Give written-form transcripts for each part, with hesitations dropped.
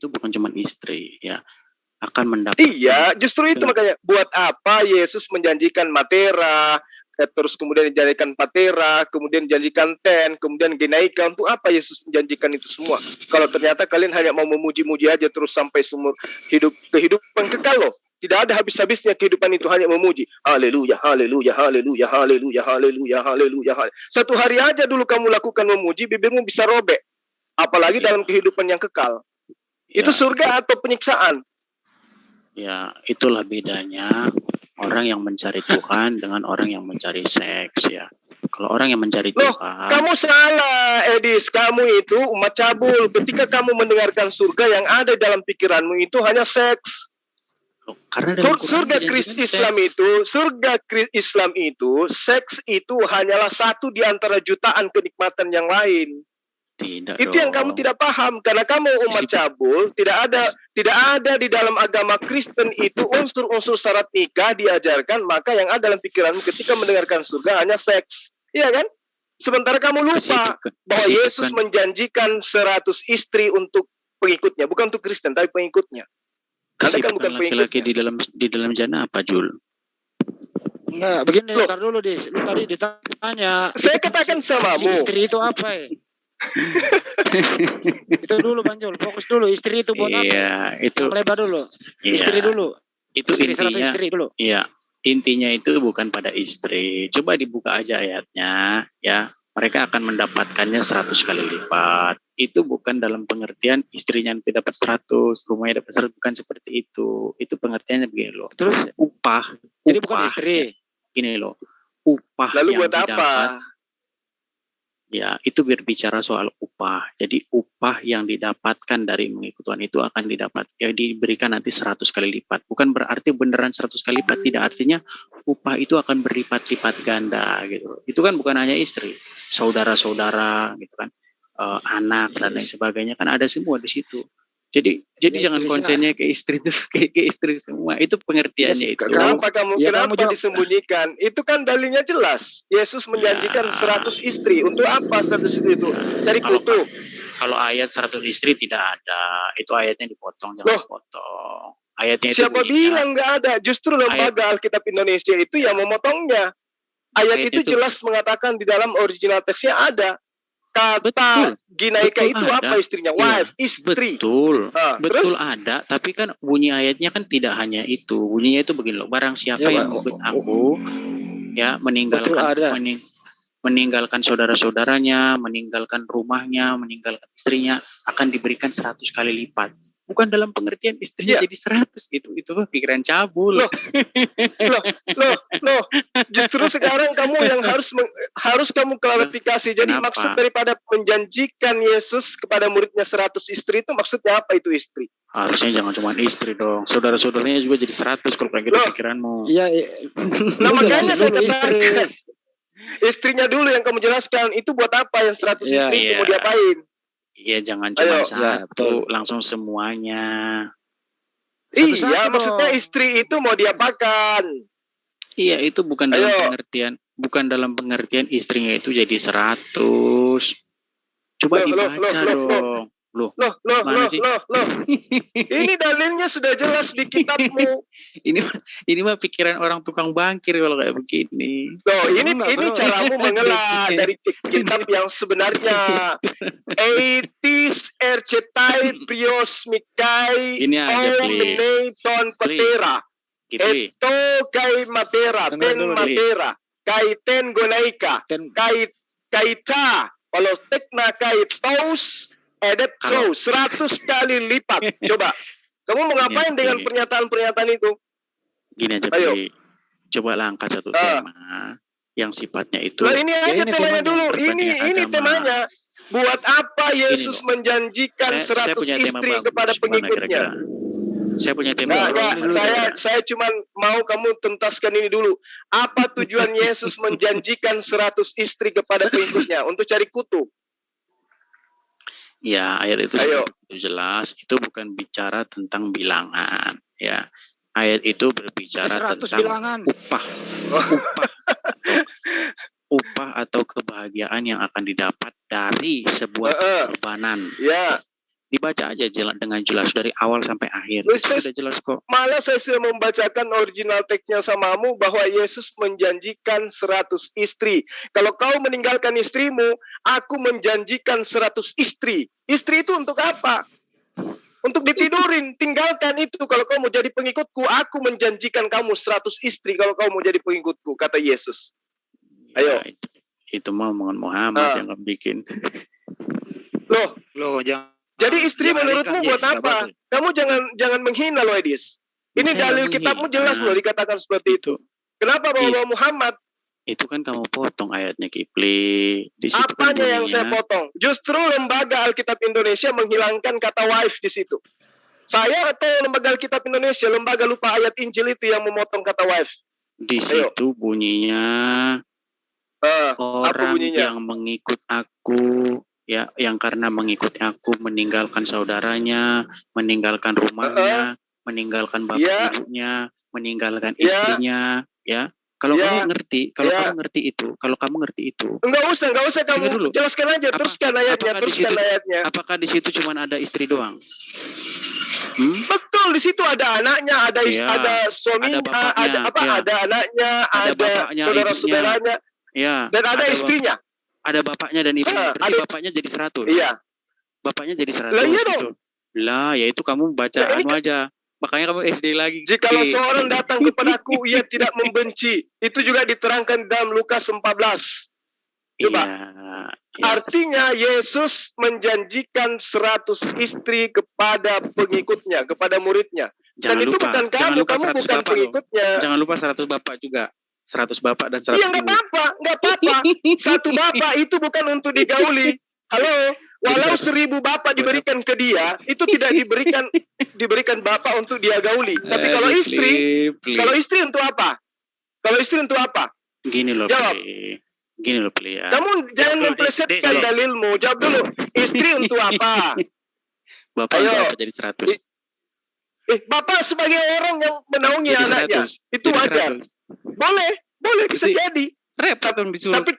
itu bukan cuma istri, ya, akan mendapat. Iya, justru itu makanya buat apa Yesus menjanjikan matera, terus kemudian dijadikan patera, kemudian dijadikan ten, kemudian genaika. Untuk apa Yesus menjanjikan itu semua? Kalau ternyata kalian hanya mau memuji-muji aja terus sampai seumur hidup, kehidupan kekal loh. Tidak ada habis-habisnya kehidupan itu hanya memuji. Haleluya, haleluya, haleluya, haleluya, haleluya, haleluya. Satu hari aja dulu kamu lakukan memuji, bibirmu bisa robek. Apalagi dalam kehidupan yang kekal. Itu surga atau penyiksaan? Ya, itulah bedanya orang yang mencari Tuhan dengan orang yang mencari seks, ya. Kalau orang yang mencari Tuhan, kamu salah, Edis. Kamu itu umat cabul. Ketika kamu mendengarkan surga, yang ada dalam pikiranmu itu hanya seks. Karena surga Islam itu, seks itu hanyalah satu di antara jutaan kenikmatan yang lain. Tidak itu dong. Yang kamu tidak paham karena kamu umat cabul. Tidak ada di dalam agama Kristen itu unsur-unsur syarat nikah diajarkan. Maka yang ada dalam pikiranmu ketika mendengarkan surga hanya seks, iya kan? Sementara kamu lupa bahwa Yesus menjanjikan 100 istri untuk pengikutnya, bukan untuk Kristen tapi pengikutnya. Kesibukan kan laki-laki di dalam jannah apa, Jul? Enggak, begini, ntar dulu Dis. Lu tadi ditanya. Saya katakan samamu. Istri itu apa ya? Itu dulu Banjul, fokus dulu. Istri itu buat apa? Iya, itu. Lebar dulu. Iya, istri dulu. Itu intinya. Istri dulu. Iya, intinya itu bukan pada istri. Coba dibuka aja ayatnya, ya. Mereka akan mendapatkannya 100 kali lipat. Itu bukan dalam pengertian istrinya nanti dapat 100, rumahnya dapat 100, bukan seperti itu. Itu pengertiannya begini loh. Terus upah. Jadi bukan istri. Gini loh. Upah lalu yang buat didapat, apa? Ya, itu berbicara soal upah. Jadi upah yang didapatkan dari mengikuti Tuhan itu akan diberikan nanti 100 kali lipat. Bukan berarti beneran 100 kali lipat, tidak, artinya upah itu akan berlipat-lipat ganda gitu. Itu kan bukan hanya istri, saudara-saudara gitu kan, anak dan lain sebagainya kan ada semua di situ. Jadi jangan konsennya ke istri itu ke istri semua. Itu pengertiannya itu. Kenapa kenapa disembunyikan? Itu kan dalilnya jelas. Yesus menjanjikan 100 istri. Untuk apa 100 istri itu? Cari kutu. Kalau ayat 100 istri tidak ada. Itu ayatnya dipotong, jangan dipotong. Ayatnya siapa bilang nggak ada? Justru lembaga Alkitab Indonesia itu yang memotongnya. Ayat itu jelas mengatakan di dalam original teksnya ada. Kata Ginaika itu ada. Apa istrinya? Wife, istri. Betul, betul ada. Tapi kan bunyi ayatnya kan tidak hanya itu. Bunyinya itu begini loh. Barang siapa yang mengikut aku, ya meninggalkan saudara-saudaranya, meninggalkan rumahnya, meninggalkan istrinya, akan diberikan 100 kali lipat. Bukan dalam pengertian istrinya jadi 100. Itu pikiran cabul. Loh. Justru sekarang kamu yang harus kamu klarifikasi. Jadi Kenapa? Maksud daripada menjanjikan Yesus kepada muridnya 100 istri itu maksudnya apa itu istri? Harusnya jangan cuma istri dong. Saudara-saudaranya juga jadi 100 kalau kayak gitu pikiranmu. Iya. Nah makanya saya katakan istrinya dulu yang kamu jelaskan. Itu buat apa yang 100 istri itu mau diapain? Iya, jangan cuma satu, langsung semuanya. Iya, maksudnya istri itu mau diapakan? Iya, itu bukan dalam pengertian istrinya itu jadi 100. Coba dibaca dong. Loh. Ini dalilnya sudah jelas di kitabmu. Ini mah pikiran orang tukang bangkir kalau kayak begini. Loh, ini caramu mengelak dari kitab yang sebenarnya. Eitis ercetai prios mikai omne ton patera. Eto kai matera, ten matera, kai ten gonaika, kai ta, kalau tekna kai tos. Edet 100 kali lipat. Coba. Kamu mau ngapain dengan pernyataan-pernyataan itu? Gini aja, coba angkat satu tema yang sifatnya itu. Nah, ini aja temanya dulu. Ini temanya. Buat apa Yesus menjanjikan 100 istri kepada pengikutnya? Saya punya tema. Saya cuma mau kamu tuntaskan ini dulu. Apa tujuan Yesus menjanjikan 100 istri kepada pengikutnya? Untuk cari kutu. Ya, ayat itu jelas. Itu bukan bicara tentang bilangan, ya. Ayat itu berbicara tentang upah atau kebahagiaan yang akan didapat dari sebuah pengorbanan. Ya. Dibaca aja dengan jelas dari awal sampai akhir. Loh, Itu sudah jelas kok. Malah saya sudah membacakan original teksnya samamu bahwa Yesus menjanjikan 100 istri. Kalau kau meninggalkan istrimu, aku menjanjikan 100 istri. Istri itu untuk apa? Untuk ditidurin, tinggalkan itu. Kalau kau mau jadi pengikutku, aku menjanjikan kamu 100 istri kalau kau mau jadi pengikutku, kata Yesus. Ayo. Ya, itu mau Muhammad yang bikin. Loh, jadi istri menurutmu buat apa? Kamu jangan menghina loh, Edis. Ini dalil kitabmu jelas loh dikatakan seperti itu. Kenapa bawa Muhammad? Itu kan kamu potong ayatnya, Kipli. Di situ apanya kan yang saya potong? Justru lembaga Alkitab Indonesia menghilangkan kata wife di situ. Saya atau lembaga Alkitab Indonesia, lembaga lupa ayat Injil itu yang memotong kata wife. Di situ bunyinya orang yang mengikut aku, ya, yang karena mengikuti aku meninggalkan saudaranya, meninggalkan rumahnya, meninggalkan bapak ibunya, meninggalkan istrinya, ya. Kalau kamu ngerti, kamu ngerti itu. Enggak usah kamu jelaskan aja, teruskan ayatnya. Apakah di situ cuma ada istri doang? Betul, di situ ada anaknya, ada suaminya, ada anaknya, ada saudara-saudaranya, dan ada istrinya. Ada bapaknya dan ibunya. Berarti bapaknya jadi 100. Iya. Bapaknya jadi 100. Lah iya gitu. dong. Lah, ya itu kamu baca aja. Makanya kamu SD lagi. Jikalau seorang datang kepadaku, ia tidak membenci. Itu juga diterangkan dalam Lukas 14. Coba. Iya. Artinya Yesus menjanjikan 100 istri kepada pengikutnya, kepada muridnya. Dan itu bukan kamu bukan pengikutnya. Jangan lupa 100 bapak juga. 100 bapak dan 100 Iya, nggak apa-apa. Satu bapak itu bukan untuk digauli. Halo, walau 1000 bapak diberikan ke dia, itu tidak diberikan bapak untuk dia gauli. Tapi kalau istri untuk apa? Kalau istri untuk apa? Gini loh, jawab. Gini loh, ya. Kamu jangan memplesetkan dalilmu. Jawab dulu. Istri untuk apa? Bapak untuk apa jadi 100? Bapak sebagai orang yang menaungi anaknya, itu wajar. Boleh bisa jadi. Repot dong disuruh. Tapi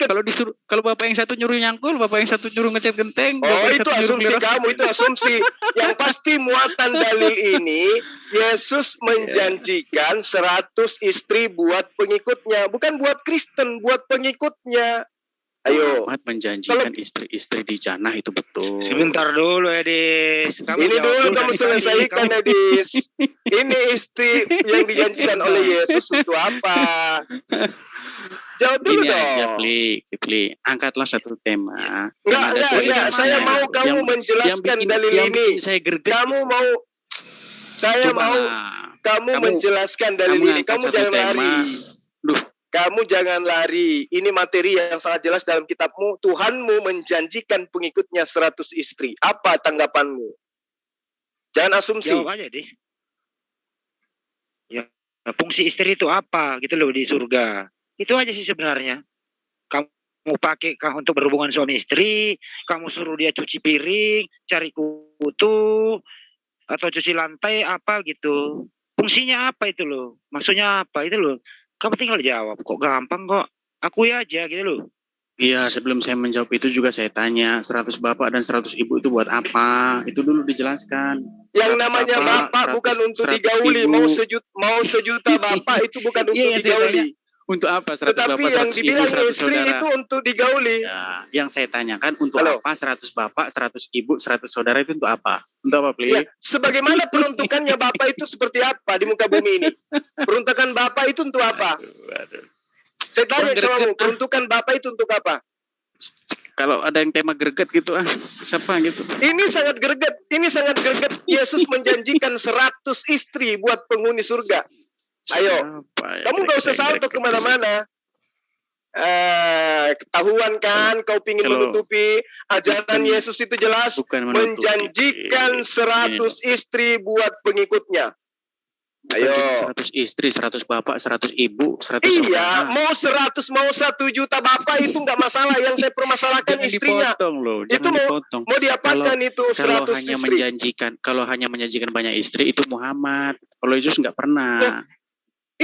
kalau bapak yang satu nyuruh nyangkul, bapak yang satu nyuruh ngecat genteng. Itu asumsi kamu, itu asumsi. Yang pasti muatan dalil ini, Yesus menjanjikan 100 istri buat pengikutnya, bukan buat Kristen, buat pengikutnya. Ayo. Muhammad menjanjikan istri-istri di jannah itu betul. Sebentar dulu, Edis. Ini dulu kamu selesaikan, Edis. Ini istri yang dijanjikan oleh Yesus untuk apa? Jawab dulu dong. Aja, Kipli. Angkatlah satu tema. Enggak. Saya mau kamu menjelaskan dalil ini. Kamu mau kamu menjelaskan dalil ini. Kamu jangan lari. Kamu jangan lari. Ini materi yang sangat jelas dalam kitabmu. Tuhanmu menjanjikan pengikutnya 100 istri. Apa tanggapanmu? Jangan asumsi. Jawab aja, Dis. Ya, fungsi istri itu apa? Gitu loh di surga. Itu aja sih sebenarnya. Kamu pakai untuk berhubungan suami istri, kamu suruh dia cuci piring, cari kutu, atau cuci lantai apa gitu. Fungsinya apa itu loh? Maksudnya apa itu loh? Kamu tinggal jawab, kok gampang kok. Akui aja gitu loh. Iya, sebelum saya menjawab itu juga saya tanya, 100 bapak dan 100 ibu itu buat apa? Itu dulu dijelaskan. Yang namanya bapak bukan untuk digauli, mau sejuta bapak itu bukan untuk digauli. Untuk apa 100 Tetapi bapak, 100 yang dibilang ibu, 100 istri saudara itu untuk digauli. Ya, yang saya tanyakan untuk apa 100 bapak, 100 ibu, 100 saudara itu untuk apa? Untuk apa, Pli? Ya, sebagaimana peruntukannya bapak itu seperti apa di muka bumi ini? Peruntukan bapak itu untuk apa? Saya tanya sama kamu, peruntukan bapak itu untuk apa? Kalau ada yang tema greget gitu, siapa gitu? Ini sangat greget. Yesus menjanjikan 100 istri buat penghuni surga. Ayo, kamu gak usah salto kemana-mana. Ketahuan kan, kau pingin menutupi ajaran Yesus itu jelas. Menjanjikan 100 istri buat pengikutnya. Ayo. 100 istri, 100 bapak, 100 ibu, 100 Iya, mau 100, mau 1 juta bapak itu nggak masalah. Yang saya permasalahkan istrinya. Itu mau diapakan itu 100 istri. Kalau hanya menjanjikan banyak istri itu Muhammad. Kalau Yesus nggak pernah.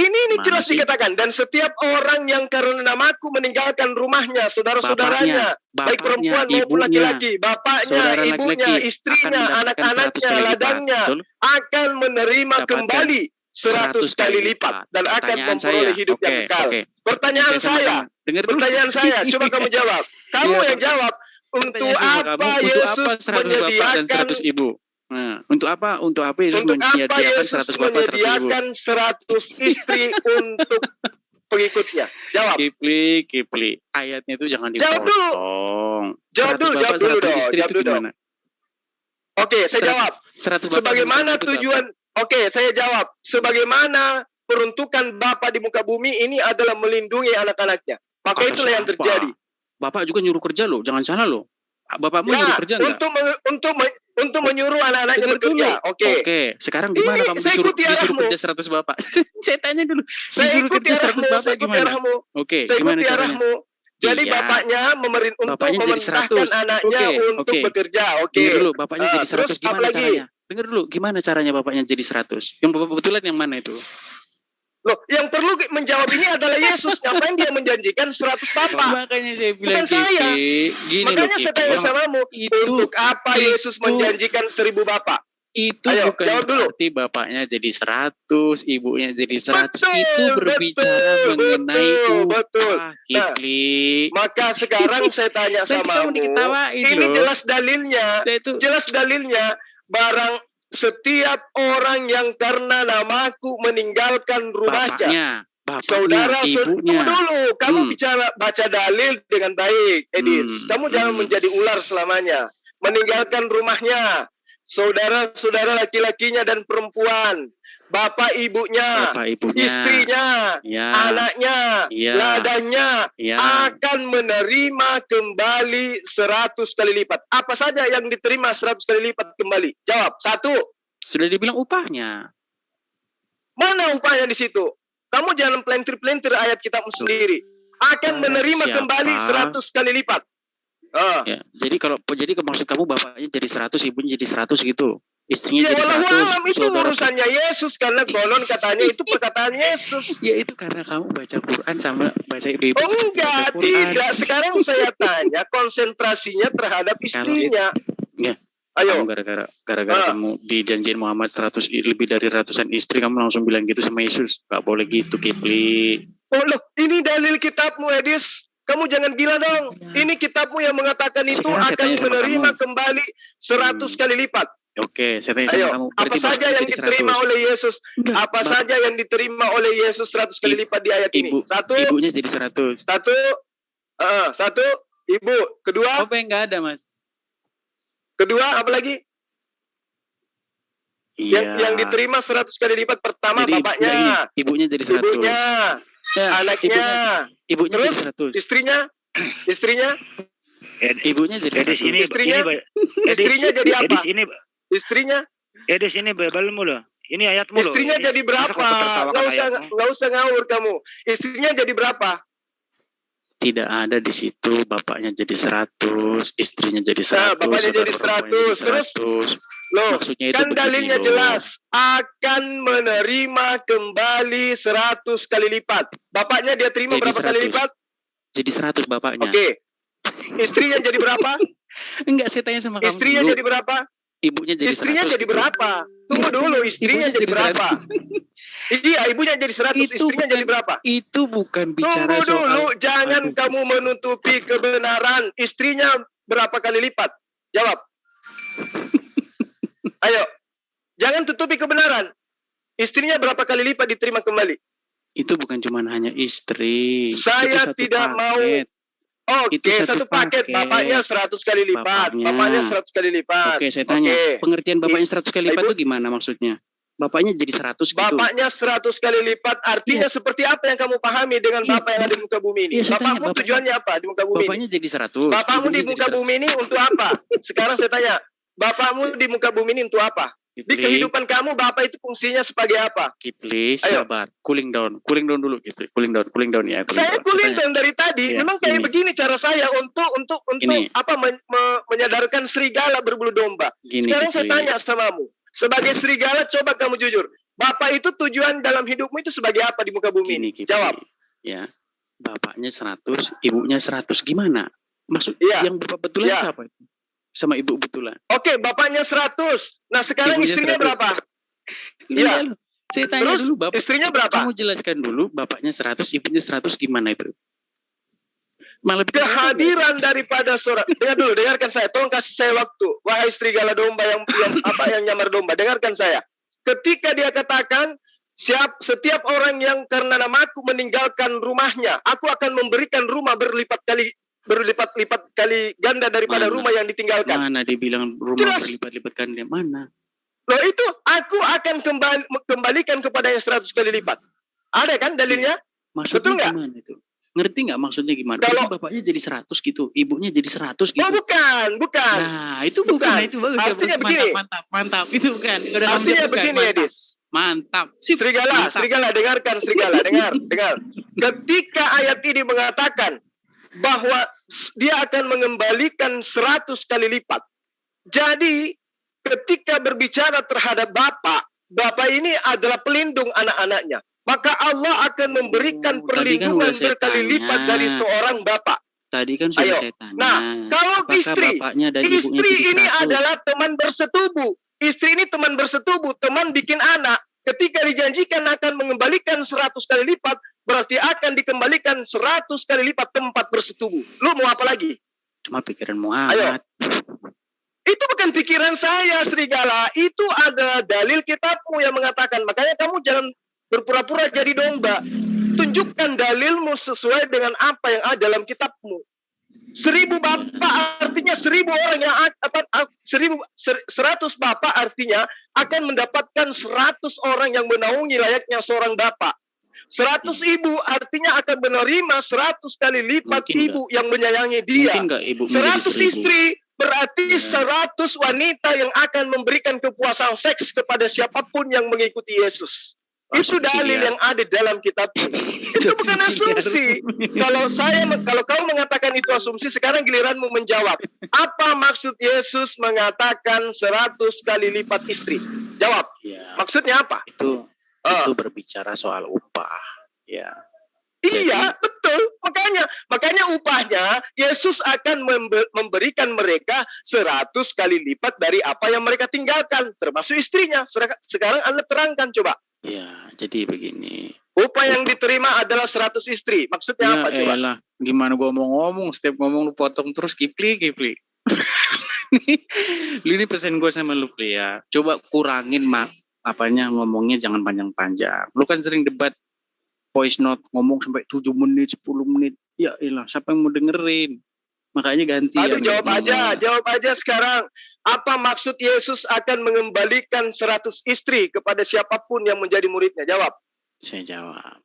Ini Mana jelas sih? dikatakan, dan setiap orang yang karena namaku meninggalkan rumahnya, saudara-saudaranya, baik perempuan maupun ibunya, laki-laki, bapaknya, saudara ibunya, laki-laki, istrinya, akan mendapatkan 100 anak-anaknya, kali lipat. ladangnya, Betul? akan menerima Dapatkan kembali 100 kali lipat dan akan Pertanyaan memperoleh saya, hidup yang kekal. oke. Pertanyaan Oke, sama-sama. saya, Dengar dulu. pertanyaan saya, coba kamu jawab. Kamu Iya, yang jawab. Untuk Pertanyaan saya sama apa kamu, untuk Yesus apa 100 bapak dan menyediakan 100 ibu? Nah, untuk apa? Untuk apa Yesus Untuk apa menyediakan Yesus 100 bapak 100 ibu? menyediakan 100 istri untuk pengikutnya? Jawab. Kipli. Ayatnya itu jangan Jawab dulu. dipotong. Jawab 100 dulu, bapak, jawab dulu 100 dong. istri Jawab itu dulu dong. gimana? Oke, saya jawab. 100 bapak, Sebagaimana 100 itu tujuan, oke, saya jawab. Sebagaimana peruntukan Bapa di muka bumi ini adalah melindungi anak-anaknya. Maka Kata itulah yang siapa? terjadi. Bapak juga nyuruh kerja loh, jangan salah loh. Bapakmu nyuruh kerja enggak? Untuk menyuruh anak-anaknya Dengar bekerja. dulu. Oke. Oke, sekarang gimana Ini kamu saya disuruh ikuti arahmu. kerja 100 bapak? Saya tanya dulu. Saya Disuruh ikuti kerja 100 arahmu, bapak saya ikuti gimana? arahmu. Oke, Saya gimana ikuti caranya? arahmu. Jadi Iya. bapaknya untuk Bapaknya jadi memerintahkan 100. anaknya Oke, untuk oke. bekerja. Oke. Dengar dulu, bapaknya jadi 100 Terus gimana apa lagi? caranya? Dengar dulu, gimana caranya bapaknya jadi 100? Yang bapak betulan yang mana itu? Loh, yang perlu menjawab ini adalah Yesus. Ngapain dia menjanjikan 100 bapak? Makanya saya bilang Bukan saya. Gini Makanya loh, saya tanya samamu, untuk apa Yesus menjanjikan 1000 bapak? itu Ayo, bukan jawab dulu. berarti bapaknya jadi 100, ibunya jadi 100. Betul, Itu berbicara mengenai betul. upah, Kipli. Maka sekarang saya tanya Nanti kamu samamu, diketawain ini loh. jelas dalilnya. Nah, itu Jelas dalilnya, barang setiap orang yang karena namaku meninggalkan rumahnya, bapaknya, saudara, ibunya. tunggu dulu, kamu bicara baca dalil dengan baik, Edis. Kamu jangan menjadi ular selamanya. Meninggalkan rumahnya, saudara-saudara laki-lakinya dan perempuan, bapak ibunya, istrinya, ya, anaknya, ya, ladangnya, ya. akan menerima kembali 100 kali lipat. Apa saja yang diterima 100 kali lipat kembali? Jawab. 1. Sudah dibilang upahnya. Mana upahnya di situ? Kamu jangan pelintir-pelintir ayat kitabmu sendiri. Akan menerima kembali 100 kali lipat. Ya, jadi maksud kamu bapaknya jadi 100, ibunya jadi 100 gitu. Istrinya ya, jadi 100. Itu urusannya Yesus, karena konon katanya itu perkataan Yesus. Ya itu karena kamu baca Quran sama baca Bible. Oh enggak, tidak. Sekarang saya tanya konsentrasinya terhadap istrinya. Ya. Ayo. Kamu gara-gara kamu dijanjiin Muhammad 100 lebih dari ratusan istri, kamu langsung bilang gitu sama Yesus. Gak boleh gitu, Kipli. Oh loh, ini dalil kitabmu, Edis. Kamu jangan gila dong. Ini kitabmu yang mengatakan itu akan menerima kembali 100 kali lipat. Oke, saya tanya sama kamu. Apa saja yang diterima oleh Yesus? Apa saja yang diterima oleh Yesus 100 kali lipat di ayat ini? 1. Ibunya jadi 100. 1. 1. Ibu. Kedua. Apa yang enggak ada, Mas? Kedua, apa lagi? Iya. Yang diterima 100 kali lipat pertama jadi, bapaknya. Ibunya jadi 100. Ibunya. Ya, anaknya. Ibunya terus, jadi 100. Istrinya. Ibunya jadi 100. Istrinya jadi apa? Istrinya. Edis ini Bible-mu loh. Ini ayatmu loh. Istrinya jadi berapa? Nggak usah ngawur kamu. Istrinya jadi berapa? Tidak ada di situ bapaknya jadi 100, istrinya jadi 100. Nah, bapaknya jadi 100. Terus loh, maksudnya itu kan dalilnya jelas akan menerima kembali 100 kali lipat. Bapaknya dia terima jadi berapa 100. Kali lipat? Jadi 100 bapaknya. Oke. Istrinya jadi berapa? Enggak, saya tanya sama kamu. Istrinya jadi berapa? Ibunya jadi istrinya 100. Jadi berapa? Tunggu dulu, istrinya jadi berapa? Iya, ibunya jadi 100, istrinya jadi berapa? Itu bukan bicara soal. Tunggu dulu, jangan Aduh. kamu menutupi kebenaran. Istrinya berapa kali lipat? Jawab. Ayo, jangan tutupi kebenaran. Istrinya berapa kali lipat diterima kembali? Itu bukan cuma hanya istri. Saya tidak mau. Oke, satu paket. Bapaknya 100 kali lipat. Bapaknya 100 kali lipat. Oke, saya tanya. Pengertian bapaknya 100 kali lipat itu gimana maksudnya? Bapaknya jadi 100 gitu. Bapaknya 100 kali lipat artinya seperti apa yang kamu pahami dengan bapak yang ada di muka bumi ini? Bapakmu tujuannya apa di muka bumi bapaknya ini? Jadi 100. Bapakmu di muka bumi ini untuk apa? Sekarang saya tanya, bapakmu di muka bumi ini untuk apa? Di kehidupan kamu, bapak itu fungsinya sebagai apa? Kipli, sabar. Cooling down dulu, Kipli. Cooling down ya. Saya cooling down dari tadi. Ya, memang kayak begini cara saya untuk apa menyadarkan serigala berbulu domba. Sekarang saya tanya samamu, sebagai serigala, coba kamu jujur. Bapak itu tujuan dalam hidupmu itu sebagai apa di muka bumi ini? Gini, Jawab. Ya, bapaknya 100, ibunya 100. Gimana? Maksud Iya. yang bapak betulan Iya. siapa? Sama ibu betulan. Oke, bapaknya 100. Nah, sekarang Ibunya istrinya 100. berapa? Iya. Iya. Saya tanya Terus dulu bapak. istrinya berapa? Kamu jelaskan dulu bapaknya 100, ibunya 100 gimana itu? Malah bikin Kehadiran daripada seorang, dengarkan saya, tolong kasih saya waktu, wahai serigala domba yang nyamar domba, dengarkan saya. Ketika dia katakan, setiap orang yang karena namaku meninggalkan rumahnya, aku akan memberikan rumah berlipat-lipat kali ganda daripada Mana? rumah yang ditinggalkan. Mana dibilang rumah Jelas. berlipat-lipat ganda? Mana? Loh itu, aku akan kembalikan kepada yang 100 kali lipat. Ada kan dalilnya? Maksudnya Betul nggak? gimana itu? Ngerti nggak maksudnya gimana? Kalau- Berarti bapaknya jadi 100 gitu, ibunya jadi 100 gitu. Oh bukan. Nah, itu bukan. Bukan. Nah, itu bagus. Artinya ya, begini. Mantap. Itu bukan. Udah Artinya bukan. begini, Mantap. Edis. Mantap. Sip. Serigala, Mantap. serigala, dengarkan serigala, dengar. Ketika ayat ini mengatakan bahwa dia akan mengembalikan 100 kali lipat. Jadi, ketika berbicara terhadap Bapak ini adalah pelindung anak-anaknya. Maka Allah akan memberikan Tadi kan perlindungan udah saya berkali lipat tanya. dari seorang bapak. Tadi kan sudah Ayo. saya tanya. Nah, kalau apakah istri, bapaknya dan ibunya Istri jadi ini 100? adalah teman bersetubuh. Istri ini teman bersetubuh, teman bikin anak. Ketika dijanjikan akan mengembalikan 100 kali lipat, berarti akan dikembalikan 100 kali lipat tempat bersetubuh. Lu mau apa lagi? Cuma pikiran Muhammad. Itu bukan pikiran saya, serigala. Itu ada dalil kitabmu yang mengatakan. Makanya kamu jangan berpura-pura jadi domba. Tunjukkan dalilmu sesuai dengan apa yang ada dalam kitabmu. 1000 bapak artinya 1000 orang yang 100 bapak artinya akan mendapatkan 100 orang yang menaungi layaknya seorang bapak. 100 ibu artinya akan menerima 100 kali lipat Mungkin ibu yang menyayangi dia. Mungkin nggak ibu 100 menjadi 1000? istri berarti Ya. 100 wanita yang akan memberikan kepuasan seks kepada siapapun yang mengikuti Yesus. Itu dalil yang ada dalam kitab. Itu bukan asumsi. Kalau kau mengatakan itu asumsi, sekarang giliranmu menjawab. Apa maksud Yesus mengatakan 100 kali lipat istri? Jawab. Ya, Maksudnya apa? itu berbicara soal upah. Ya. Iya, betul. Makanya upahnya Yesus akan memberikan mereka 100 kali lipat dari apa yang mereka tinggalkan, termasuk istrinya. Sekarang Anda terangkan coba. Ya, jadi begini. Upah yang diterima adalah 100 istri. Maksudnya apa coba? Elah, gimana gua mau ngomong, setiap ngomong lu potong terus Kipli. Lu ini pesan gua sama lu, Pli, ya. Coba kurangin ngomongnya jangan panjang-panjang. Lu kan sering debat voice note ngomong sampai 7 menit, 10 menit. Ya elah, siapa yang mau dengerin? Makanya ganti. Aduh, ya, jawab aja sekarang. Apa maksud Yesus akan mengembalikan 100 istri kepada siapapun yang menjadi muridnya? Jawab. Saya jawab.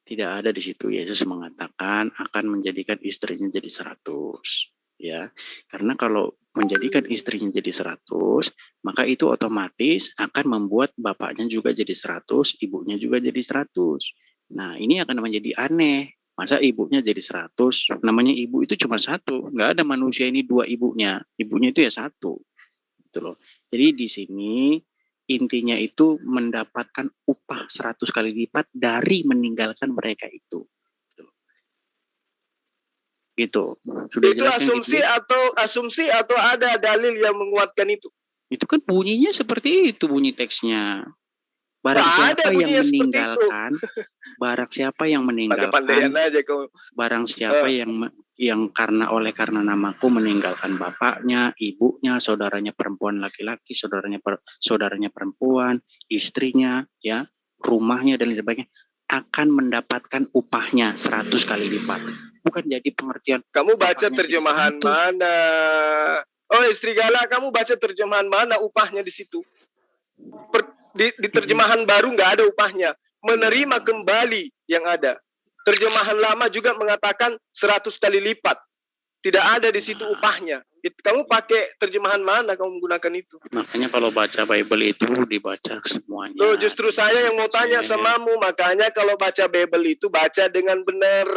Tidak ada di situ Yesus mengatakan akan menjadikan istrinya jadi 100. Ya, karena kalau menjadikan istrinya jadi 100, maka itu otomatis akan membuat bapaknya juga jadi 100, ibunya juga jadi 100. Nah, ini akan menjadi aneh. Masa ibunya jadi 100? Namanya ibu itu cuma satu. Nggak ada manusia ini 2 ibunya. Ibunya itu ya 1. Gitu loh. Jadi di sini intinya itu mendapatkan upah 100 kali lipat dari meninggalkan mereka itu. Gitu. Sudah Itu jelaskan asumsi atau ada dalil yang menguatkan itu? Itu kan bunyinya seperti itu, bunyi teksnya. Barang siapa yang meninggalkan, barang siapa yang meninggalkan, barang siapa yang karena namaku meninggalkan bapaknya, ibunya, saudaranya perempuan laki-laki, saudaranya perempuan, istrinya, ya, rumahnya dan lain sebagainya, akan mendapatkan upahnya 100 kali lipat. Bukan jadi pengertian. Kamu baca terjemahan mana? Oh, serigala, kamu baca terjemahan mana upahnya di situ? Di terjemahan baru nggak ada upahnya. Menerima kembali yang ada. Terjemahan lama juga mengatakan 100 kali lipat. Tidak ada di situ upahnya. Kamu pakai terjemahan mana kamu menggunakan itu? Makanya kalau baca Bible itu dibaca semuanya. Loh, justru saya yang mau tanya samamu. Makanya kalau baca Bible itu baca dengan benar.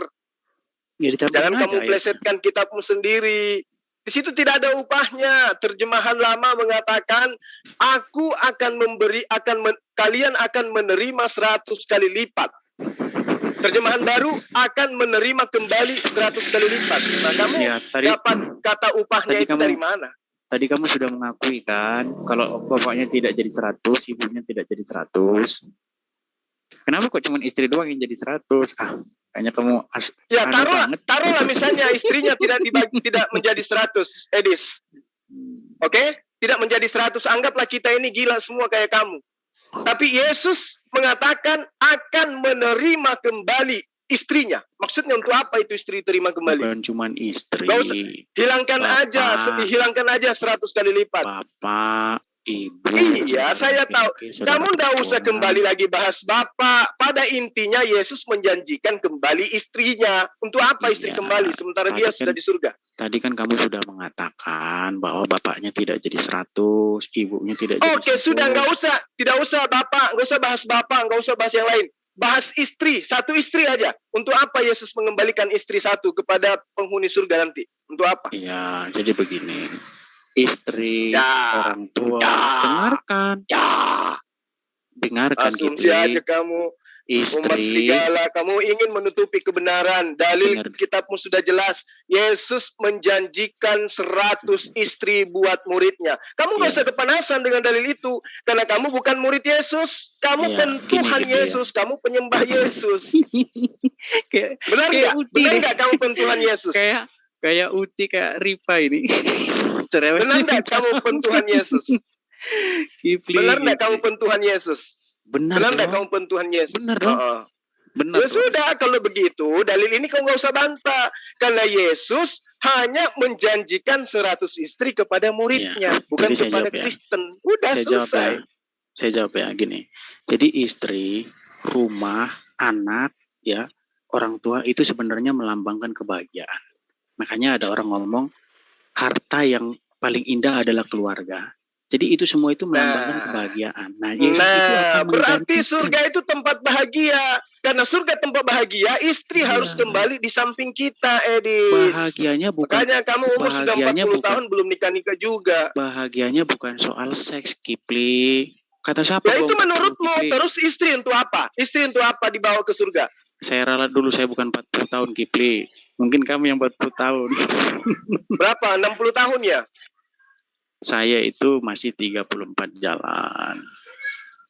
Ya, jangan kamu plesetkan kitabmu sendiri. Di situ tidak ada upahnya. Terjemahan lama mengatakan, aku akan kalian akan menerima 100 kali lipat. Terjemahan baru, akan menerima kembali 100 kali lipat. Nah, kamu Ya, dapat kata upahnya tadi itu dari mana? Tadi kamu sudah mengakui kan, kalau bapaknya tidak jadi 100, ibunya tidak jadi 100. Kenapa kok cuma istri doang yang jadi 100? Kayaknya kamu Ya, aneh banget. taruhlah misalnya istrinya tidak menjadi 100, Edis. Oke? Tidak menjadi 100, anggaplah kita ini gila semua kayak kamu. Tapi Yesus mengatakan akan menerima kembali istrinya. Maksudnya untuk apa itu istri terima kembali? Bukan cuma istri. Gak usah, hilangkan aja 100 kali lipat. Bapak, ibu. Iya, saya tahu. Kamu nggak usah kembali lagi bahas bapak. Pada intinya Yesus menjanjikan kembali istrinya. Untuk apa istri kembali sementara dia sudah di surga? Tadi kan kamu sudah mengatakan bahwa bapaknya tidak jadi 100, ibunya tidak jadi 100. Oke, sudah tidak usah bapak, nggak usah bahas bapak, nggak usah bahas yang lain. Bahas istri, satu istri aja. Untuk apa Yesus mengembalikan istri satu kepada penghuni surga nanti? Untuk apa? Iya, jadi begini. Istri, orang tua, dengarkan asumsi aja kamu. Umat serigala, kamu ingin menutupi kebenaran. Dalil kitabmu sudah jelas. Yesus menjanjikan 100 istri buat muridnya. Kamu gak usah kepanasan dengan dalil itu. Karena kamu bukan murid Yesus. Kamu pentuhan Yesus. Kamu penyembah Yesus. Benar nggak kamu pentuhan Yesus? Kayak Uti, kayak Ripa ini. Benar nggak kamu pentuhan Yesus? Benar nggak kamu pentuhan Yesus? Benar nggak kamu pentuhan Yesus? Benar dong. Benar. Ya sudah, kalau begitu dalil ini kamu nggak usah bantah. Karena Yesus hanya menjanjikan 100 istri kepada muridnya, bukan kepada Kristen. Udah selesai. Saya jawab ya gini. Jadi istri, rumah, anak, ya, orang tua itu sebenarnya melambangkan kebahagiaan. Makanya ada orang ngomong harta yang paling indah adalah keluarga. Jadi itu semua itu melambangkan kebahagiaan. Yesus itu akan berarti surga itu tempat bahagia. Karena surga tempat bahagia, istri harus kembali di samping kita, Edis. Bahagianya bukan. Makanya kamu umur sudah 40 tahun belum nikah-nikah juga. Bahagianya bukan soal seks, Kipli. Kata siapa? Ya itu menurutmu. Terus istri untuk apa? Istri untuk apa dibawa ke surga? Saya ralat dulu, saya bukan 40 tahun, Kipli. Mungkin kamu yang 40 tahun. Berapa? 60 tahun ya? Saya itu masih 34 jalan.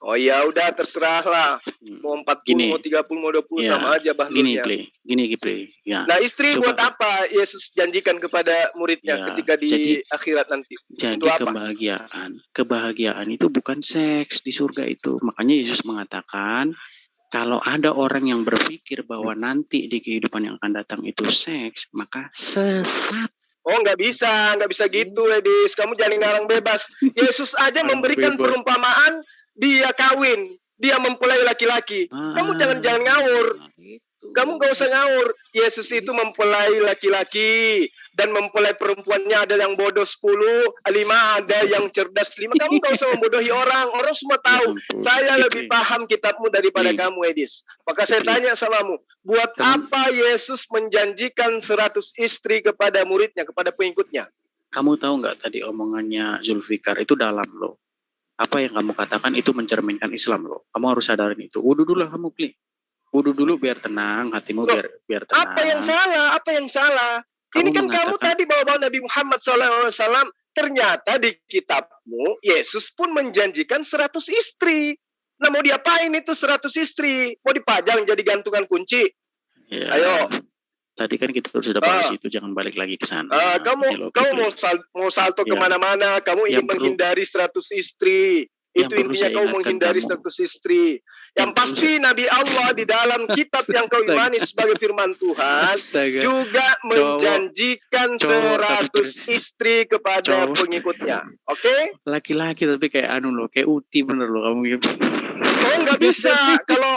Oh ya udah terserah lah. Mau 40, mau 30, mau 20 sama aja bahlulnya. Gini Kipli. Ya. Nah istri buat apa Yesus janjikan kepada muridnya ketika di akhirat nanti? Jadi kebahagiaan itu bukan seks di surga itu. Makanya Yesus mengatakan kalau ada orang yang berpikir bahwa nanti di kehidupan yang akan datang itu seks, maka sesat. Oh nggak bisa gitu, Edis. Kamu jangan ngarang bebas. Yesus aja memberikan perumpamaan, dia kawin, dia mempelai laki-laki. Kamu jangan ngawur. Kamu nggak usah ngawur. Yesus itu mempelai laki-laki dan mempelai perempuannya ada yang bodoh 10, 5 ada yang cerdas 5. Kamu nggak usah membodohi orang. Orang semua tahu. Saya lebih paham kitabmu daripada kamu, Edis. Maka saya tanya samamu, buat apa Yesus menjanjikan 100 istri kepada muridnya, kepada pengikutnya? Kamu tahu nggak tadi omongannya Zulfikar itu dalam loh. Apa yang kamu katakan itu mencerminkan Islam loh. Kamu harus sadarin itu. Wudhu dulu kamu, Pli. Wudhu dulu biar tenang, hatimu biar tenang. Apa yang salah? Ini kan kamu tadi bawa-bawa Nabi Muhammad SAW. Ternyata di kitabmu, Yesus pun menjanjikan 100 istri. Nah mau diapain itu 100 istri? Mau dipajang jadi gantungan kunci? Ya, ayo. Tadi kan kita sudah bahas itu, jangan balik lagi ke sana. Kamu mau salto kemana-mana, kamu ingin menghindari 100 istri. Itu intinya kau menghindari 100 istri. Yang pasti Nabi Allah di dalam kitab yang kau imani sebagai firman Tuhan juga menjanjikan 100 istri kepada pengikutnya. Oke? Laki-laki tapi kayak kayak Uti bener loh kamu gitu. Oh nggak bisa. Kalau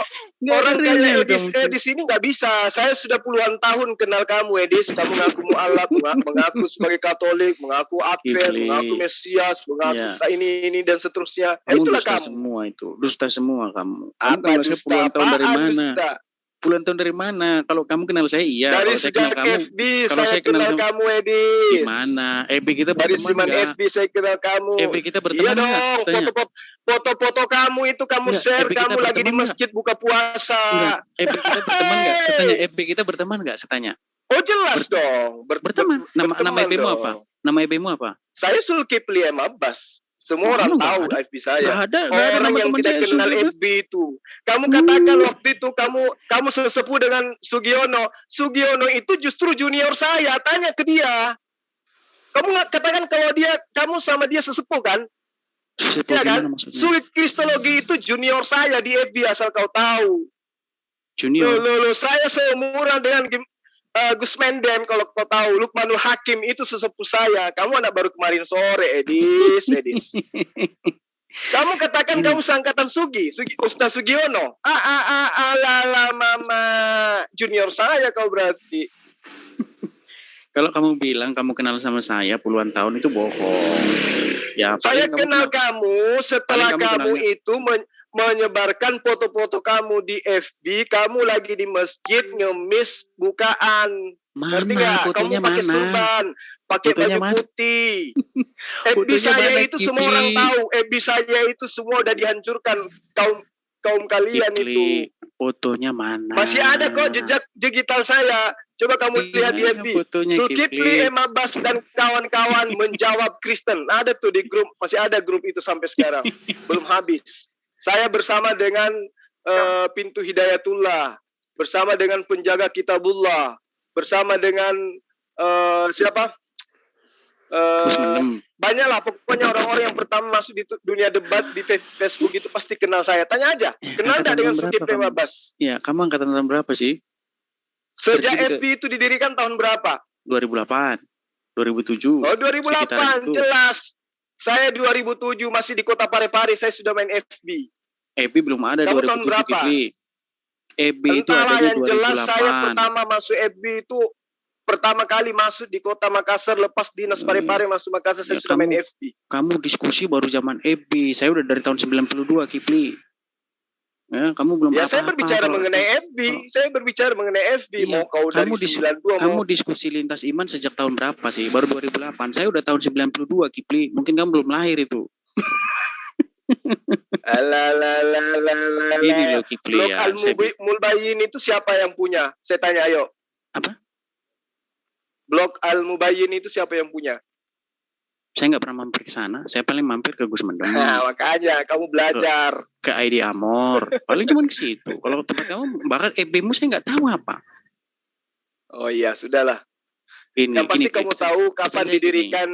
orang kayak Edis ini nggak bisa. Saya sudah puluhan tahun kenal kamu, Edis. Kamu mengaku mu'alaf, mengaku sebagai Katolik, mengaku Advent, mengaku Mesias, mengaku ini dan seterusnya. Kamu itulah dusta kamu. Semua itu. Dusta semua kamu. Apa dusta? Tahun dari mana? Dusta? Puluhan tahun dari mana? Kalau kamu kenal saya iya. Dari Kalau saya kenal sejak kamu, FB kalau saya saya kenal kenal sama- kamu, Edis. gimana? FB kita Dari berteman zaman nggak? FB saya kenal kamu. FB kita Iya berteman nggak? dong, Tanya. foto-foto kamu itu kamu Enggak, share, FB kita kamu lagi di berteman nggak? masjid buka puasa. Enggak. FB kita berteman nggak? Saya tanya. FB kita berteman nggak? Saya tanya. Oh jelas dong, Berteman. Nama berteman FB-mu dong. apa? Nama FB-mu apa? Saya Zulkifli M. Abbas. Semua Mana orang nggak tahu ada? FB saya. Nggak ada Orang nama yang teman tidak saya kenal Zulkifli. FB itu. Kamu katakan waktu itu kamu sesepuh dengan Sugiono. Sugiono itu justru junior saya. Tanya ke dia. Kamu nggak katakan kalau kamu sama dia sesepuh kan? Sesepuh Iya kan? gimana maksudnya? Sulit Kristologi itu junior saya di FB asal kau tahu. Junior. Loh, saya seumuran dengan Gus Mendem kalau kau tahu. Lukmanul Hakim itu sesepuh saya. Kamu anak baru kemarin sore, Edis. Kamu katakan kamu seangkatan Ustaz Sugiono. Ala mama junior saya kau berarti. Kalau kamu bilang kamu kenal sama saya puluhan tahun itu bohong. Ya, Saya paling kenal kamu setelah paling kamu kamu itu menyebarkan foto-foto kamu di FB. Kamu lagi di masjid ngemis bukaan. Ngerti mana nggak? Kamu fotonya pakai mana? surban, pakai Fotonya baju mana? putih. FB Fotonya saya mana, itu semua orang Kipli? tahu. FB saya itu semua udah dihancurkan kaum kalian itu. Kipli, fotonya mana? Masih ada kok jejak digital saya. Coba kamu lihat di Gimana FB. fotonya, Zulkifli Kipli? M. Abbas dan kawan-kawan menjawab Kristen. Ada tuh di grup, masih ada grup itu sampai sekarang. Belum habis. Saya bersama dengan Pintu Hidayatullah, bersama dengan penjaga Kitabullah, bersama dengan siapa? Gus Mendem. Banyaklah pokoknya orang-orang yang pertama masuk di dunia debat di Facebook itu pasti kenal saya. Tanya aja, kenal nggak dengan Zulkifli M. Abbas? Ya, kamu angkatan tahun berapa sih? Sejak Berarti FB itu didirikan tahun berapa? 2008, 2007. Oh, Sekitaran 2008, itu. jelas. Saya 2007 masih di Kota Parepare, saya sudah main FB. FB belum ada Kamu tahun 2007, berapa? Kipli. FB itu Entahlah, adanya yang jelas saya 2008. pertama masuk FB itu pertama kali masuk di Kota Makassar, lepas dinas Parepare masuk Makassar, saya Ya, sudah main FB. Kamu diskusi baru zaman FB. Saya udah dari tahun 92, Kipli. Ya, kamu belum Ya, saya apa-apa berbicara kalau- mengenai FB. Saya berbicara mengenai FB. Iya, Mau kau dari kamu 92, Kamu mau diskusi lintas iman sejak tahun berapa sih? Baru 2008. Saya udah tahun 92, Kipli. Mungkin kamu belum lahir itu. Gini loh, Kipli Blok ya. Al-Mubayyin itu siapa yang punya? Saya tanya, ayo. Apa? Blok Al-Mubayyin itu siapa yang punya? Saya nggak pernah mampir ke sana. Saya paling mampir ke Gus Mendem, Nah, makanya kamu belajar. ke ID Amor. Paling cuma ke situ. Kalau tempat kamu, bahkan FB-mu saya nggak tahu apa. Oh iya, sudahlah. Ini, Yang pasti gini, kamu Kipli. tahu kapan pesan saya didirikan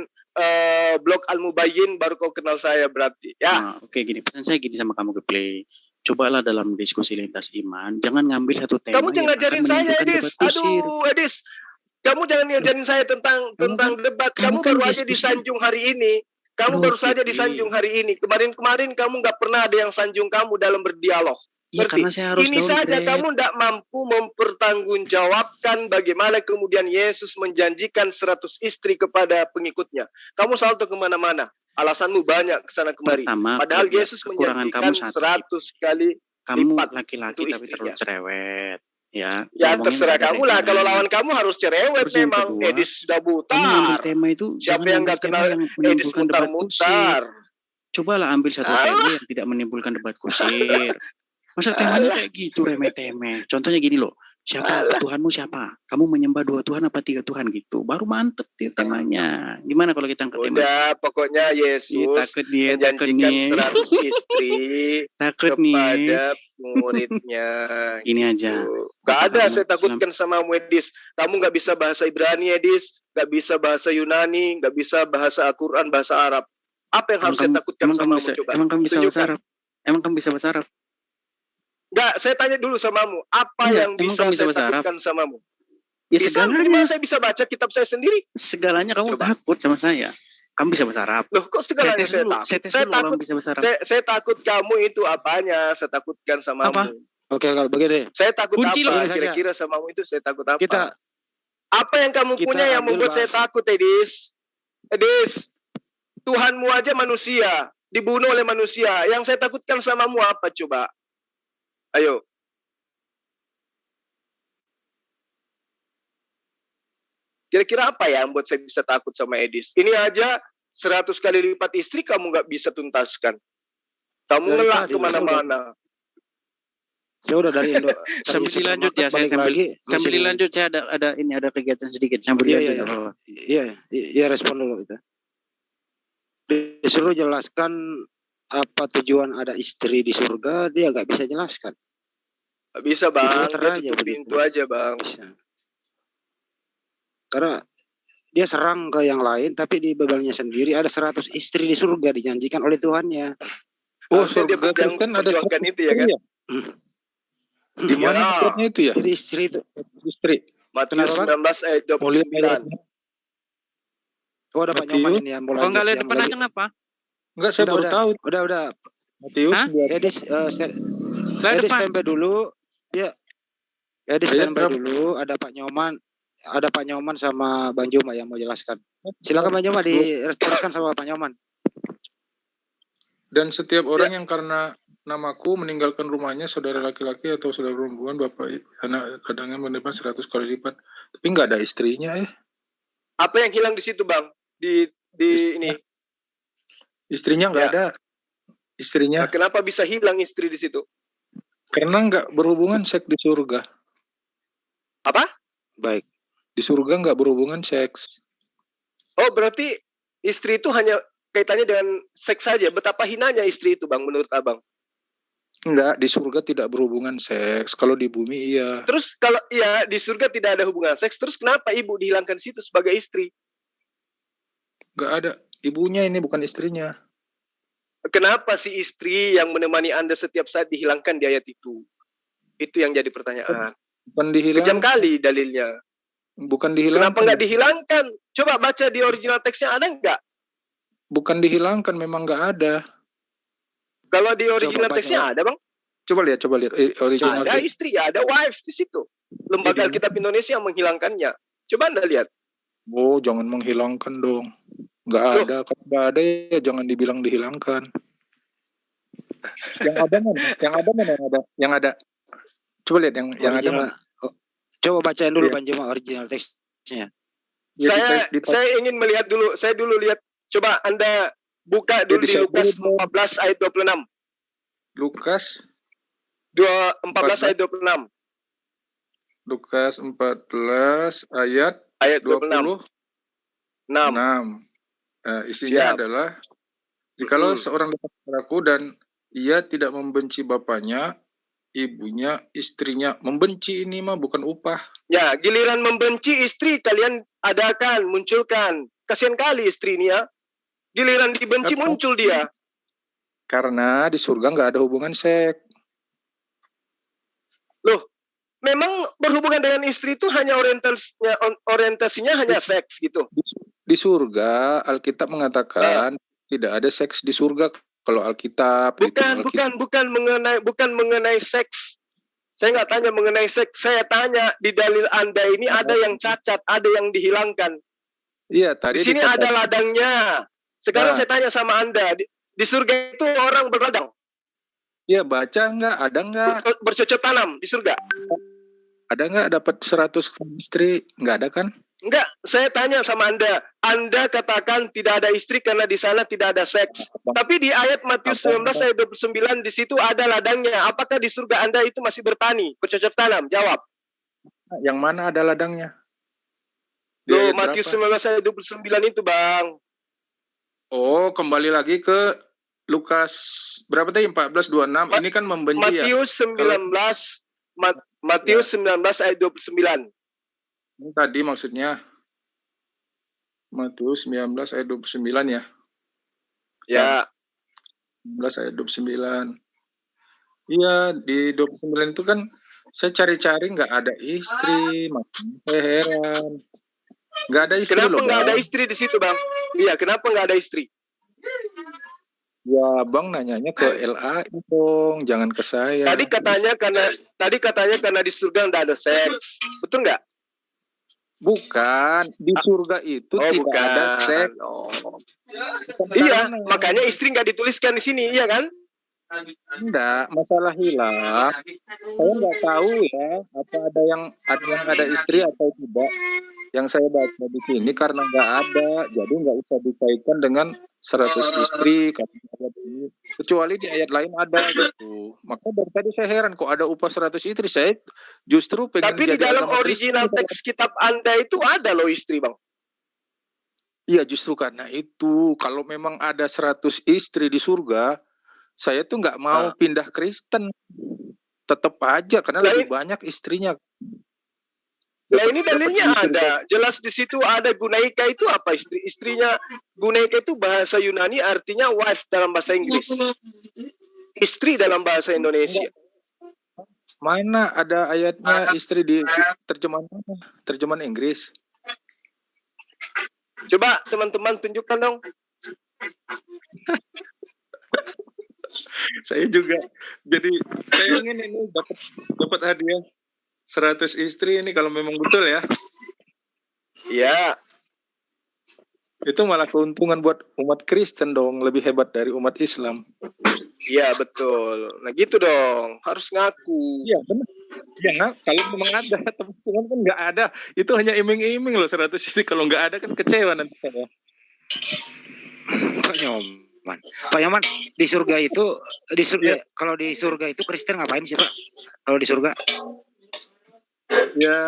Blok Al-Mubayyin, baru kau kenal saya berarti. Ya, Nah, oke, gini. Pesan saya gini sama kamu, Kipli. Cobalah dalam diskusi lintas iman, jangan ngambil satu tema kamu jangan yang ngajarin akan saya, menimbulkan Edis. debat kusir. Aduh, Edis. Kamu jangan ngajarin saya tentang debat. kamu Kamu kan baru aja diskusi. disanjung hari ini. Kamu Loh, baru saja Kipli. disanjung hari ini. Kemarin kamu nggak pernah ada yang sanjung kamu dalam berdialog. Ya, Ngerti? karena saya harus Ini saja downgrade. kamu tidak mampu mempertanggungjawabkan bagaimana kemudian Yesus menjanjikan 100 istri kepada pengikutnya. Kamu salto kemana-mana. Alasanmu banyak kesana kemari. Pertama, Padahal kelebihan- Yesus kekurangan menjanjikan kamu satu. 100 kali. Kamu lipat laki-laki untuk tapi istrinya. terlalu cerewet. Ya, Ya ngomongnya terserah nggak ada kamu lah. regenan. Kalau lawan kamu harus cerewet Terus yang memang. kedua, Edis sudah Kamu ngambil butar. tema itu, Siapa jangan yang ambil nggak tema kenal yang Edis menimbulkan debat kusir. mutar-mutar. Cobalah ambil satu Alah. tema yang tidak menimbulkan debat kusir. Masa temanya kayak gitu, remeh-temeh. Contohnya gini loh, Tuhanmu siapa? Kamu menyembah 2 Tuhan apa 3 Tuhan gitu. Baru mantep di temanya. Gimana kalau kita angkat tema? Udah, pokoknya Iya, Yesus takut dia, takut menjanjikan nih. 100 istri Takut nih. kepada muridnya. Gini aja. Gak Kata ada, kamu, saya takutkan sama Edis. Kamu gak bisa bahasa Ibrani, Edis. Gak bisa bahasa Yunani. Gak bisa bahasa Al-Quran, bahasa Arab. Apa yang harus saya takutkan sama kamu? Coba. Emang kamu bisa bahasa Tunjukkan. Arab? Emang kamu bisa bahasa Arab? Enggak, saya tanya dulu samamu. Apa Enggak, yang emang bisa kamu bisa saya bahasa Arab? takutkan samamu? Ya Bisa, segalanya. minimal saya bisa baca kitab saya sendiri. Segalanya kamu Coba. takut sama saya. Kamu bisa bahasa Arab. Loh, kok segalanya tes saya dulu, takut? saya tes Saya dulu kalau takut, kamu bisa bahasa Arab. saya takut kamu itu apanya? Saya takutkan samamu. Apa? Oke, kalau begini, Saya takut Kunci apa? loh. Kira-kira samamu itu saya takut apa? kita Apa yang kamu Kita punya yang ambil membuat saya takut, Edis? Edis, Tuhanmu aja manusia, dibunuh oleh manusia. Yang saya takutkan samamu apa coba? Ayo. Kira-kira apa ya yang buat saya bisa takut sama Edis? Ini aja 100 kali lipat istri kamu nggak bisa tuntaskan. Kamu Dari ngelak tadi, kemana-mana. Saya udah dari Indo. Sambil dilanjut ya, saya sambil dilanjut, saya ada kegiatan sedikit sambil dilanjut. Iya, respon dulu itu. Disuruh jelaskan apa tujuan ada istri di surga, dia nggak bisa jelaskan. Gak bisa bang, Filter dia aja tutup begitu. pintu aja bang. Bisa. Karena dia serang ke yang lain, tapi di bebalnya sendiri ada 100 istri di surga dijanjikan oleh Tuhannya. Oh, surga Kristen ada itu ya kan? Di mana ayatnya itu ya? Jadi istri itu. Istri. Matius 19 ayat 29. Oh, ada Pak Nyoman ini yang mulai. Kok nggak lihat depan aja kenapa? Enggak, saya baru tahu. Udah. Matius. Jadi Lihat depan. standby dulu. Ya. Jadi standby dulu. Ada Pak Nyoman sama Bang Juma yang mau jelaskan. Silakan Bang Juma diresponskan sama Pak Nyoman. Dan setiap orang yang karena namaku meninggalkan rumahnya, saudara laki-laki atau saudara perempuan, bapak, anak, kadangnya menerima 100 kali lipat. Tapi nggak ada istrinya ya. Apa yang hilang di situ bang? Di ini. Istrinya nggak ada. Istrinya. Nah, kenapa bisa hilang istri di situ? Karena nggak berhubungan seks di surga. Apa? Baik. Di surga nggak berhubungan seks. Oh, berarti istri itu hanya kaitannya dengan seks saja. Betapa hinanya istri itu bang menurut abang? Enggak, di surga tidak berhubungan seks. Kalau di bumi iya. Terus kalau iya di surga tidak ada hubungan seks, terus kenapa ibu dihilangkan situ sebagai istri? Nggak ada. Ibunya ini bukan istrinya. Kenapa si istri yang menemani Anda setiap saat dihilangkan di ayat itu? Itu yang jadi pertanyaan. Bukan dihilangkan. Kejam kali dalilnya. Bukan dihilangkan. Kenapa nggak dihilangkan? Coba baca di original teksnya, ada nggak? Bukan dihilangkan, memang nggak ada. Kalau di original teksnya ada bang? Coba lihat original Ada teks. istri, ada wife di situ. Lembaga Alkitab Indonesia yang menghilangkannya. Coba Anda lihat. Oh, jangan menghilangkan dong. Nggak ada. Kalau nggak ada ya jangan dibilang dihilangkan. Yang ada mana? Yang ada. Coba lihat yang ada mana? Coba bacain dulu Iya. Bang Juma original teksnya. Ya, Saya ingin melihat dulu. Saya dulu lihat. Coba Anda buka dulu di Lukas 14 ayat 26. Lukas 14 ayat 26. Lukas 14 ayat 26. 6. Isinya adalah jikalau seorang dapat kepadaku dan ia tidak membenci bapaknya, ibunya, istrinya. Membenci ini mah bukan upah. Ya, giliran membenci istri kalian adakan, munculkan. Kasihan kali istri ini ya. Giliran dibenci muncul dia. Karena di surga nggak ada hubungan seks. Loh, memang berhubungan dengan istri itu hanya orientasinya hanya seks gitu. Di surga Alkitab mengatakan tidak ada seks di surga. Kalau Alkitab bukan mengenai seks. Saya nggak tanya mengenai seks. Saya tanya di dalil Anda ini ada yang cacat, ada yang dihilangkan. Iya, tadi di sini ada ladangnya. Sekarang saya tanya sama Anda, di surga itu orang berladang? Iya, baca nggak? Ada nggak? Bercocok tanam di surga? Ada nggak dapat 100 istri? Nggak ada kan? Enggak, saya tanya sama Anda. Anda katakan tidak ada istri karena di sana tidak ada seks. Tapi di ayat Matius 19 ayat 29 di situ ada ladangnya. Apakah di surga Anda itu masih bertani, bercocok tanam? Jawab. Yang mana ada ladangnya? Loh, Matius 19 ayat 29 itu, Bang. Oh, kembali lagi ke Lukas berapa tadi? 14:26. Ini kan membenci Matius ya. 19 Matius 19 ayat 29. Ini tadi maksudnya Matius 19 ayat 29 ya. Ya. 19 ayat 29. Iya, di 29 itu kan saya cari-cari nggak ada istri, makanya saya heran. Nggak ada istri. Kenapa nggak ada istri di situ, Bang? Iya, kenapa nggak ada istri? Ya, Bang nanyanya ke LAI dong, jangan ke saya. Tadi katanya karena di surga nggak ada seks. Betul nggak? Bukan, di surga itu tidak ada seks. Iya, makanya istri nggak dituliskan di sini, iya kan? Enggak, masalah hilang. Saya nggak tahu ya, apa ada yang ada istri atau tidak. yang saya baca di sini karena nggak ada, jadi nggak usah dikaitkan dengan 100 istri kata ayat ini. Kecuali di ayat lain ada gitu. Maka dari tadi saya heran kok ada upah 100 istri. Saya justru pengen Tapi di jadi dalam agama original Kristen. teks kitab Anda itu ada loh istri, Bang. Iya, justru karena itu kalau memang ada 100 istri di surga, saya tuh nggak mau pindah Kristen. Tetap aja karena lebih banyak istrinya. Nah ini dalilnya ada, jelas di situ ada gunaika itu apa istrinya. Gunaika itu bahasa Yunani artinya wife dalam bahasa Inggris, istri dalam bahasa Indonesia. Mana ada ayatnya istri di terjemahan mana? Terjemahan Inggris. Coba teman-teman tunjukkan dong. Saya juga jadi saya ingin ini dapat hadiah 100 istri ini kalau memang betul ya. Iya. Itu malah keuntungan buat umat Kristen dong, lebih hebat dari umat Islam. Iya betul. Nah gitu dong, harus ngaku. Iya benar. Ya, kalau memang ada, teman-teman kan nggak ada. Itu hanya iming-iming loh 100 istri. Kalau nggak ada kan kecewa nanti saya. Pak Nyoman, di surga itu, kalau di surga itu Kristen ngapain sih Pak? Kalau di surga? Ya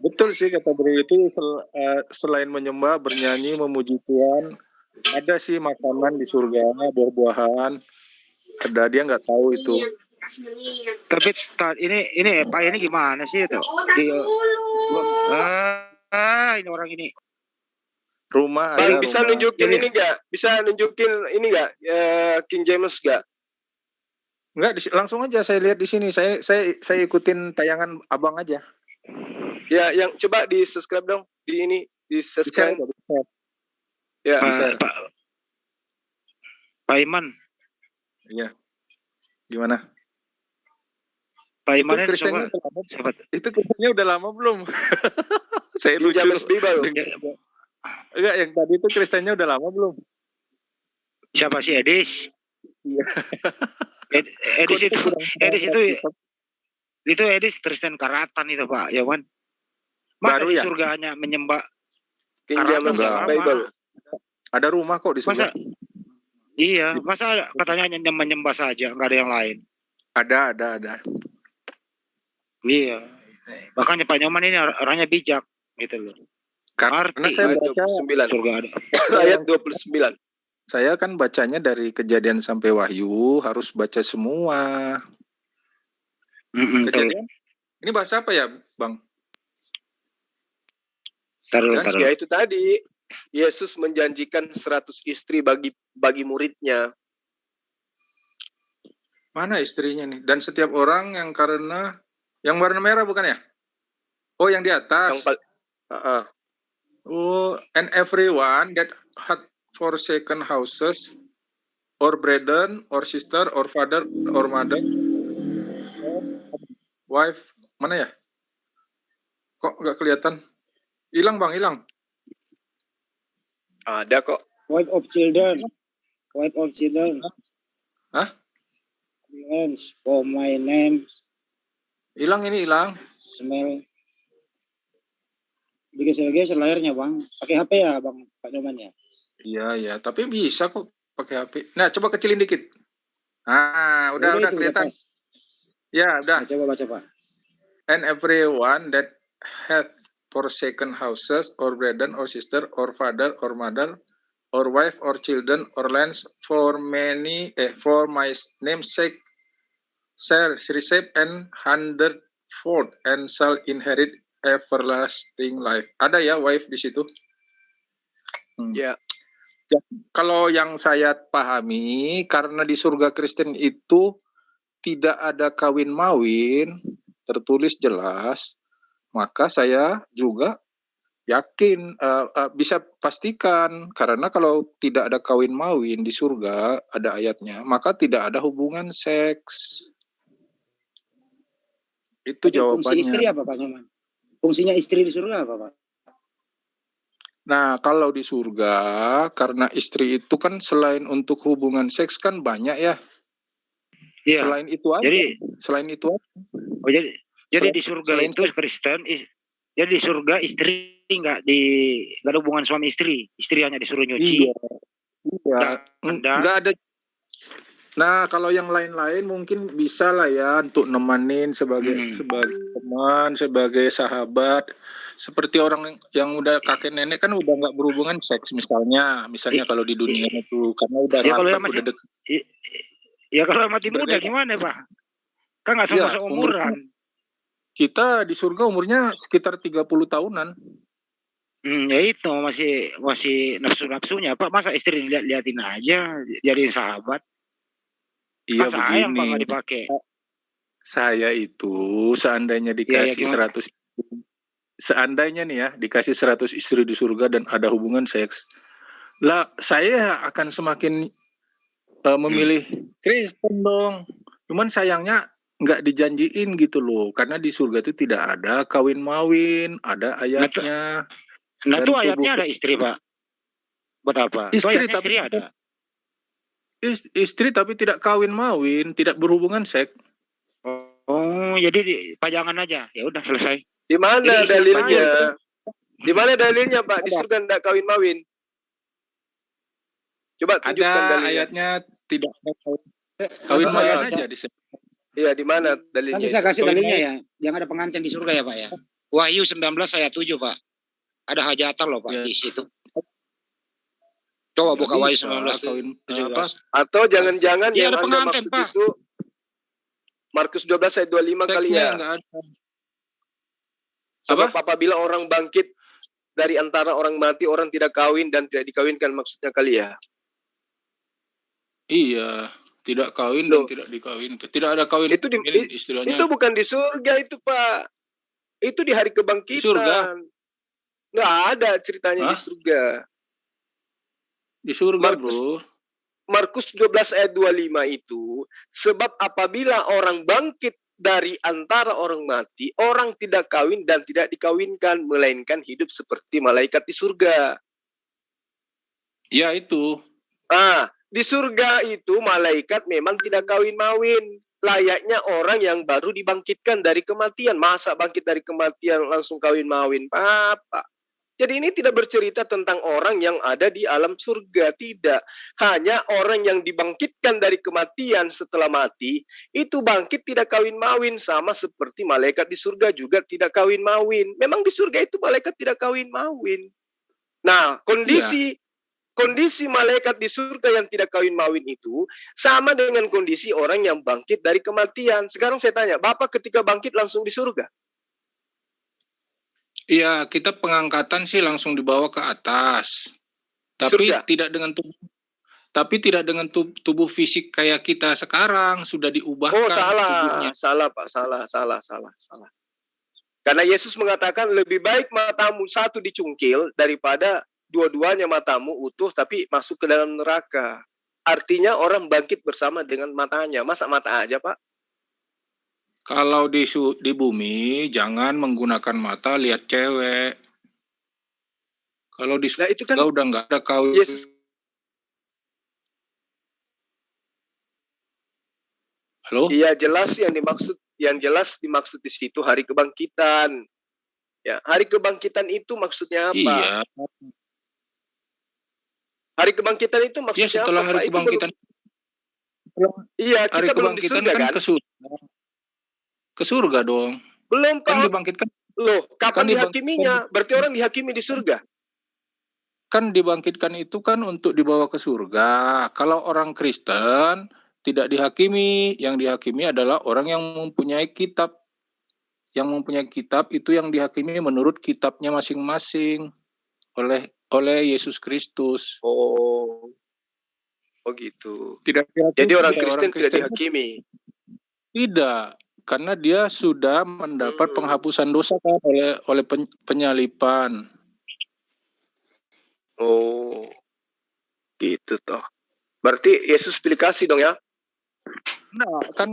betul sih kata beliau itu selain menyembah, bernyanyi, memuji Tuhan, ada sih makanan di surga, buah-buahan. Ada, dia nggak tahu itu. Tapi ini Pak ini gimana sih itu? Ini orang ini. Rumah Bang, ada bisa rumah. nunjukin ini nggak? Bisa nunjukin ini nggak? King James nggak? Enggak, langsung aja saya lihat di sini. Saya ikutin tayangan abang aja. Ya, yang coba di subscribe dong. Di ini, di subscribe. Bisa. Ya. Pak Iman. Iya. Gimana? Pak Iman itu Kristennya udah lama belum? Saya lucu. Enggak, yang tadi itu Kristennya udah lama belum? Siapa sih Edis? Iya. Itu Edis Kristen Karatan itu Pak Yawan. Masa baru di ya? surga hanya menyembah King James Bible. Ada rumah kok di surga. Iya, masa katanya hanya menyembah saja, nggak ada yang lain. Ada. Iya. Makanya Pak Nyoman ini orangnya bijak gitu loh. Karena saya baca 29. Surga ada. Ayat 29. Saya kan bacanya dari Kejadian sampai Wahyu, harus baca semua. Kejadian. Ini bahasa apa ya, Bang? Taruh. Ya itu tadi. Yesus menjanjikan 100 istri bagi muridnya. Mana istrinya nih? Dan setiap orang yang karena yang warna merah bukan ya? Oh, yang di atas. Oh, and everyone that had forsaken houses or brethren or sister or father or mother wife, mana ya? Kok nggak kelihatan? Hilang Bang, hilang. Ada kok. Wife of children. Hah? Names for my names. Hilang. Smell. Digeser-geser layarnya Bang. Pakai HP ya Bang Pak Nyoman ya? Iya, tapi bisa kok pakai HP. Nah, coba kecilin dikit. Udah kelihatan. Ya, udah. Coba baca Pak. And everyone that hath forsaken houses or brethren or sister or father or mother or wife or children or lands for my name's sake shall receive an hundredfold and shall inherit everlasting life. Ada ya wife di situ? Ya. Kalau yang saya pahami, karena di surga Kristen itu tidak ada kawin mawin, tertulis jelas, maka saya juga yakin bisa pastikan, karena kalau tidak ada kawin mawin di surga, ada ayatnya, maka tidak ada hubungan seks. Itu jawabannya. Fungsi istri apa Pak Nyoman? Fungsinya istri di surga apa Pak? Nah, kalau di surga, karena istri itu kan selain untuk hubungan seks kan banyak ya. Iya. Selain itu aja. Jadi selain itu aja. Oh, jadi di surga itu Kristen Jadi di surga istri nggak ada hubungan suami istri, istri hanya disuruh nyuci. Iya. Nggak ada. Nah, kalau yang lain-lain mungkin bisa lah ya untuk nemenin sebagai teman, sebagai sahabat. Seperti orang yang udah kakek nenek kan udah nggak berhubungan seks misalnya kalau di dunia itu karena udah ya kalau yang masih udah ya kalau mati muda gimana Pak? Kan nggak sama umuran. Kita di surga umurnya sekitar 30 tahunan. Ya itu masih nafsu-nafsunya Pak. Masa istri liatin aja jadiin sahabat? Iya Masa sayang Pak begini. nggak dipakai? Saya itu seandainya dikasih 100, seandainya nih ya dikasih 100 istri di surga dan ada hubungan seks, lah saya akan semakin memilih Kristen dong. Cuman sayangnya nggak dijanjiin gitu loh, karena di surga itu tidak ada kawin mawin, ada ayatnya. Nah itu ayatnya ada istri Pak. Buat apa? Istri tapi istri ada. Istri tapi tidak kawin mawin, tidak berhubungan seks. Oh, jadi pajangan aja. Ya udah selesai. Di mana dalilnya? Di mana dalilnya Pak? Di surga tidak kawin mawin. Coba tunjukkan ada dalilnya. Ayatnya tidak kawin mawin saja di sini. Iya, di mana dalilnya? Nanti saya kasih dalilnya ya. Yang ada pengantin di surga ya Pak ya. Wahyu 19 ayat 7 Pak. Ada hajatan loh Pak di situ. Coba buka Wahyu 19 Atau jangan-jangan yang Anda pengantin, maksud Pak. itu Markus 12 ayat 25 kali ya. Sebab apabila orang bangkit dari antara orang mati, orang tidak kawin dan tidak dikawinkan, maksudnya kali ya. Iya, tidak kawin dan tidak dikawinkan. Tidak ada kawin. Itu bukan di surga itu Pak. Itu di hari kebangkitan. Di surga? Nggak ada ceritanya di surga. Di surga, bro. Markus 12 ayat 25 itu, sebab apabila orang bangkit dari antara orang mati, orang tidak kawin dan tidak dikawinkan, melainkan hidup seperti malaikat di surga. Ya, itu. Di surga itu malaikat memang tidak kawin-mawin. Layaknya orang yang baru dibangkitkan dari kematian. Masa bangkit dari kematian langsung kawin-mawin? Pak. Jadi ini tidak bercerita tentang orang yang ada di alam surga, tidak. Hanya orang yang dibangkitkan dari kematian setelah mati, itu bangkit tidak kawin-mawin, sama seperti malaikat di surga juga tidak kawin-mawin. Memang di surga itu malaikat tidak kawin-mawin. Nah, kondisi malaikat di surga yang tidak kawin-mawin itu sama dengan kondisi orang yang bangkit dari kematian. Sekarang saya tanya, Bapak ketika bangkit langsung di surga? Iya, kita pengangkatan sih langsung dibawa ke atas. Tapi tidak dengan tubuh fisik kayak kita sekarang, sudah diubahkan. Oh, salah. Tubuhnya. Salah, Pak. Salah. Karena Yesus mengatakan lebih baik matamu satu dicungkil daripada dua-duanya matamu utuh tapi masuk ke dalam neraka. Artinya orang bangkit bersama dengan matanya. Masa mata aja, Pak? Kalau di bumi, jangan menggunakan mata lihat cewek. Kalau di surga itu kan udah nggak ada kawin. Yesus. Halo? Iya, jelas yang jelas dimaksud di situ hari kebangkitan. Ya, hari kebangkitan itu maksudnya apa? Iya. Hari kebangkitan itu maksudnya setelah apa? Hari kebangkitan. Iya, kita belum di surga kan? Ke surga dong. Belum kan dibangkitkan. Loh, kapan dihakiminya? Berarti orang dihakimi di surga. Kan dibangkitkan itu kan untuk dibawa ke surga. Kalau orang Kristen tidak dihakimi, yang dihakimi adalah orang yang mempunyai kitab. Yang mempunyai kitab itu yang dihakimi menurut kitabnya masing-masing oleh Yesus Kristus. Oh gitu. Tidak dihakimi. Jadi orang Kristen tidak dihakimi. Tidak. Karena dia sudah mendapat penghapusan dosa kan oleh penyalipan. Oh, gitu toh. Berarti Yesus pilih kasih dong ya? Nah, kan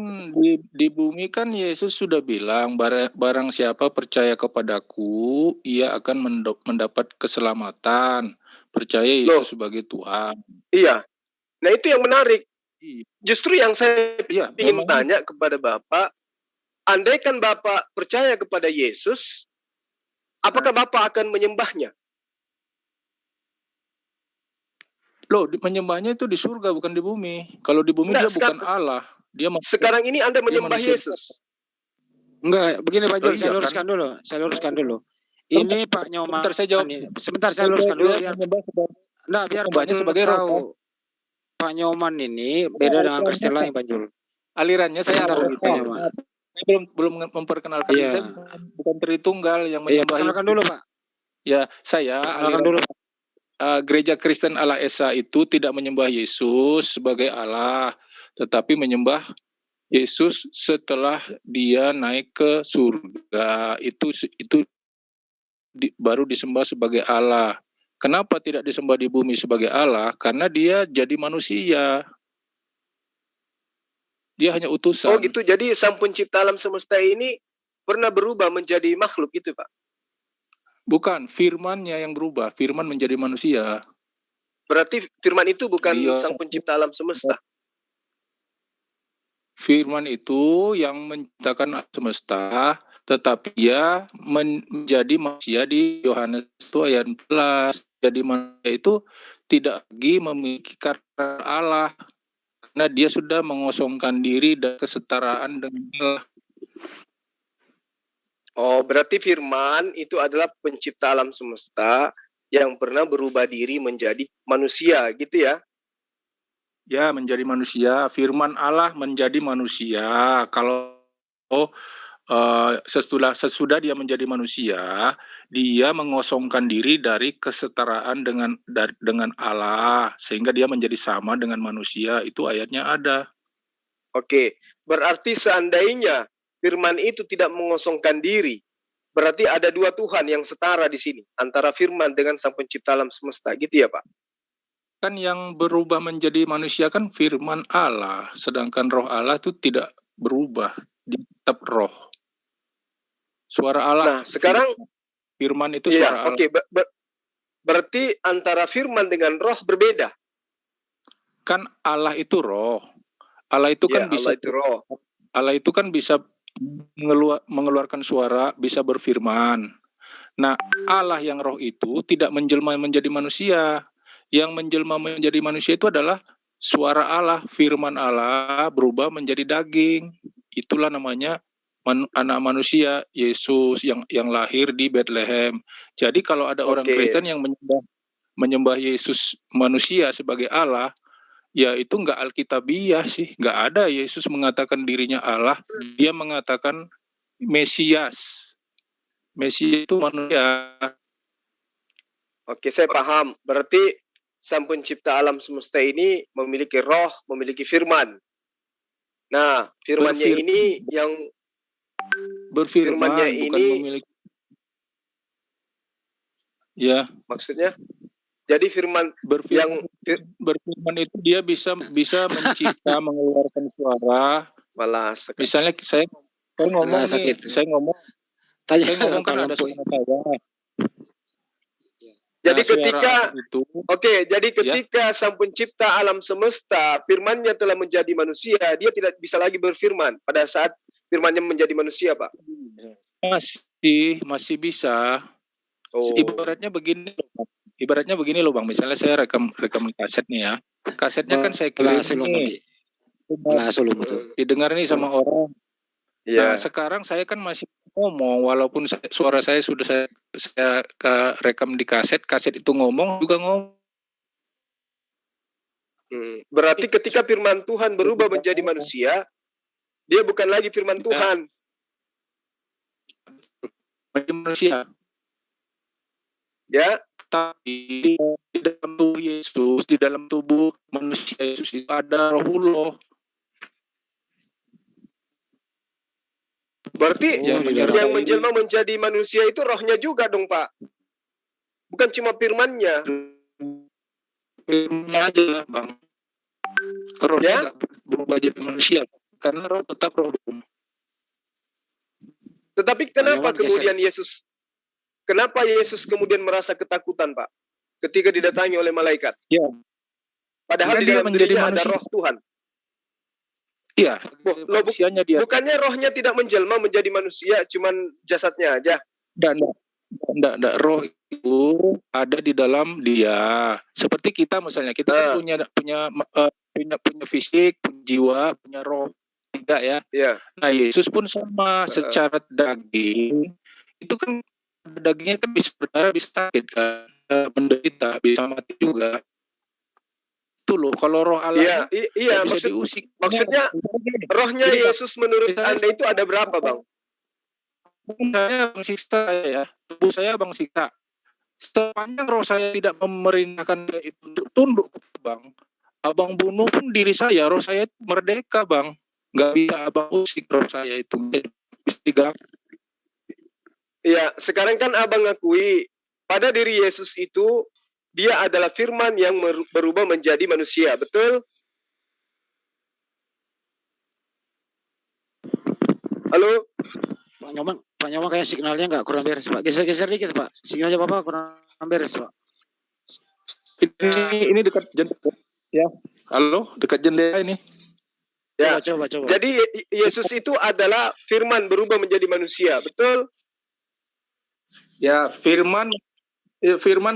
di bumi kan Yesus sudah bilang barang siapa percaya kepadaku, ia akan mendapat keselamatan. Percaya Yesus sebagai Tuhan. Iya. Nah itu yang menarik. Justru yang saya ingin tanya kepada Bapak, andaikan Bapak percaya kepada Yesus, apakah Bapak akan menyembahnya? Loh, menyembahnya itu di surga, bukan di bumi. Kalau di bumi Enggak, dia bukan Allah. Dia sekarang ini Anda menyembah manusia. Yesus. Enggak, begini Pak Jul, iya, saya luruskan kan? dulu. Saya luruskan dulu. Ini Pak Nyoman. Sebentar saya jawab. Sebentar saya luruskan dulu biar biar Pak Jul sebagai tahu. roh. Pak Nyoman ini beda dengan Kristen lain, Pak Jul. Alirannya saya Sebentar, apa? Pak Nyoman. Saya belum memperkenalkan diri. Saya bukan Tritunggal yang Iya, menyembah. perkenalkan dulu, Pak. Ya, saya aliran dulu. Gereja Kristen Allah Esa itu tidak menyembah Yesus sebagai Allah, tetapi menyembah Yesus setelah dia naik ke surga. Itu baru disembah sebagai Allah. Kenapa tidak disembah di bumi sebagai Allah? Karena dia jadi manusia. Dia hanya utusan. Oh gitu, jadi Sang Pencipta alam semesta ini pernah berubah menjadi makhluk gitu, Pak? Bukan, firman-Nya yang berubah. Firman menjadi manusia. Berarti firman itu bukan Dia Sang Pencipta alam semesta? Firman itu yang menciptakan alam semesta, tetapi dia menjadi manusia di Yohanes itu ayat 14. Jadi manusia itu tidak lagi memiliki karakter Allah, karena dia sudah mengosongkan diri dan kesetaraan dengan Allah. Oh, berarti firman itu adalah pencipta alam semesta yang pernah berubah diri menjadi manusia, gitu ya? Ya, menjadi manusia. Firman Allah menjadi manusia. Kalau sesudah dia menjadi manusia, dia mengosongkan diri dari kesetaraan dengan Allah, sehingga dia menjadi sama dengan manusia. Itu ayatnya ada. Oke, berarti seandainya firman itu tidak mengosongkan diri, berarti ada dua Tuhan yang setara di sini, antara firman dengan Sang Pencipta alam semesta, gitu ya, Pak? Kan yang berubah menjadi manusia kan firman Allah, sedangkan roh Allah itu tidak berubah, dia tetap roh. Suara Allah. Nah, sekarang firman itu suara Allah. Oke, berarti antara firman dengan roh berbeda. Kan Allah itu roh. Allah itu kan bisa Allah itu roh. Allah itu kan bisa mengeluarkan suara, bisa berfirman. Nah, Allah yang roh itu tidak menjelma menjadi manusia. Yang menjelma menjadi manusia itu adalah suara Allah, firman Allah berubah menjadi daging. Itulah namanya anak manusia, Yesus yang lahir di Bethlehem. Jadi kalau ada orang Kristen yang menyembah Yesus manusia sebagai Allah, ya itu enggak alkitabiah sih. Enggak ada Yesus mengatakan dirinya Allah, dia mengatakan Mesias. Mesias itu manusia. Oke, saya paham. Berarti Sang Pencipta alam semesta ini memiliki roh, memiliki firman. Nah, firman-Nya ini yang berfirman, firman-Nya bukan ini memiliki. Ya. Maksudnya? Jadi firman berfirman itu dia bisa mencipta, mengeluarkan suara. Malah misalnya saya ngomong nih, saya ngomong kan ada suara saya. Jadi ketika Sang Pencipta alam semesta, firman-Nya telah menjadi manusia, dia tidak bisa lagi berfirman pada saat firman-Nya menjadi manusia, Pak. Masih bisa. Ibaratnya begini loh, Bang. Misalnya saya rekam kaset nih ya. Kasetnya kan saya kirim nih. Didengar nih sama orang. Nah, sekarang saya kan masih ngomong, walaupun suara saya sudah saya rekam di kaset itu ngomong juga ngomong. Berarti ketika firman Tuhan berubah menjadi manusia, dia bukan lagi firman Tuhan. Menjadi manusia. Ya. Tapi di dalam tubuh Yesus, di dalam tubuh manusia Yesus itu ada Rohullah. Berarti yang menjelma menjadi manusia itu rohnya juga dong, Pak. Bukan cuma firman-Nya. Firman-Nya aja, Bang. Rohnya nggak berubah jadi manusia, karena roh tetap roh. Tetapi kenapa kemudian Kenapa Yesus kemudian merasa ketakutan, Pak? Ketika didatangi oleh malaikat. Ya. Padahal di dalam dirinya ada roh Tuhan. Iya. Bukannya rohnya tidak menjelma menjadi manusia, cuman jasadnya aja. Enggak. Roh itu ada di dalam dia. Seperti kita misalnya, kita kan punya fisik, punya jiwa, punya roh. Tidak ya? Iya. Nah, Yesus pun sama secara daging. Itu kan dagingnya kan bisa berdarah, bisa sakit kan, menderita, bisa mati juga. Itu loh, kalau roh Allah bisa diusik. Maksudnya rohnya Yesus menurut Anda itu ada berapa, Bang? Saya Bang siksa ya, tubuh saya Bang siksa. Sepanjang roh saya tidak memerintahkan saya itu untuk tunduk ke Bang, Abang bunuh pun diri saya, roh saya itu merdeka, Bang. Nggak bisa Abang usik roh saya itu. Iya, sekarang kan Abang ngakui pada diri Yesus itu dia adalah firman yang berubah menjadi manusia, betul? Halo? Pak Nyoman kayak signalnya nggak kurang beres, Pak. Geser-geser dikit, Pak. Signalnya Bapak kurang beres, Pak. Ini dekat jendela ya. Halo, dekat jendela ini. Ya. Coba. Jadi Yesus itu adalah firman berubah menjadi manusia, betul? Ya, firman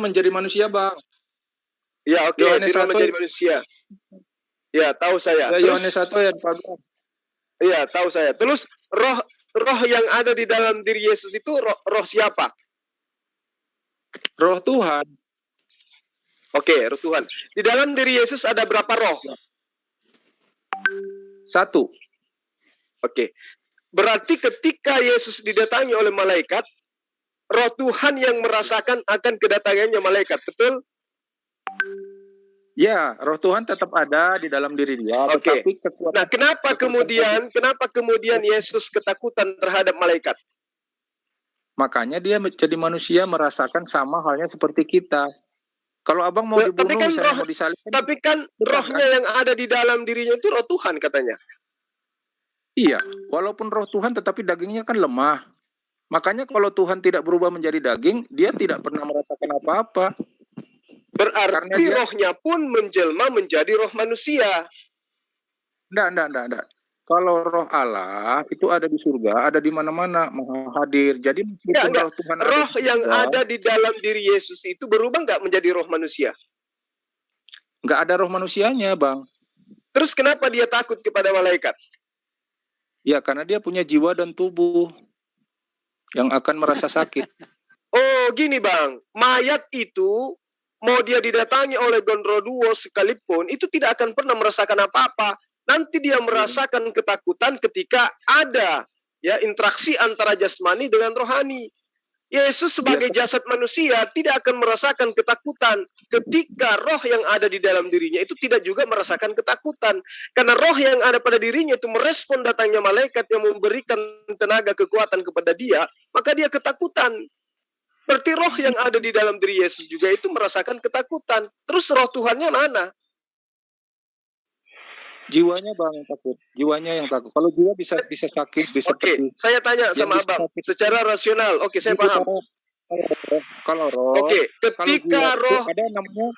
menjadi manusia, Bang. Ya, oke, firman menjadi manusia. Ya, tahu saya. Ya, Yohanes 1 ayat 14. Iya, tahu saya. Terus roh yang ada di dalam diri Yesus itu roh siapa? Roh Tuhan. Oke, roh Tuhan. Di dalam diri Yesus ada berapa roh? 1. Oke. Berarti ketika Yesus didatangi oleh malaikat, roh Tuhan yang merasakan akan kedatangannya malaikat, betul? Ya, roh Tuhan tetap ada di dalam diri dia. Oke. Tetapi Nah, kenapa kemudian Yesus ketakutan terhadap malaikat? Makanya dia jadi manusia merasakan sama halnya seperti kita. Kalau Abang mau dibunuh, misalnya mau disalibkan. Tapi kan rohnya yang ada di dalam dirinya itu roh Tuhan katanya. Iya, walaupun roh Tuhan tetapi dagingnya kan lemah. Makanya kalau Tuhan tidak berubah menjadi daging, dia tidak pernah merasakan apa-apa. Berarti rohnya pun menjelma menjadi roh manusia. Enggak. Kalau roh Allah itu ada di surga, ada di mana-mana, maha hadir. Jadi roh Tuhan roh yang ada di dalam diri Yesus itu berubah nggak menjadi roh manusia? Nggak ada roh manusianya, Bang. Terus kenapa dia takut kepada malaikat? Ya, karena dia punya jiwa dan tubuh yang akan merasa sakit. Oh, gini Bang, mayat itu mau dia didatangi oleh gondroduo sekalipun, itu tidak akan pernah merasakan apa-apa. Nanti dia merasakan ketakutan ketika ada ya interaksi antara jasmani dengan rohani. Yesus sebagai jasad manusia tidak akan merasakan ketakutan ketika roh yang ada di dalam dirinya itu tidak juga merasakan ketakutan. Karena roh yang ada pada dirinya itu merespon datangnya malaikat yang memberikan tenaga kekuatan kepada dia, maka dia ketakutan. Berarti roh yang ada di dalam diri Yesus juga itu merasakan ketakutan. Terus roh Tuhannya mana? Jiwanya Bang yang takut. Jiwanya yang takut. Kalau jiwa bisa sakit, bisa pergi. Saya tanya sama Abang secara rasional. Oke, saya paham. Kalau roh. Oke, ketika roh ada namanya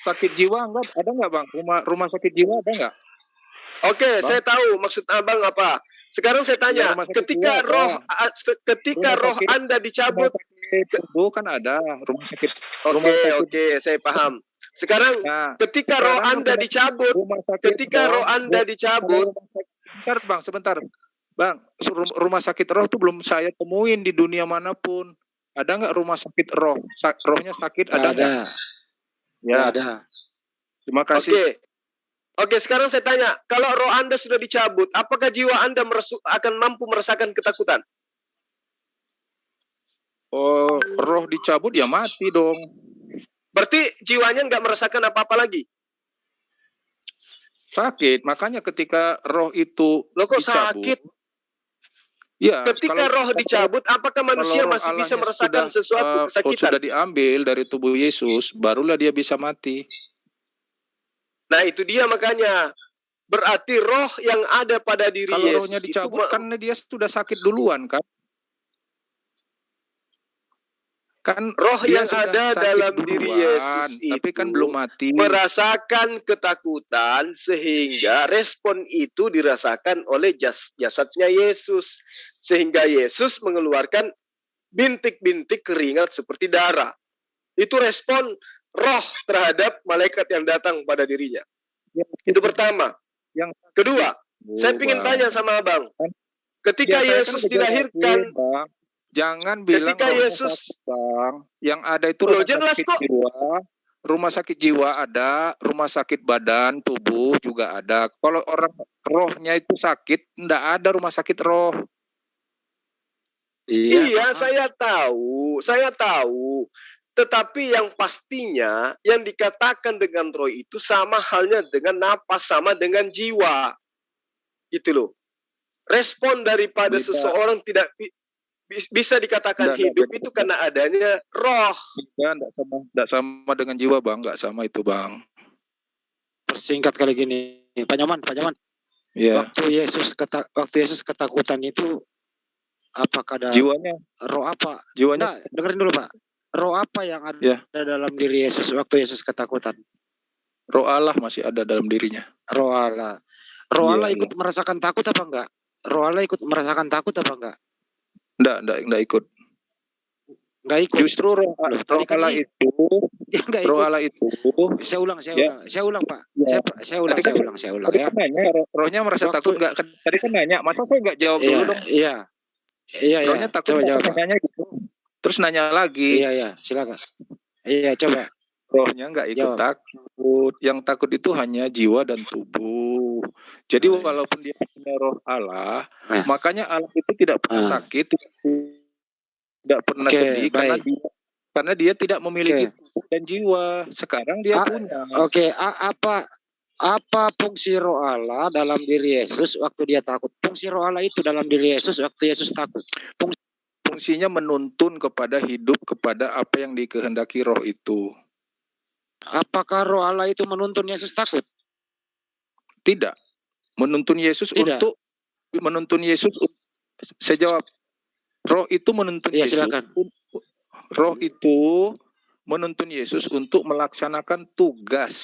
sakit jiwa enggak? Ada enggak Bang? Rumah sakit jiwa ada enggak? Oke, saya tahu maksud Abang apa. Sekarang saya tanya, ketika roh Anda dicabut, kan ada rumah sakit. Oke, saya paham. Sekarang ketika roh Anda dicabut, sebentar. Bang, rumah sakit roh itu belum saya temuin di dunia manapun. Ada nggak rumah sakit roh? Rohnya sakit ada nggak? Ya, ada. Terima kasih. Oke, sekarang saya tanya, kalau roh Anda sudah dicabut, apakah jiwa Anda akan mampu merasakan ketakutan? Oh, roh dicabut ya mati dong. Berarti jiwanya nggak merasakan apa-apa lagi? Sakit, makanya ketika roh itu kok dicabut, sakit? Ya, ketika roh dicabut, apakah manusia masih bisa merasakan sesuatu kesakitan? Sudah diambil dari tubuh Yesus, barulah dia bisa mati. Nah, itu dia makanya. Berarti roh yang ada pada diri Yesus. Kalau rohnya dicabut, karena dia sudah sakit duluan, kan? Kan roh yang ada dalam diri Yesus itu tapi kan belum mati. Merasakan ketakutan sehingga respon itu dirasakan oleh jasadnya Yesus. Sehingga Yesus mengeluarkan bintik-bintik keringat seperti darah. Itu respon roh terhadap malaikat yang datang pada dirinya. Itu pertama. Yang kedua, saya ingin tanya sama Abang. Ketika Yesus dilahirkan, Bang. Jangan bilang ketika Yesus, Bang. Yang ada itu rumah sakit jiwa. Rumah sakit jiwa ada, rumah sakit badan, tubuh juga ada. Kalau orang rohnya itu sakit, enggak ada rumah sakit roh. Iya, saya tahu. Tetapi yang pastinya yang dikatakan dengan roh itu sama halnya dengan napas, sama dengan jiwa. Itu loh. Respon daripada seseorang tidak bisa dikatakan hidup itu karena adanya roh. Tidak sama dengan jiwa, Bang. Enggak sama itu, Bang. Persingkat kali gini, Pak Nyoman. Yeah. Waktu Yesus ketakutan itu, apakah ada jiwanya? Roh apa? Jiwanya? Nah, dengerin dulu, Pak. Roh apa yang ada dalam diri Yesus waktu Yesus ketakutan? Roh Allah masih ada dalam dirinya. Roh Allah. Roh Allah ikut merasakan takut apa enggak? Roh Allah ikut merasakan takut apa enggak? Enggak ikut. Enggak ikut. Justru roh Allah itu, roh Allah itu. Saya ulang, Pak. Ya. Saya ulang ya. Rohnya merasa takut enggak? Tadi kan nanya, masa saya enggak jawab dulu dong? Iya. Rohnya takut nanya gitu. Terus nanya lagi. Iya, silakan. Iya, coba. Rohnya enggak ikut takut. Yang takut itu hanya jiwa dan tubuh. Jadi walaupun dia punya roh Allah, makanya Allah itu tidak pernah sakit, tidak pernah sedih karena dia tidak memiliki tubuh dan jiwa. Sekarang dia punya. Apa fungsi roh Allah dalam diri Yesus waktu dia takut? Fungsi roh Allah itu dalam diri Yesus waktu Yesus takut. Fungsinya menuntun kepada hidup, kepada apa yang dikehendaki roh itu. Apakah roh Allah itu menuntun Yesus takut? Tidak. Menuntun Yesus untuk menuntun Yesus. Saya jawab. Roh itu menuntun Yesus. Silakan. Roh itu menuntun Yesus untuk melaksanakan tugas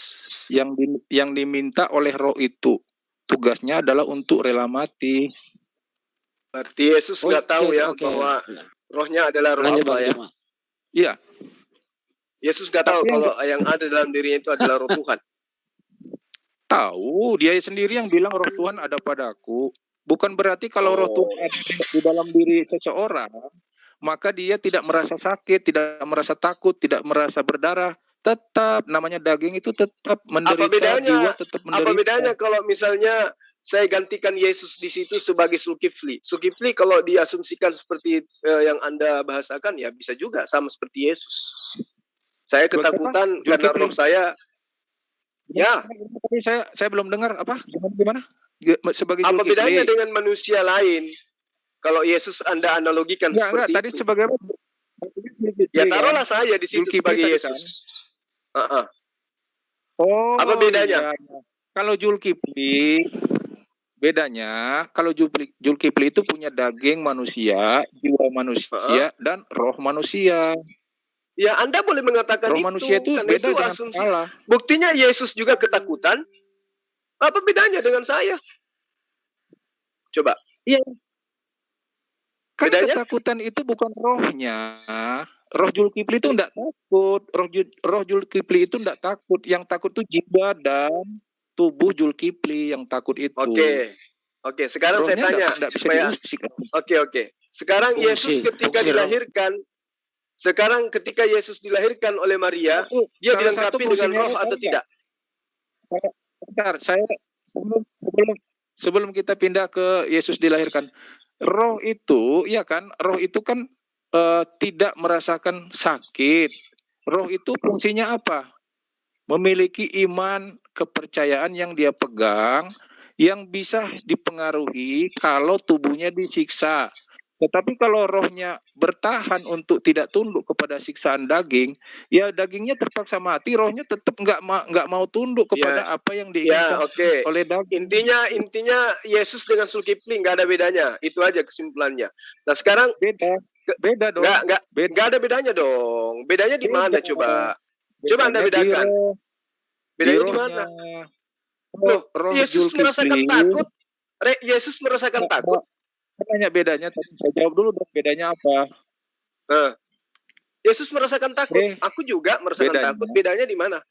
yang diminta oleh roh itu. Tugasnya adalah untuk rela mati. Berarti Yesus nggak tahu bahwa rohnya adalah roh Allah ya? Iya. Yesus nggak tahu kalau yang ada dalam dirinya itu adalah roh Tuhan. Tahu, dia sendiri yang bilang roh Tuhan ada padaku. Bukan berarti kalau roh Tuhan ada di dalam diri seseorang, maka dia tidak merasa sakit, tidak merasa takut, tidak merasa berdarah. Tetap namanya daging itu tetap menderita, jiwa tetap menderita. Apa bedanya kalau misalnya saya gantikan Yesus di situ sebagai Zulkifli? Zulkifli kalau diasumsikan seperti yang Anda bahasakan ya bisa juga sama seperti Yesus. Saya ketakutan karena roh saya. Ya. Tapi saya belum dengar apa? Gimana? Sebagai apa bedanya dengan manusia lain? Kalau Yesus Anda analogikan seperti tadi itu. Sebagai ya taruhlah saya di situ sebagai Yesus. Apa bedanya? Kalau Zulkifli bedanya, kalau Zulkifli itu punya daging manusia, jiwa manusia, dan roh manusia. Ya, Anda boleh mengatakan roh manusia itu beda itu dengan asumsi. Allah. Buktinya Yesus juga ketakutan. Apa bedanya dengan saya? Coba. Iya. Kan bedanya? Ketakutan itu bukan rohnya. Roh Zulkifli itu enggak takut. Roh Zulkifli itu enggak takut. Yang takut itu jiwa dan tubuh Zulkifli yang takut itu. Oke. Sekarang rohnya saya tanya enggak bisa diusik. Oke. Sekarang Yesus ketika dilahirkan, ketika Yesus dilahirkan oleh Maria, dia dilengkapi dengan roh atau tidak? Bentar, saya sebelum kita pindah ke Yesus dilahirkan, roh itu, iya kan? Roh itu kan tidak merasakan sakit. Roh itu fungsinya apa? Memiliki iman, kepercayaan yang dia pegang, yang bisa dipengaruhi kalau tubuhnya disiksa. Tetapi kalau rohnya bertahan untuk tidak tunduk kepada siksaan daging, ya dagingnya terpaksa mati, rohnya tetap nggak mau tunduk kepada apa yang diinginkan oleh daging. Intinya Yesus dengan Zulkifli nggak ada bedanya, itu aja kesimpulannya. Nah sekarang beda dong. Nggak ada bedanya dong. Bedanya di mana coba? Coba Anda bedakan. Bedanya di mana? Loh, Yesus merasakan takut. Yesus merasakan takut. Tanya bedanya, tadi saya jawab dulu dong, bedanya apa? Yesus merasakan takut. Aku juga merasakan takut. Bedanya di mana?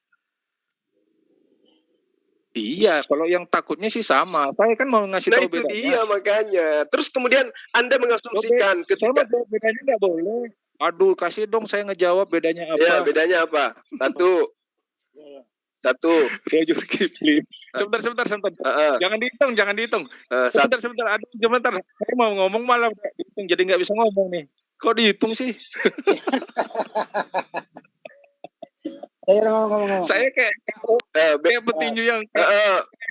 Iya, kalau yang takutnya sih sama. Saya kan mau ngasih tahu bedanya. Nah itu dia makanya. Terus kemudian Anda mengasumsikan ketika... bedanya nggak boleh. Aduh, kasih dong saya ngejawab bedanya apa. Ya, bedanya apa? Satu. Sebentar. Jangan dihitung. Sebentar. Aduh, sebentar. Saya mau ngomong malah dihitung, jadi nggak bisa ngomong nih. Kok dihitung sih? Saya kayak petinju yang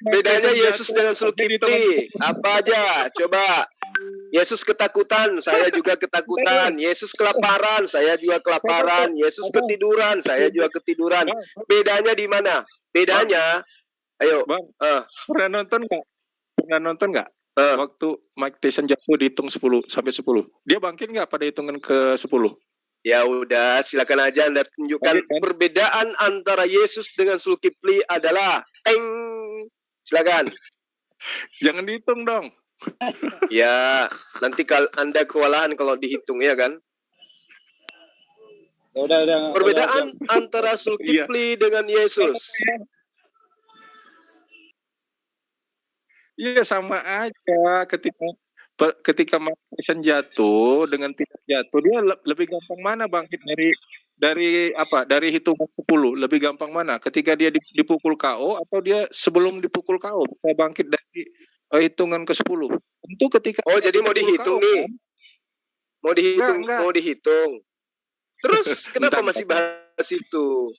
bedanya Yesus dengan Zulkifli apa aja? Coba. Yesus ketakutan, saya juga ketakutan. Yesus kelaparan, saya juga kelaparan. Yesus ketiduran, saya juga ketiduran. Bedanya di mana? Bedanya, ayo. Bang, pernah nonton nggak? Waktu Mike Tyson jatuh dihitung 10 sampai 10. Dia bangkit nggak pada hitungan ke 10? Ya udah, silakan aja Anda tunjukkan perbedaan antara Yesus dengan Zulkifli adalah silakan. Jangan dihitung dong. Ya, nanti Anda kewalahan kalau dihitung ya kan. Perbedaan antara Zulkifli dengan Yesus. Iya sama aja ketika Mike Tyson jatuh dengan tidak jatuh, dia lebih gampang mana bangkit dari hitungan 10? Lebih gampang mana? Ketika dia dipukul KO atau dia sebelum dipukul KO bisa bangkit dari hitungan ke 10? Tentu ketika jadi mau dihitung nih. Mau dihitung. Terus kenapa masih bahas itu?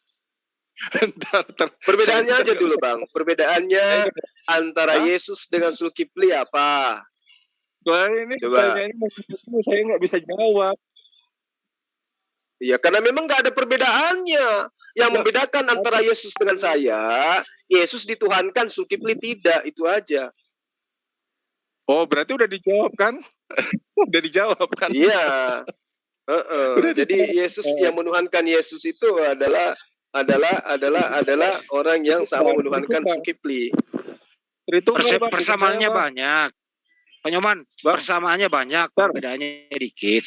Perbedaannya aja dulu Bang. Perbedaannya antara Yesus dengan Zulkifli apa? Ini pertanyaannya saya nggak bisa jawab. Iya, karena memang nggak ada perbedaannya. Yang membedakan antara Yesus dengan saya, Yesus dituhankan, Zulkifli tidak, itu aja. Oh, berarti udah dijawab kan? Udah dijawab kan? Iya. Jadi Yesus yang menuhankan Yesus itu adalah orang yang sama menuhankan Zulkifli. Persamaannya banyak. Pak Nyoman, persamaannya banyak, perbedaannya dikit.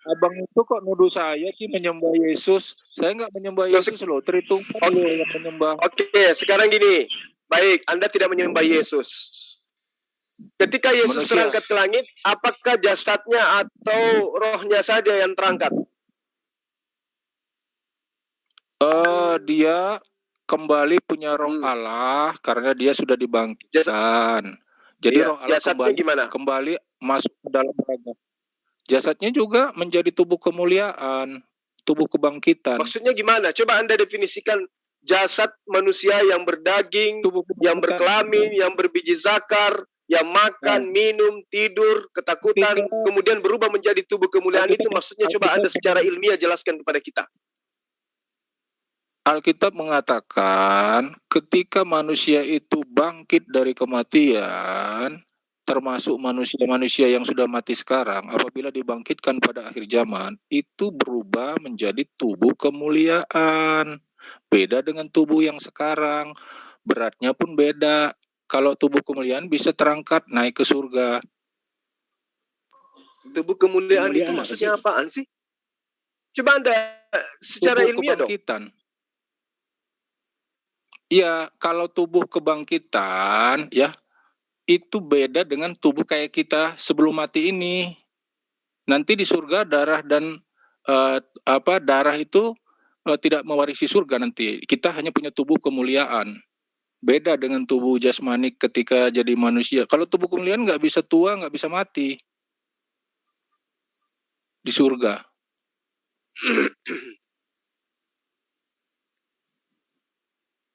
Abang itu kok nuduh saya sih menyembah Yesus? Saya nggak menyembah Yesus loh, terhitung yang menyembah. Oke, sekarang gini. Baik, Anda tidak menyembah Yesus. Ketika Yesus terangkat ke langit, apakah jasadnya atau rohnya saja yang terangkat? Dia kembali punya roh Allah karena dia sudah dibangkitkan. Jadi roh Allah kembali masuk ke dalam raga. Jasadnya juga menjadi tubuh kemuliaan, tubuh kebangkitan. Maksudnya gimana? Coba Anda definisikan jasad manusia yang berdaging, yang berkelamin, yang berbiji zakar, yang makan, minum, tidur, ketakutan, kemudian berubah menjadi tubuh kemuliaan itu maksudnya coba Anda secara ilmiah jelaskan kepada kita. Alkitab mengatakan ketika manusia itu bangkit dari kematian, termasuk manusia-manusia yang sudah mati sekarang, apabila dibangkitkan pada akhir zaman, itu berubah menjadi tubuh kemuliaan. Beda dengan tubuh yang sekarang, beratnya pun beda. Kalau tubuh kemuliaan bisa terangkat naik ke surga. Tubuh kemuliaan itu maksudnya apaan sih? Coba Anda secara ilmiah dong. Iya, kalau tubuh kebangkitan ya itu beda dengan tubuh kayak kita sebelum mati ini. Nanti di surga darah dan darah itu tidak mewarisi surga nanti. Kita hanya punya tubuh kemuliaan. Beda dengan tubuh jasmani ketika jadi manusia. Kalau tubuh kemuliaan nggak bisa tua, nggak bisa mati di surga.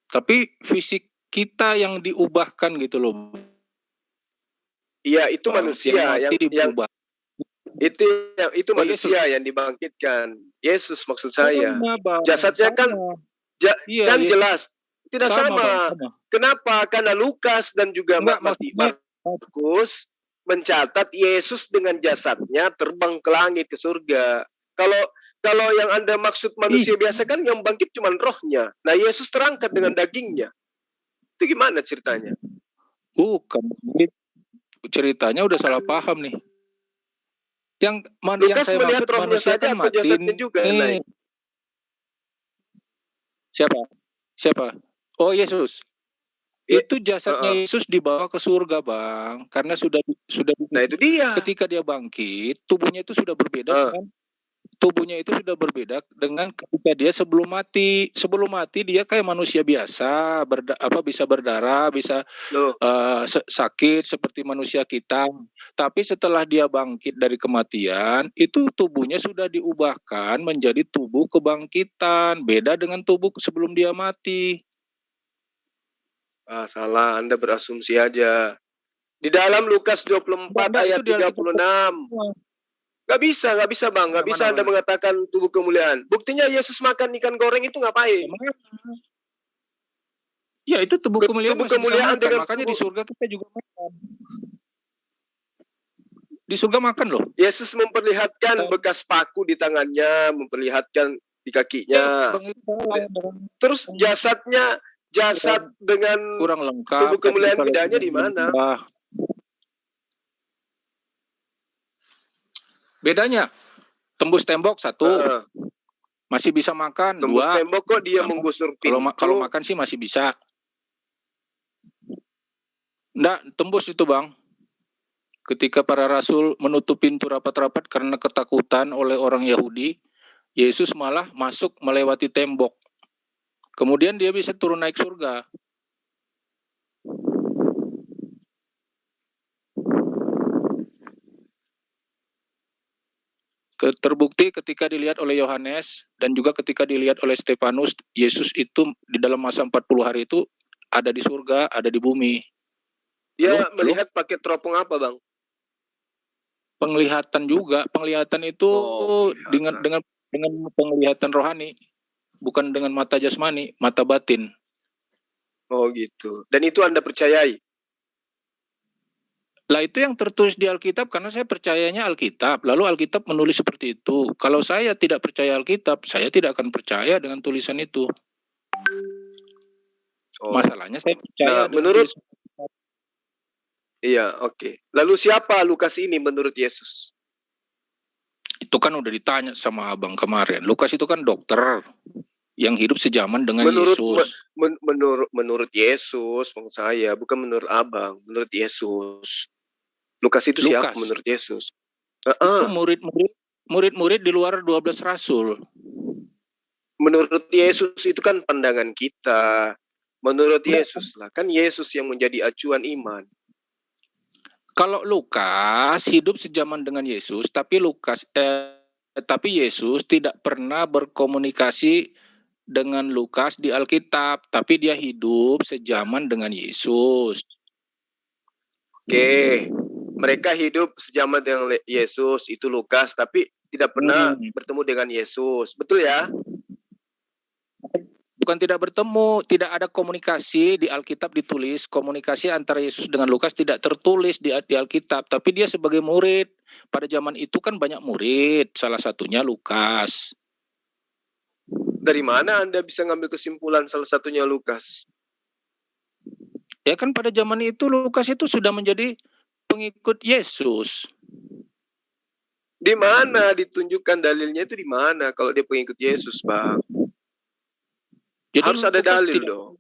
Tapi fisik kita yang diubahkan gitu loh. Iya, itu manusia yang diubah. Itu manusia yang dibangkitkan. Yesus maksud saya. Jasadnya kan jelas tidak sama. Kenapa? Karena Lukas dan juga Markus mencatat Yesus dengan jasadnya terbang ke langit ke surga. Kalau yang Anda maksud manusia biasa kan yang bangkit cuma rohnya. Nah, Yesus terangkat dengan dagingnya. Itu gimana ceritanya? Bukan. Ceritanya udah salah paham nih. Yang Lukas saya melihat maksud rohnya manusia saja kan atau mati. jasadnya juga yang naik? Siapa? Oh, Yesus. Itu jasadnya Yesus dibawa ke surga, Bang, karena sudah Nah, itu dia. ketika dia bangkit, tubuhnya itu sudah berbeda dengan ketika dia sebelum mati. Sebelum mati dia kayak manusia biasa, bisa berdarah, bisa sakit seperti manusia kita. Tapi setelah dia bangkit dari kematian, itu tubuhnya sudah diubahkan menjadi tubuh kebangkitan, beda dengan tubuh sebelum dia mati. Salah, Anda berasumsi aja. Di dalam Lukas 24 ayat 36. Gak bisa Bang, gak bisa Anda mengatakan tubuh kemuliaan. Buktinya Yesus makan ikan goreng itu ngapain? Ya, itu tubuh kemuliaan masih bisa makan. Dengan makanya di surga kita juga makan. Di surga makan loh. Yesus memperlihatkan bekas paku di tangannya, memperlihatkan di kakinya. Terus jasad dengan kurang lengkap. Tubuh kemuliaan bedanya di mana? Bedanya tembus tembok satu, masih bisa makan. Tembus dua, tembok kok dia menggusur pintu. Kalau makan sih masih bisa. Nggak, tembus itu Bang. Ketika para rasul menutup pintu rapat-rapat karena ketakutan oleh orang Yahudi, Yesus malah masuk melewati tembok. Kemudian dia bisa turun naik surga. Terbukti ketika dilihat oleh Yohanes dan juga ketika dilihat oleh Stefanus, Yesus itu di dalam masa 40 hari itu ada di surga, ada di bumi. Dia melihat pakai teropong apa, Bang? Penglihatan juga. Penglihatan itu dengan penglihatan rohani, bukan dengan mata jasmani, mata batin. Oh gitu. Dan itu Anda percayai? Lah itu yang tertulis di Alkitab, karena saya percayanya Alkitab. Lalu Alkitab menulis seperti itu. Kalau saya tidak percaya Alkitab, saya tidak akan percaya dengan tulisan itu. Masalahnya saya percaya menurut Iya, oke. Lalu siapa Lukas ini menurut Yesus? Itu kan udah ditanya sama Abang kemarin. Lukas itu kan dokter yang hidup sejaman dengan Yesus. Menurut Yesus, maksud saya, bukan menurut Abang, menurut Yesus. Lukas itu siapa menurut Yesus? Itu murid-murid di luar 12 rasul. Menurut Yesus itu kan pandangan kita. Menurut Yesus lah, kan Yesus yang menjadi acuan iman. Kalau Lukas hidup sejaman dengan Yesus, tapi Yesus tidak pernah berkomunikasi dengan Lukas di Alkitab, tapi dia hidup sejaman dengan Yesus. Oke, mereka hidup sejaman dengan Yesus, itu Lukas, tapi tidak pernah bertemu dengan Yesus, betul ya? Bukan tidak bertemu, tidak ada komunikasi di Alkitab ditulis. Komunikasi antara Yesus dengan Lukas tidak tertulis di Alkitab, tapi dia sebagai murid. Pada zaman itu kan banyak murid, salah satunya Lukas. Dari mana Anda bisa ngambil kesimpulan salah satunya Lukas? Ya kan pada zaman itu Lukas itu sudah menjadi pengikut Yesus. Di mana ditunjukkan dalilnya itu di mana kalau dia pengikut Yesus, Bang? Jadi harus ada dalil dong.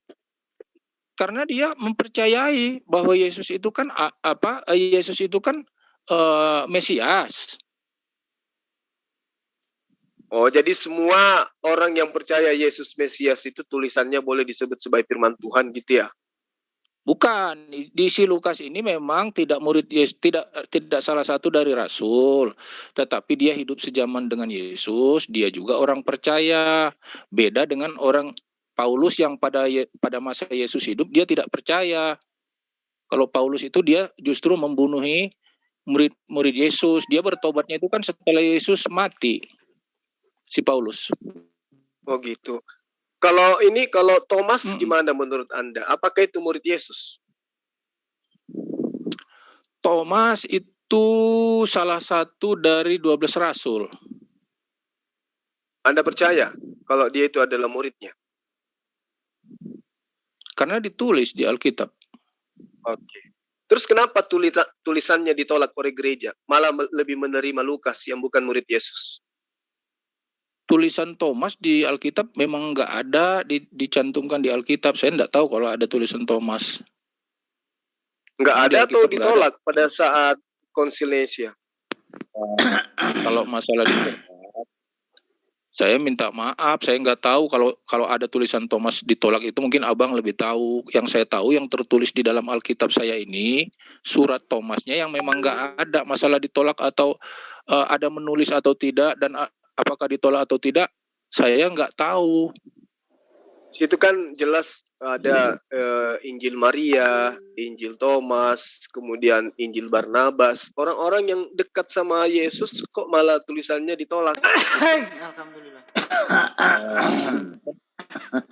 Karena dia mempercayai bahwa Yesus itu kan Mesias. Oh, jadi semua orang yang percaya Yesus Mesias itu tulisannya boleh disebut sebagai firman Tuhan gitu ya? Bukan, di si Lukas ini memang tidak murid Yesus, tidak salah satu dari rasul, tetapi dia hidup sejaman dengan Yesus, dia juga orang percaya. Beda dengan orang Paulus yang pada masa Yesus hidup dia tidak percaya. Kalau Paulus itu dia justru membunuhi murid Yesus. Dia bertobatnya itu kan setelah Yesus mati. Si Paulus. Oh gitu. Kalau Thomas gimana menurut Anda? Apakah itu murid Yesus? Thomas itu salah satu dari 12 rasul. Anda percaya kalau dia itu adalah muridnya? Karena ditulis di Alkitab. Oke. Terus kenapa tulisannya ditolak oleh gereja? Malah lebih menerima Lukas yang bukan murid Yesus. Tulisan Thomas di Alkitab memang nggak ada dicantumkan di Alkitab. Saya nggak tahu kalau ada tulisan Thomas. Nggak ada atau ditolak pada saat Konsil Nicea? Kalau masalah ditolak, saya minta maaf, saya nggak tahu kalau ada tulisan Thomas ditolak itu mungkin abang lebih tahu. Yang saya tahu yang tertulis di dalam Alkitab saya ini surat Thomasnya yang memang nggak ada masalah ditolak atau ada menulis atau tidak dan apakah ditolak atau tidak saya nggak tahu. Itu kan jelas ada Injil Maria, Injil Thomas, kemudian Injil Barnabas. Orang-orang yang dekat sama Yesus kok malah tulisannya ditolak. Alhamdulillah.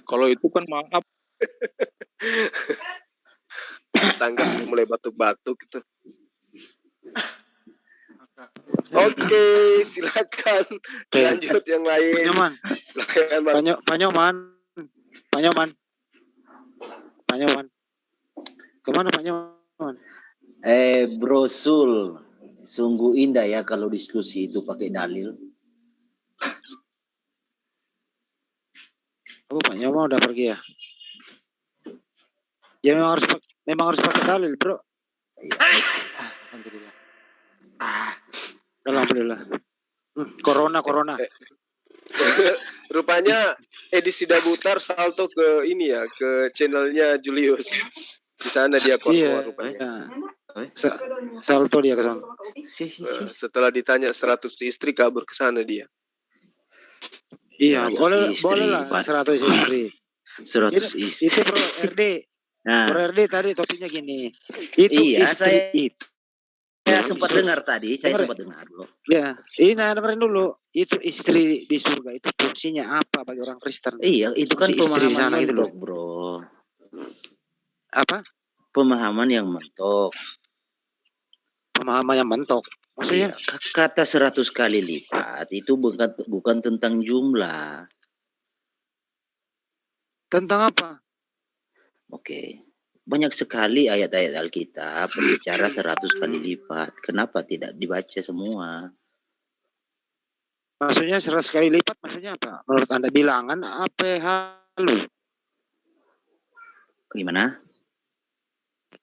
Kalau itu kan maaf. Tangga sudah mulai batuk-batuk gitu. Oke, silakan lanjut yang lain. Panyoman. Silakan, Panyoman. Kemana Panyoman? Bro Sul, sungguh indah ya kalau diskusi itu pakai dalil. Oh, Panyoman udah pergi ya? Ya memang harus pakai dalil, bro. Alhamdulillah. Alhamdulillah. Corona. Rupanya edisi Dabutar salto ke ini ya, ke channelnya Julius. Di sana dia keluar rupanya. Salto dia ke sana. Setelah ditanya 100 istri kabur ke sana dia. Iya, boleh lah 100 istri. 100 istri. Itu Bro RD. Nah, Bro RD tadi topiknya gini. Itu iya, istri saya sempat dengar tadi, saya sempat dengar loh. Ya, ini dengerin dulu. Itu istri di surga itu fungsinya apa bagi orang Kristen? Iya, itu kan pemahaman gitu mentok, bro. Apa? Pemahaman yang mentok. Pemahaman yang mentok. Maksudnya? Iya, kata 100 kali lipat itu bukan tentang jumlah. Tentang apa? Oke. Banyak sekali ayat-ayat Alkitab berbicara 100 kali lipat. Kenapa tidak dibaca semua? Maksudnya 100 kali lipat maksudnya apa? Menurut Anda bilangan apa halu? Gimana?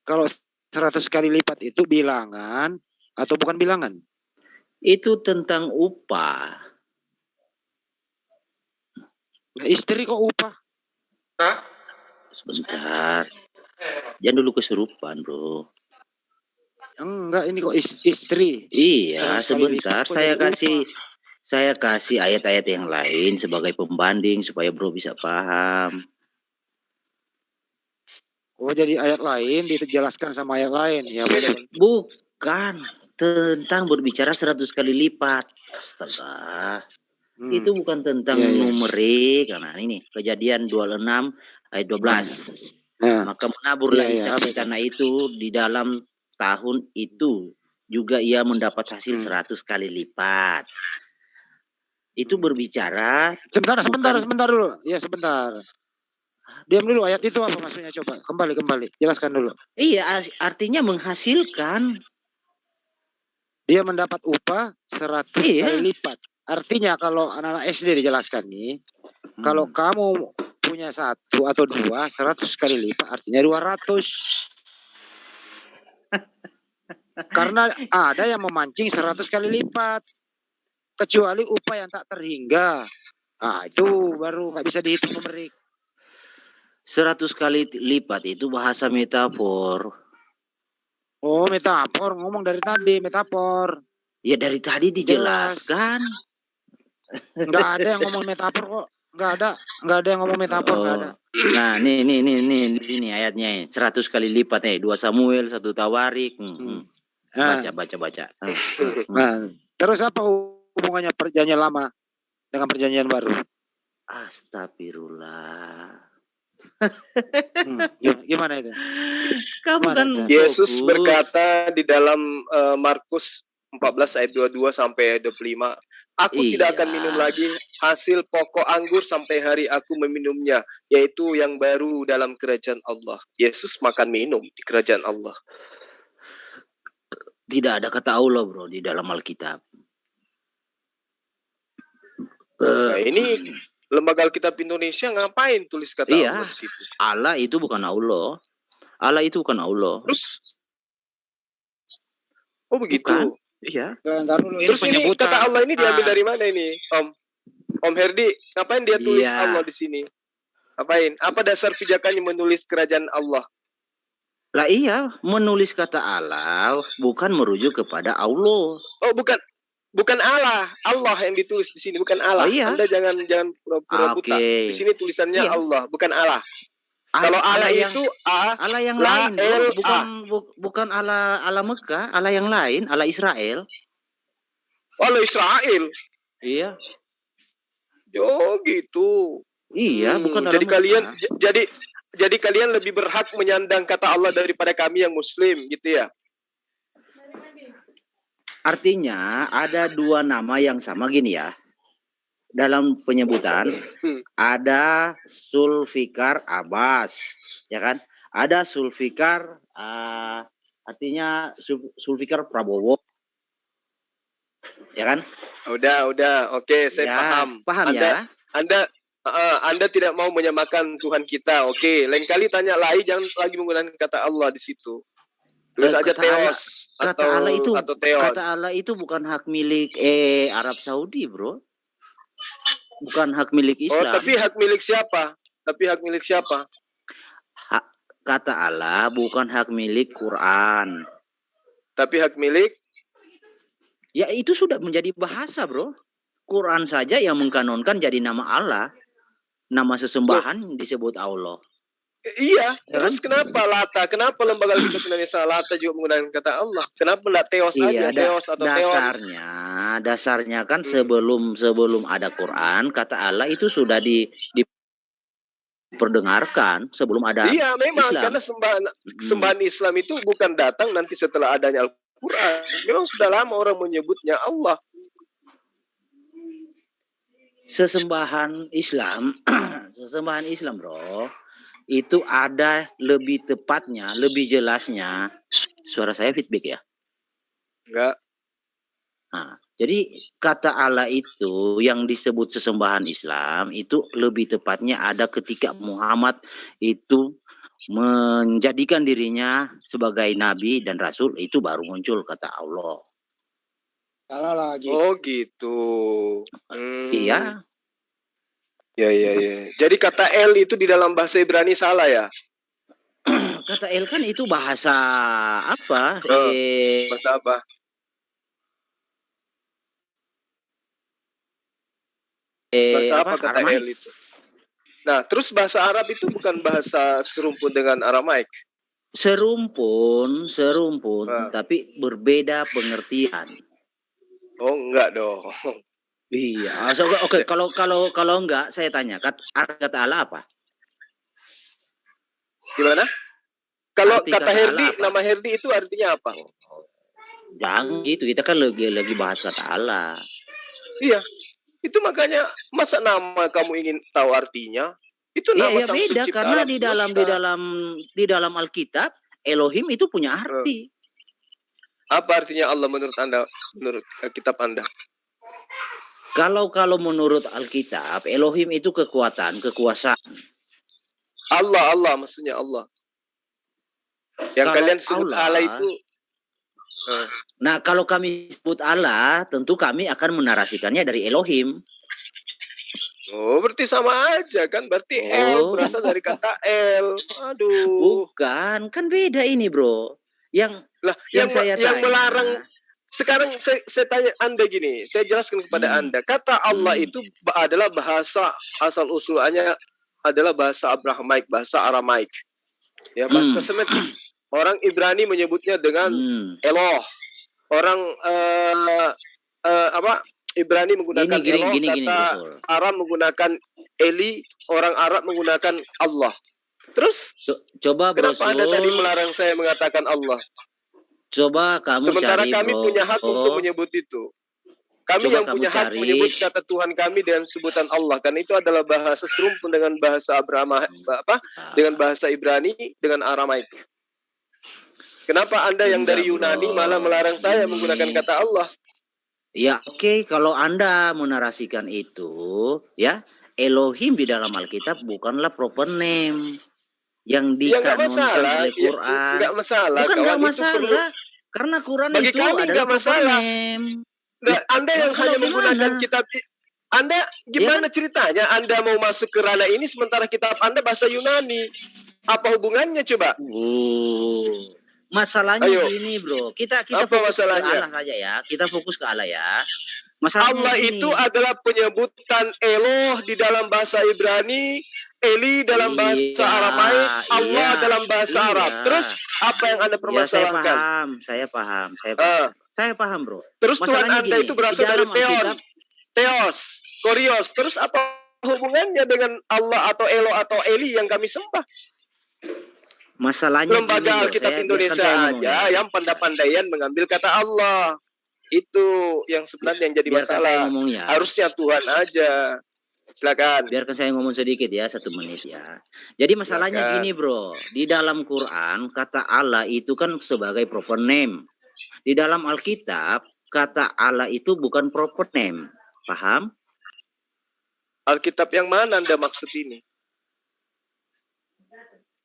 Kalau 100 kali lipat itu bilangan atau bukan bilangan? Itu tentang upah. Nah, istri kok upah? Sebentar. Jangan dulu kesurupan, bro. Enggak, ini kok istri. Iya, sebentar. Saya kasih ayat-ayat yang lain sebagai pembanding supaya bro bisa paham. Oh, jadi ayat lain dijelaskan sama ayat lain. Ya, boleh. Bukan tentang berbicara 100 kali lipat. Astaga. Itu bukan tentang numerik. Karena ini Kejadian 26 ayat 12. Maka menaburlah Ishak karena itu di dalam tahun itu juga ia mendapat hasil 100 kali lipat. Itu berbicara. Sebentar dulu. Ya, sebentar. Diam dulu, ayat itu apa maksudnya, coba kembali jelaskan dulu. Iya, artinya menghasilkan. Dia mendapat upah 100 kali lipat. Artinya kalau anak-anak SD dijelaskan nih, kalau kamu punya 1 atau 2 100 kali lipat artinya 200. Karena ada yang memancing 100 kali lipat. Kecuali upah yang tak terhingga. Nah, itu baru nggak bisa dihitung numerik. 100 kali lipat itu bahasa metafor. Oh, metafor. Ngomong dari tadi, metafor. Ya dari tadi dijelaskan. Nggak ada yang ngomong metafor kok. Nggak ada yang ngomong metafor, nggak ada. Nah, ini ayatnya 100 kali lipat nih. 2 Samuel, 1 Tawarik. Baca. Nah, terus apa hubungannya perjanjian lama dengan perjanjian baru? Astagfirullah. Gimana itu? Kamu kan Yesus berkata di dalam Markus 14 ayat 22 sampai 25, aku tidak akan minum lagi hasil pokok anggur sampai hari aku meminumnya, yaitu yang baru dalam kerajaan Allah. Yesus makan minum di kerajaan Allah. Tidak ada kata Allah, bro, di dalam Alkitab. Nah, ini lembaga Alkitab Indonesia ngapain tulis kata Allah di situ? Allah itu bukan Allah. Allah itu bukan Allah. Terus? Oh begitu. Bukan. Iya. Terus ini kata Allah ini diambil dari mana ini, Om Herdi? Ngapain dia tulis Allah di sini? Ngapain? Apa dasar pijakannya menulis kerajaan Allah? Lah iya, menulis kata Allah bukan merujuk kepada Allah. Oh bukan Allah yang ditulis di sini, bukan Allah. Oh, iya. Anda jangan pura-pura buta. Di sini tulisannya Allah, bukan Allah. Kalau Allah itu Allah yang lain, bukan Allah Mekah, Allah yang lain, Allah Israel. Allah Israel. Iya. Oh gitu. Iya, bukan Allah jadi Mekah. Jadi kalian lebih berhak menyandang kata Allah daripada kami yang Muslim, gitu ya? Artinya ada dua nama yang sama gini ya. Dalam penyebutan ada Zulfikar Abbas, ya kan? Ada Zulfikar, artinya Zulfikar Prabowo, ya kan? Udah, oke, saya paham. Paham ya? Anda tidak mau menyamakan Tuhan kita, oke? Lain kali tanya lagi, jangan lagi menggunakan kata Allah di situ. Tulis aja Theos kata Allah itu Theon. Kata Allah itu bukan hak milik Arab Saudi, bro. Bukan hak milik Islam. Oh, tapi hak milik siapa? Kata Allah bukan hak milik Quran. Tapi hak milik? Ya itu sudah menjadi bahasa, bro. Quran saja yang mengkanonkan jadi nama Allah. Nama sesembahan disebut Allah. Iya, terus kenapa Lata? Kenapa lembaga Alkitab Indonesia Lata juga menggunakan kata Allah? Kenapa enggak Theos aja? Theos atau Theon? Dasarnya kan sebelum ada Quran, kata Allah itu sudah diperdengarkan sebelum ada Iya, memang Islam. karena sembahan Islam itu bukan datang nanti setelah adanya Al-Quran. Memang sudah lama orang menyebutnya Allah. Sesembahan Islam, bro. Itu ada lebih tepatnya, lebih jelasnya. Suara saya feedback ya? Enggak. Nah, jadi kata Allah itu yang disebut sesembahan Islam itu lebih tepatnya ada ketika Muhammad itu menjadikan dirinya sebagai nabi dan rasul, itu baru muncul kata Allah. Salah lagi. Oh gitu. Iya. Ya. Jadi kata El itu di dalam bahasa Ibrani salah ya? Kata El kan itu bahasa apa? Bahasa apa? Bahasa apa kata El itu? Nah, terus bahasa Arab itu bukan bahasa serumpun dengan Aramaik? Serumpun, tapi berbeda pengertian. Oh, enggak dong. Iya, oke. Kalau enggak, saya tanya, kata Allah apa? Gimana? Kalau kata Herdi, nama Herdi itu artinya apa? Jangan gitu, kita kan lagi bahas kata Allah. Iya, itu makanya masa nama kamu ingin tahu artinya? Itu nama sang beda karena di dalam Alkitab Elohim itu punya arti. Apa artinya Allah menurut Anda, menurut kitab Anda? Kalau menurut Alkitab, Elohim itu kekuatan, kekuasaan. Allah, maksudnya Allah. Yang kalau kalian sebut Allah itu. Nah, kalau kami sebut Allah, tentu kami akan menarasikannya dari Elohim. Oh, berarti sama aja kan? Berarti El berasal dari kata El. Aduh. Bukan, kan beda ini, bro. Yang melarang. Sekarang saya tanya Anda gini, saya jelaskan kepada Anda. Kata Allah itu adalah bahasa asal usulnya adalah bahasa Abrahamaik, bahasa Aramaik. Ya, bahasa Semitik. Orang Ibrani menyebutnya dengan Eloh. Orang Ibrani menggunakan Eloh, kata Arab menggunakan Eli, orang Arab menggunakan Allah. Terus coba kenapa Anda tadi melarang saya mengatakan Allah? Coba kamu sementara cari, kami punya hak untuk menyebut itu. Kami yang punya hak menyebut kata Tuhan kami dengan sebutan Allah. Karena itu adalah bahasa serumpun dengan bahasa dengan bahasa Ibrani, dengan Aramaik. Kenapa Anda yang dari Yunani malah melarang saya menggunakan kata Allah? Ya oke, kalau Anda menarasikan itu, ya Elohim di dalam Alkitab bukanlah proper name yang Ya nggak dikanonkan masalah, oleh Quran. nggak masalah. Bukan nggak Kawan, itu masalah, karena Quran bagi itu kami adalah nggak proper masalah. name. Nggak, Anda yang Masalah hanya menggunakan gimana? kitab, Anda gimana Ya kan? ceritanya Anda mau masuk ke ranah ini sementara kitab Anda bahasa Yunani? Apa hubungannya coba? Masalahnya Ayo. gini bro, kita Apa fokus ke masalahnya? Allah saja ya, kita fokus ke Allah ya. Masalahnya Allah gini. itu adalah penyebutan Eloh di dalam bahasa Ibrani, Eli dalam bahasa Aramaik, Allah dalam bahasa Arab. Terus apa yang Anda permasalahkan? Saya paham. Saya paham bro. Terus Masalahnya Tuhan Anda gini, itu berasal dari Alkitab, Theos, Kurios. Terus apa hubungannya dengan Allah atau Elo atau Eli yang kami sembah? Masalahnya Lembaga gini, Alkitab bro, Indonesia aja yang pandai-pandaian mengambil kata Allah. Itu yang sebenarnya yang jadi biarkan masalah. Saya ngomong ya. Harusnya Tuhan aja. Silakan. Biarkan saya ngomong sedikit ya, 1 menit ya. Jadi masalahnya gini bro, di dalam Quran kata Allah itu kan sebagai proper name. Di dalam Alkitab kata Allah itu bukan proper name. Paham? Alkitab yang mana Anda maksud ini?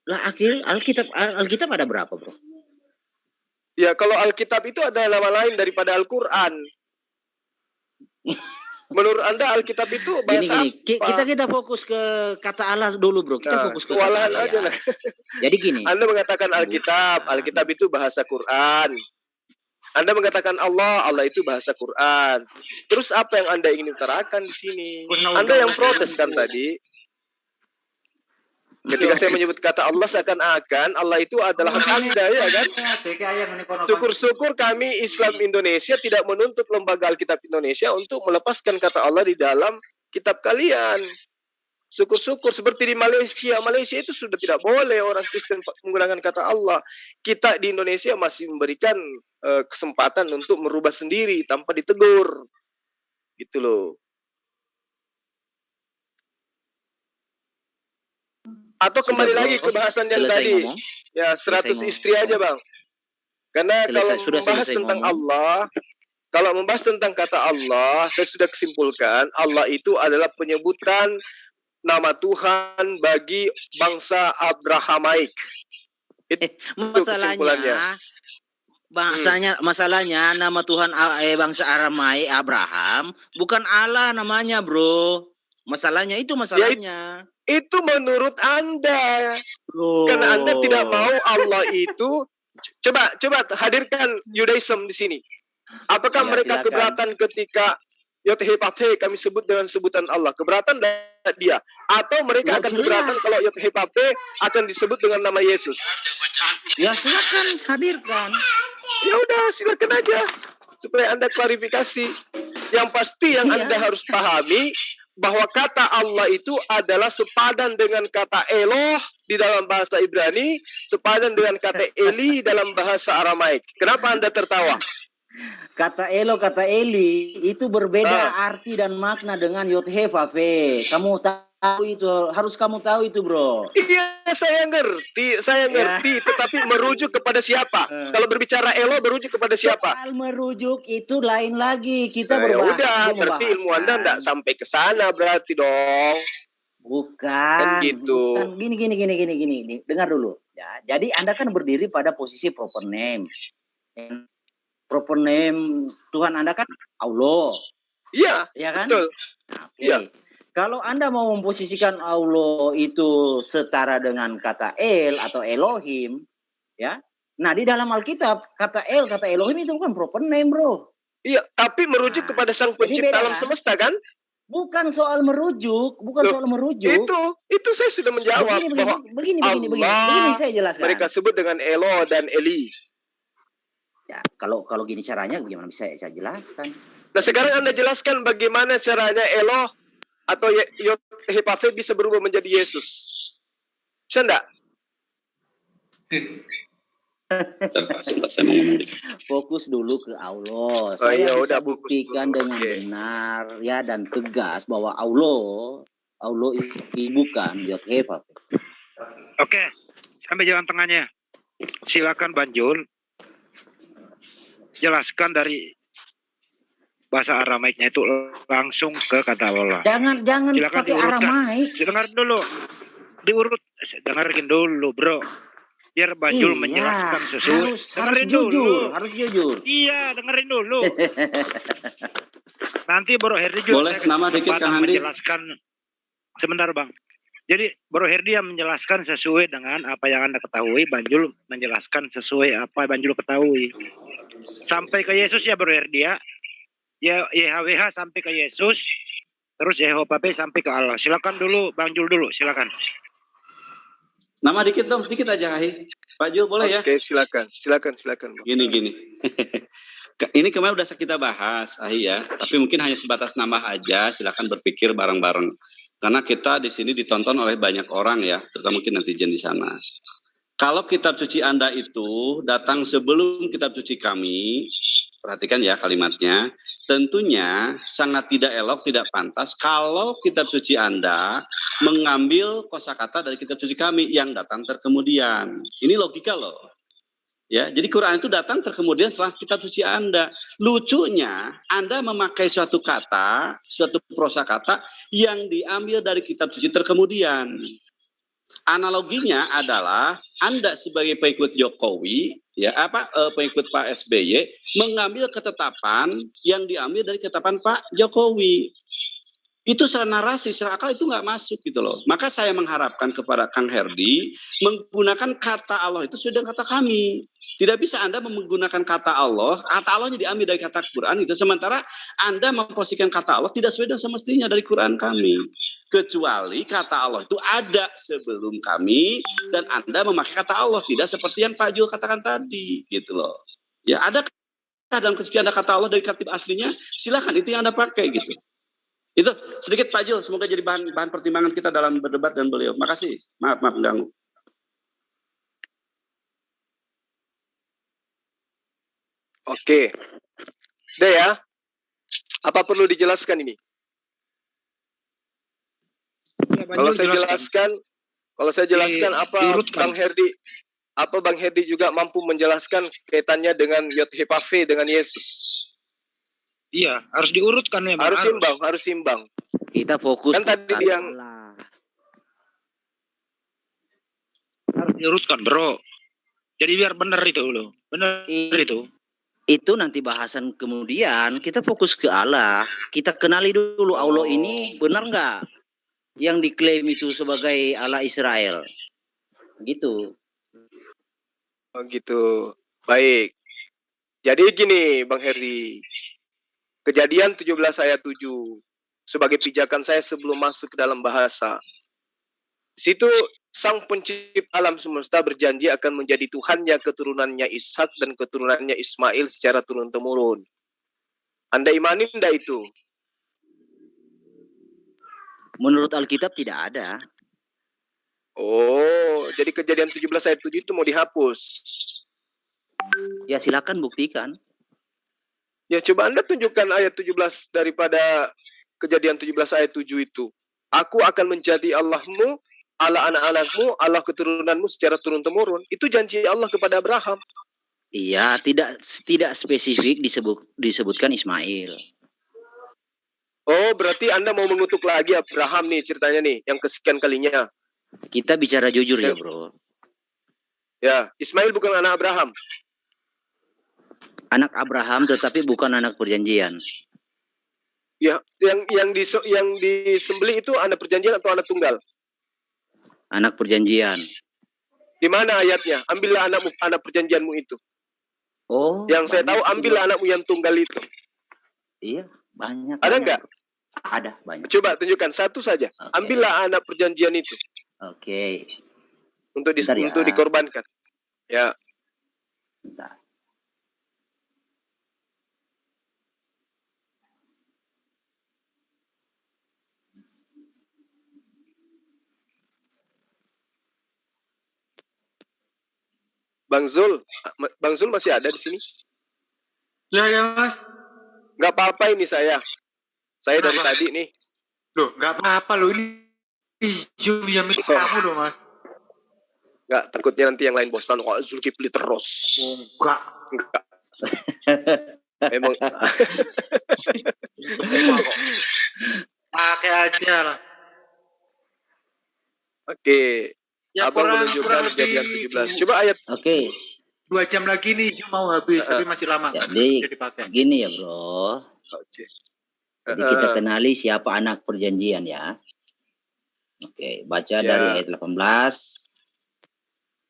Lah akhirnya Alkitab ada berapa bro? Ya kalau Alkitab itu ada nama lain daripada Al-Quran. Menurut Anda Alkitab itu bahasa apa? Kita fokus ke kata Allah dulu bro. Kita fokus ke kata Allah aja ya. lah. Jadi gini. Anda mengatakan Alkitab, Alkitab itu bahasa Quran. Anda mengatakan Allah itu bahasa Quran. Terus apa yang Anda ingin utarakan di sini? Anda yang protes kan tadi. Ketika saya menyebut kata Allah seakan-akan Allah itu adalah hak Anda, ya kan? Syukur-syukur kami Islam Indonesia tidak menuntut lembaga Alkitab Indonesia untuk melepaskan kata Allah di dalam kitab kalian. Syukur-syukur seperti di Malaysia. Malaysia itu sudah tidak boleh orang Kristen menggunakan kata Allah. Kita di Indonesia masih memberikan kesempatan untuk merubah sendiri tanpa ditegur. Gitu loh. Atau kembali lagi ke bahasan yang tadi. Ngomong. Ya, 100 istri aja, Bang. Karena kalau membahas tentang Allah, kalau membahas tentang kata Allah, saya sudah kesimpulan Allah itu adalah penyebutan nama Tuhan bagi bangsa Abrahamaik. Itu kesimpulannya. Masalahnya nama Tuhan bangsa Aramaik Abraham bukan Allah namanya, bro. Masalahnya itu masalahnya. Ya, itu menurut Anda. Karena Anda tidak mau Allah itu. Coba hadirkan Judaism di sini. Apakah mereka keberatan ketika Yod-Heh-Vav-He kami sebut dengan sebutan Allah? Keberatan dia? Atau mereka akan keberatan kalau Yod-Heh-Vav-He akan disebut dengan nama Yesus? Ya silakan hadirkan. Ya udah silakan aja. Supaya Anda klarifikasi. Yang pasti yang Anda harus pahami bahwa kata Allah itu adalah sepadan dengan kata Eloh di dalam bahasa Ibrani, sepadan dengan kata Eli dalam bahasa Aramaik. Kenapa Anda tertawa? Kata Eloh, kata Eli itu berbeda arti dan makna dengan Yod-Heh-Vav-He. Kamu tahu itu, harus kamu tahu itu, bro. Iya, saya ngerti, tetapi merujuk kepada siapa? Kalau berbicara Eloh merujuk kepada siapa? Soal merujuk itu lain lagi. Kita berbahas. Ya udah, berarti ilmu Anda enggak sampai ke sana berarti dong. Bukan. Kan gitu. Bukan. Gini. Dengar dulu. Ya, jadi Anda kan berdiri pada posisi proper name. Proper name Tuhan Anda kan Allah. Iya. Ya kan? Betul. Iya. Kalau Anda mau memposisikan Allah itu setara dengan kata El atau Elohim, ya. Nah, di dalam Alkitab kata El, kata Elohim itu bukan proper name, bro. Iya, tapi merujuk kepada Sang Pencipta alam semesta kan? Bukan soal merujuk, soal merujuk. Itu saya sudah menjawab begini saya jelaskan. Mereka sebut dengan Elo dan Eli. Ya, kalau gini caranya gimana bisa saya jelaskan? Nah, sekarang Anda jelaskan bagaimana caranya Eloh atau Yod-Heh-Vav-He bisa berubah menjadi Yesus. Bisa enggak? Fokus dulu ke Allah. Saya bisa buktikan dengan benar ya dan tegas bahwa Allah itu bukan Yod-Heh-Vav-He. Oke, sampai jalan tengahnya. Silakan Banjul. jelaskan dari bahasa Aramaiknya itu langsung ke kata Allah. Jangan Silakan pakai diurutkan. Aramaik. Dengar dulu. Dengarkan dulu, Bro. Biar Banjul menjelaskan sesuai. Harus jujur. Iya, dengerin dulu. Nanti Bro Herdi juga boleh nama dikit Kang Handi menjelaskan. Sebentar Bang. Jadi Bro Herdi yang menjelaskan sesuai dengan apa yang Anda ketahui, Banjul menjelaskan sesuai apa Banjul ketahui. Sampai ke Yesus ya Bro Herdi ya. YHWH sampai ke Yesus, terus YHWH sampai ke Allah. Silakan dulu Banjul dulu, silakan. Nama dikit dong, sedikit aja Ahi. Pak Jul boleh ya? Oke, silakan. Bang. Gini. Ini kemarin udah kita bahas, Ahi ya. Tapi mungkin hanya sebatas nama aja. Silakan berpikir bareng-bareng. Karena kita di sini ditonton oleh banyak orang ya, terutama mungkin netizen di sana. Kalau kitab suci Anda itu datang sebelum kitab suci kami, perhatikan ya kalimatnya, tentunya sangat tidak elok, tidak pantas kalau kitab suci Anda mengambil kosakata dari kitab suci kami yang datang terkemudian. Ini logika loh. Ya, jadi Quran itu datang terkemudian setelah kitab suci Anda. Lucunya, Anda memakai suatu kata, suatu prosakata yang diambil dari kitab suci terkemudian. Analoginya adalah Anda sebagai pengikut Jokowi, pengikut Pak SBY, mengambil ketetapan yang diambil dari ketetapan Pak Jokowi. Itu secara narasi, secara akal itu nggak masuk gitu loh. Maka saya mengharapkan kepada Kang Herdi menggunakan kata Allah itu sesuai dengan kata kami. Tidak bisa Anda menggunakan kata Allahnya diambil dari kata Quran itu. Sementara Anda memposisikan kata Allah tidak sesuai dengan semestinya dari Quran kami. Kecuali kata Allah itu ada sebelum kami dan Anda memakai kata Allah. Tidak seperti yang Pak Jul katakan tadi gitu loh. Ya ada dalam kesucian ada kata Allah dari kitab aslinya, silakan itu yang Anda pakai gitu. Itu sedikit Pak Jul, semoga jadi bahan pertimbangan kita dalam berdebat dan beliau. Makasih, maaf mengganggu. Oke, udah ya. Apa perlu dijelaskan ini? Ya, Kalau saya jelaskan apa Bang Herdi juga mampu menjelaskan kaitannya dengan YHWH dengan Yesus. Iya, harus diurutkan memang. Harus simbang. Kita fokus kan tadi yang harus diurutkan, Bro. Jadi biar benar itu loh. Benar itu. Itu nanti bahasan kemudian, kita fokus ke Allah. Kita kenali dulu Allah ini benar nggak yang diklaim itu sebagai Allah Israel. Gitu. Oh gitu. Baik. Jadi gini Bang Heri. Kejadian 17 ayat 7 sebagai pijakan saya sebelum masuk ke dalam bahasa. Di situ Sang Pencipta alam semesta berjanji akan menjadi Tuhannya keturunannya Ishak dan keturunannya Ismail secara turun-temurun. Anda imani enggak itu? Menurut Alkitab tidak ada. Oh, jadi kejadian 17 ayat 7 itu mau dihapus. Ya silakan buktikan. Ya coba Anda tunjukkan ayat 17 daripada kejadian 17 ayat 7 itu. Aku akan menjadi Allahmu, Allah anak-anakmu, Allah keturunanmu secara turun-temurun. Itu janji Allah kepada Abraham. Iya, tidak spesifik disebutkan Ismail. Oh, berarti Anda mau mengutuk lagi Abraham nih ceritanya nih, yang kesekian kalinya. Kita bicara jujur ya, Bro. Ya, Ismail bukan anak Abraham. Anak Abraham tetapi bukan anak perjanjian. Ya, yang disembelih itu anak perjanjian atau anak tunggal? Anak perjanjian. Di mana ayatnya? Ambillah anak perjanjianmu itu. Oh. Yang saya tahu ambillah anakmu yang tunggal itu. Iya, banyak. Ada enggak? Ada, banyak. Coba tunjukkan satu saja. Okay. Ambillah anak perjanjian itu. Oke. Untuk dikorbankan. Ya. Bentar. Bang Zul masih ada di sini? Ya Mas. Nggak apa-apa ini saya. Saya dari tadi nih. Loh, nggak apa-apa loh ini Zoom yang milik kamu loh Mas. Nggak, takutnya nanti yang lain bosan kok Zulkifli terus. Enggak. Memang Semua kok. Pakai aja lah. oke. Ya Abang kurang menunjukkan lebih kejadian 17. Coba ayat Oke, 2 jam lagi nih mau habis, tapi masih lama kan jadi bisa dipakai. gini ya bro. oke. Jadi kita kenali siapa anak perjanjian ya. Oke, baca dari ayat 18.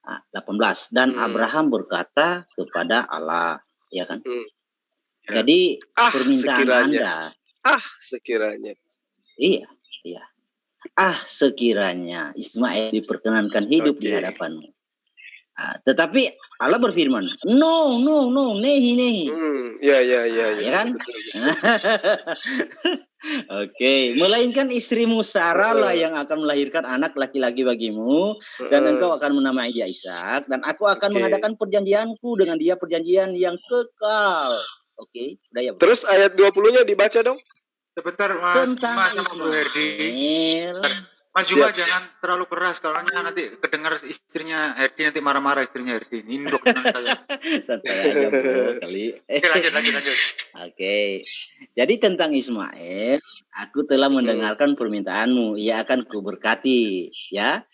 Nah, 18. Dan Abraham berkata kepada Allah, ya kan? Ya. Jadi permintaan sekiranya. Anda, sekiranya. iya. Sekiranya Ismail diperkenankan hidup di hadapanmu. Nah, tetapi Allah berfirman, no, nehi. Ya kan? Betul. Oke, melainkan istrimu Sarah lah yang akan melahirkan anak laki-laki bagimu, dan engkau akan menamai dia Ishak, dan aku akan mengadakan perjanjianku dengan dia, perjanjian yang kekal. Oke, udah ya. Bro. Terus ayat 20-nya dibaca dong. Sebentar Mas Juma sama Bro Herdi. Mas Juma jangan terlalu keras, kalau nanti kedengar istrinya Herdi, nanti marah-marah istrinya Herdi. Induk dengan saya. Santai aja bro kali. Oke, lanjut. Oke. Jadi tentang Ismail, aku telah mendengarkan permintaanmu. Ia akan kuberkati, ya.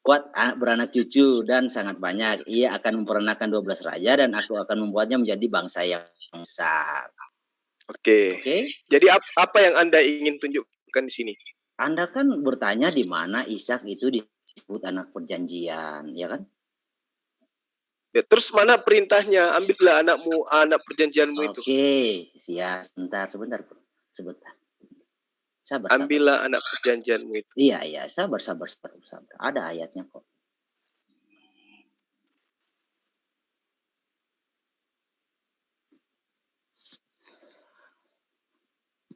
Kuat beranak cucu dan sangat banyak. Ia akan memperanakan 12 raja dan aku akan membuatnya menjadi bangsa yang besar. Oke. Jadi apa yang Anda ingin tunjukkan di sini? Anda kan bertanya di mana Ishak itu disebut anak perjanjian, ya kan? Ya, terus mana perintahnya? Ambillah anakmu, anak perjanjianmu itu. Oke, ya sebentar, bro. Sebentar. Sabar. Ambillah anak perjanjianmu itu. Iya, sabar. Ada ayatnya kok.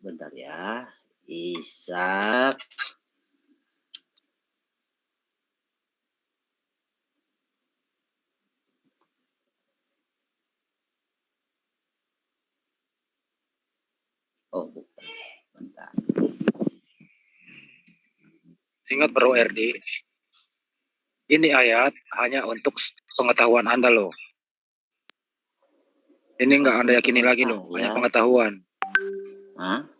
Bentar ya. Ishak. Oh, bukan. Bentar. Ingat Bro RD, ini ayat hanya untuk pengetahuan Anda loh. Ini enggak Anda yakini lagi loh, hanya pengetahuan. Hah?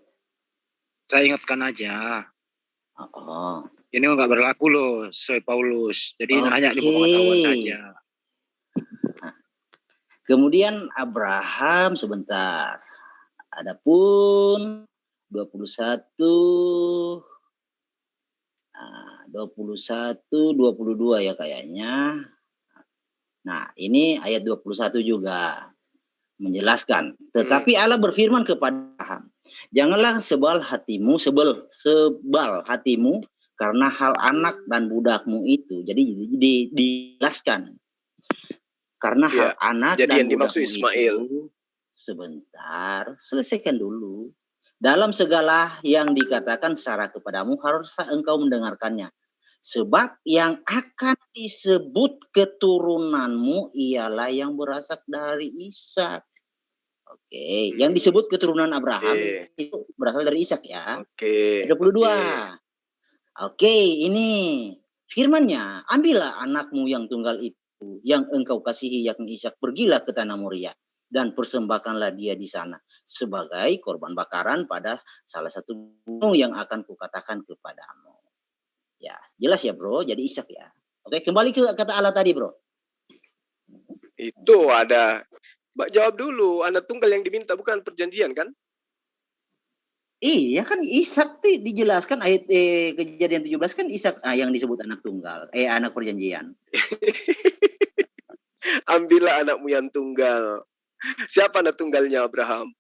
Saya ingatkan aja. Oh. Ini enggak berlaku loh, Soe Paulus. Jadi hanya di pengetahuan saja. Kemudian Abraham sebentar. Adapun 21 22 ya kayaknya. Nah, ini ayat 21 juga menjelaskan. Tetapi Allah berfirman kepada Abraham, janganlah sebal hatimu karena hal anak dan budakmu itu. Jadi dijelaskan. Karena hal anak dan budakmu Ismail. itu. Sebentar, selesaikan dulu. Dalam segala yang dikatakan Sarah kepadamu haruslah engkau mendengarkannya. Sebab yang akan disebut keturunanmu ialah yang berasal dari Ishak. Oke, yang disebut keturunan Abraham itu berasal dari Ishak ya. Oke. 22. Oke, ini firman-Nya, ambillah anakmu yang tunggal itu yang engkau kasihi yakni Ishak, pergilah ke tanah Moria dan persembahkanlah dia di sana sebagai korban bakaran pada salah satu gunung yang akan kukatakan kepadamu. Ya, jelas ya bro, jadi Ishak ya. Oke, kembali ke kata Allah tadi bro. Itu ada. Mbak jawab dulu, anak tunggal yang diminta bukan perjanjian kan? Iya kan Ishak dijelaskan ayat kejadian 17 kan Ishak yang disebut anak tunggal, anak perjanjian. Ambillah anakmu yang tunggal. Siapa anak tunggalnya Abraham?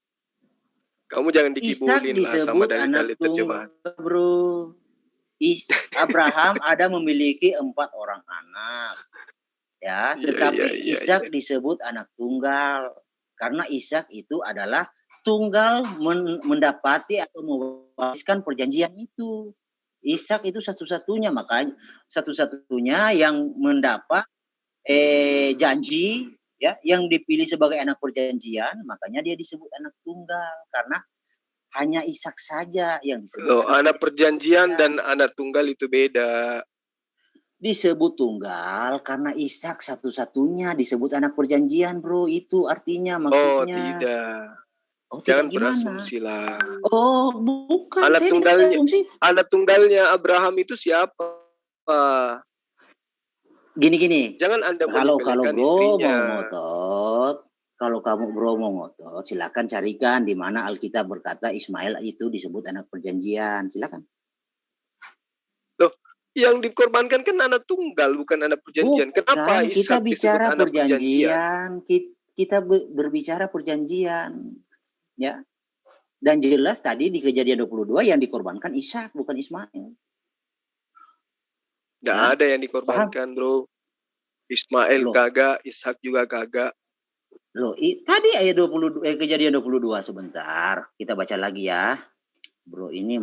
Kamu jangan dikibulin lah sama dalil-dalil terjemahan. Bro. Abraham ada memiliki 4 orang anak. Ya, tetapi Ishak disebut anak tunggal karena Ishak itu adalah tunggal mendapati atau mewariskan perjanjian itu. Ishak itu satu-satunya, makanya satu-satunya yang mendapat janji ya, yang dipilih sebagai anak perjanjian, makanya dia disebut anak tunggal karena hanya Ishak saja yang disebut. Anak perjanjian dan anak tunggal itu beda. disebut tunggal karena Ishak satu-satunya disebut anak perjanjian, bro. Itu artinya, maksudnya. Oh, tidak. Oh, Jangan tidak gimana? berasumsi lah. Oh, bukan. Anak Saya tunggalnya, tidak berasumsi. anak tunggalnya Abraham itu siapa? Gini. Jangan Anda kalau menyepelekan bro istrinya. mau ngotot, kalau kamu bro mau ngotot, silakan carikan di mana Alkitab berkata Ismail itu disebut anak perjanjian. Silakan. Loh, yang dikorbankan kan anak tunggal, bukan anak perjanjian. Bukan, Kenapa kita Ishak bicara disebut anak perjanjian. Kita berbicara perjanjian, ya. Dan jelas tadi di Kejadian 22 yang dikorbankan Ishak, bukan Ismail. Nggak ada yang dikorbankan, bro. Ismail kagak, Ishak juga kagak. Loh, tadi ayat 22, Kejadian 22 sebentar. Kita baca lagi ya. Bro, ini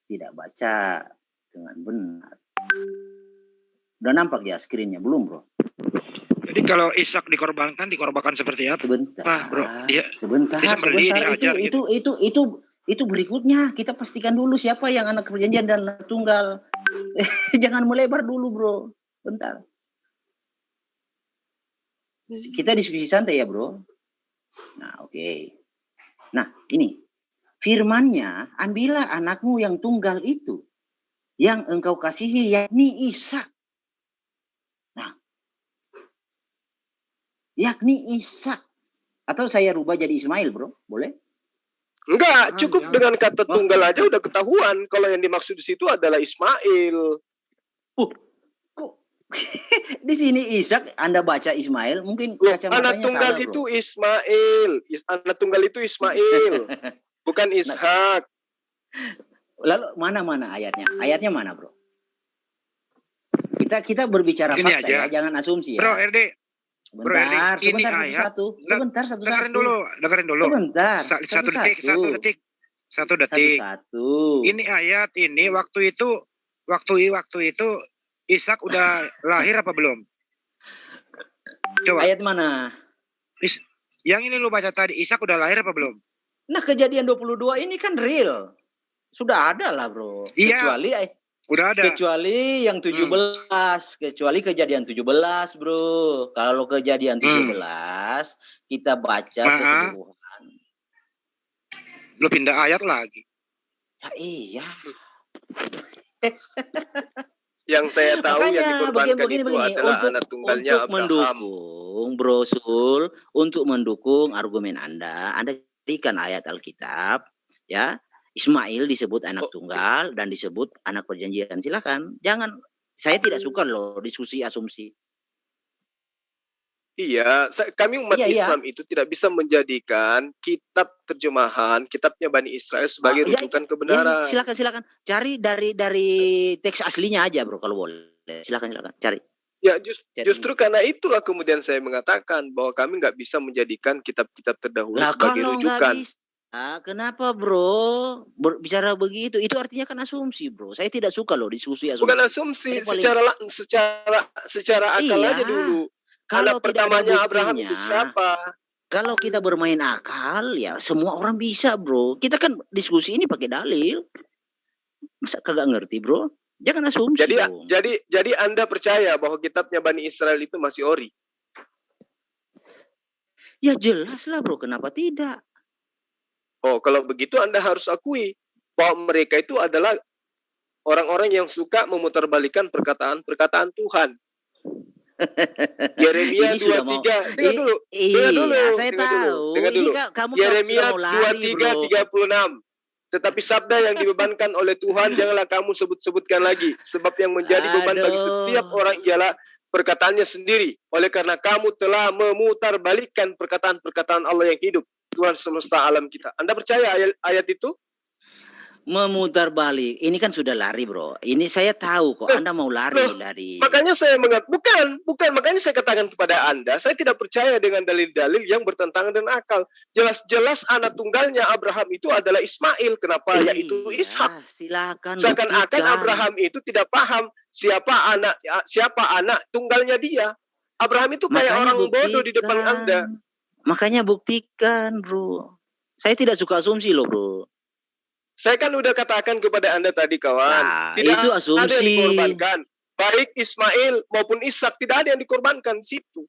tidak baca dengan benar. Udah nampak ya screen-nya? Belum, bro? Jadi kalau Ishak dikorbankan seperti apa? Sebentar, bro. Ya. Sebentar. Itu berikutnya. Kita pastikan dulu siapa yang anak perjanjian dan anak tunggal. Jangan melebar dulu, bro. Bentar. Kita diskusi santai ya, bro. Nah, oke. Nah, ini. Firman-nya, ambillah anakmu yang tunggal itu, yang engkau kasihi, yakni Ishak. Nah, yakni Ishak. Atau saya rubah jadi Ismail, bro. Boleh? Enggak, cukup dengan kata tunggal aja udah ketahuan. Kalau yang dimaksud di situ adalah Ismail. Kok di sini Ishak, Anda baca Ismail, mungkin anak tunggal salah, itu Ismail. Anak tunggal itu Ismail. Bukan Ishak. Lalu mana ayatnya? Ayatnya mana, bro? Kita berbicara ini fakta aja. Ya, jangan asumsi ya. Bro, RD. Sebentar, satu-satu. Dengerin dulu. Sebentar. Satu detik. Satu. Ini ayat ini waktu itu Ishak udah lahir apa belum? Coba. Ayat mana? Yang ini lu baca tadi, Ishak udah lahir apa belum? Nah, Kejadian 22 ini kan real. Sudah ada lah, bro. Iya. Udah ada. Kecuali yang 17, kecuali Kejadian 17, bro. Kalau Kejadian 17, kita baca keseluruhan. Lu pindah ayat lagi. Ya, iya. Yang saya tahu makanya, yang dikorbankan begini, itu adalah anak tunggalnya untuk Abraham. Mendukung, Bro Sul, untuk mendukung argumen Anda berikan ayat Alkitab, ya. Ismail disebut anak tunggal dan disebut anak perjanjian. Silakan. Jangan, saya tidak suka loh diskusi asumsi. Iya, kami umat Islam itu tidak bisa menjadikan kitab terjemahan, kitabnya Bani Israel sebagai rujukan kebenaran. Silakan. Cari dari teks aslinya aja, bro, kalau boleh. Silakan. Cari. Ya, justru karena itulah kemudian saya mengatakan bahwa kami nggak bisa menjadikan kitab-kitab terdahulu sebagai rujukan. Kenapa, bro? Bicara begitu, itu artinya kan asumsi, bro. Saya tidak suka loh diskusi asumsi. Bukan asumsi, secara akal aja dulu. Kalau pertamanya Abraham itu siapa? Kalau kita bermain akal, ya semua orang bisa, bro. Kita kan diskusi ini pakai dalil. Masa kagak ngerti, bro? Jangan asumsi. Jadi Anda percaya bahwa kitabnya Bani Israel itu masih ori? Ya jelas lah, bro. Kenapa tidak? Oh, kalau begitu Anda harus akui bahwa mereka itu adalah orang-orang yang suka memutarbalikkan perkataan Tuhan. Yeremia 23, dengar dulu. Saya tahu. Dengar dulu. Yeremia 23:36. Tetapi sabda yang dibebankan oleh Tuhan janganlah kamu sebut-sebutkan lagi, sebab yang menjadi beban bagi setiap orang ialah perkataannya sendiri. Oleh karena kamu telah memutarbalikkan perkataan-perkataan Allah yang hidup, Tuhan semesta alam kita. Anda percaya ayat itu? Memutar balik. Ini kan sudah lari, bro. Ini saya tahu kok Anda mau lari dari. Makanya saya bukan. Makanya saya katakan kepada Anda, saya tidak percaya dengan dalil-dalil yang bertentangan dengan akal. Jelas-jelas anak tunggalnya Abraham itu adalah Ismail. Kenapa? Yaitu Ishak. Silakan. Seakan-akan Abraham itu tidak paham siapa anak tunggalnya dia. Abraham itu kayak orang bodoh di depan Anda. Makanya buktikan, bro. Saya tidak suka asumsi loh, bro. Saya kan udah katakan kepada Anda tadi, kawan. Tidak itu asumsi. Ada yang dikorbankan. baik Ismail maupun Ishak tidak ada yang dikorbankan di situ.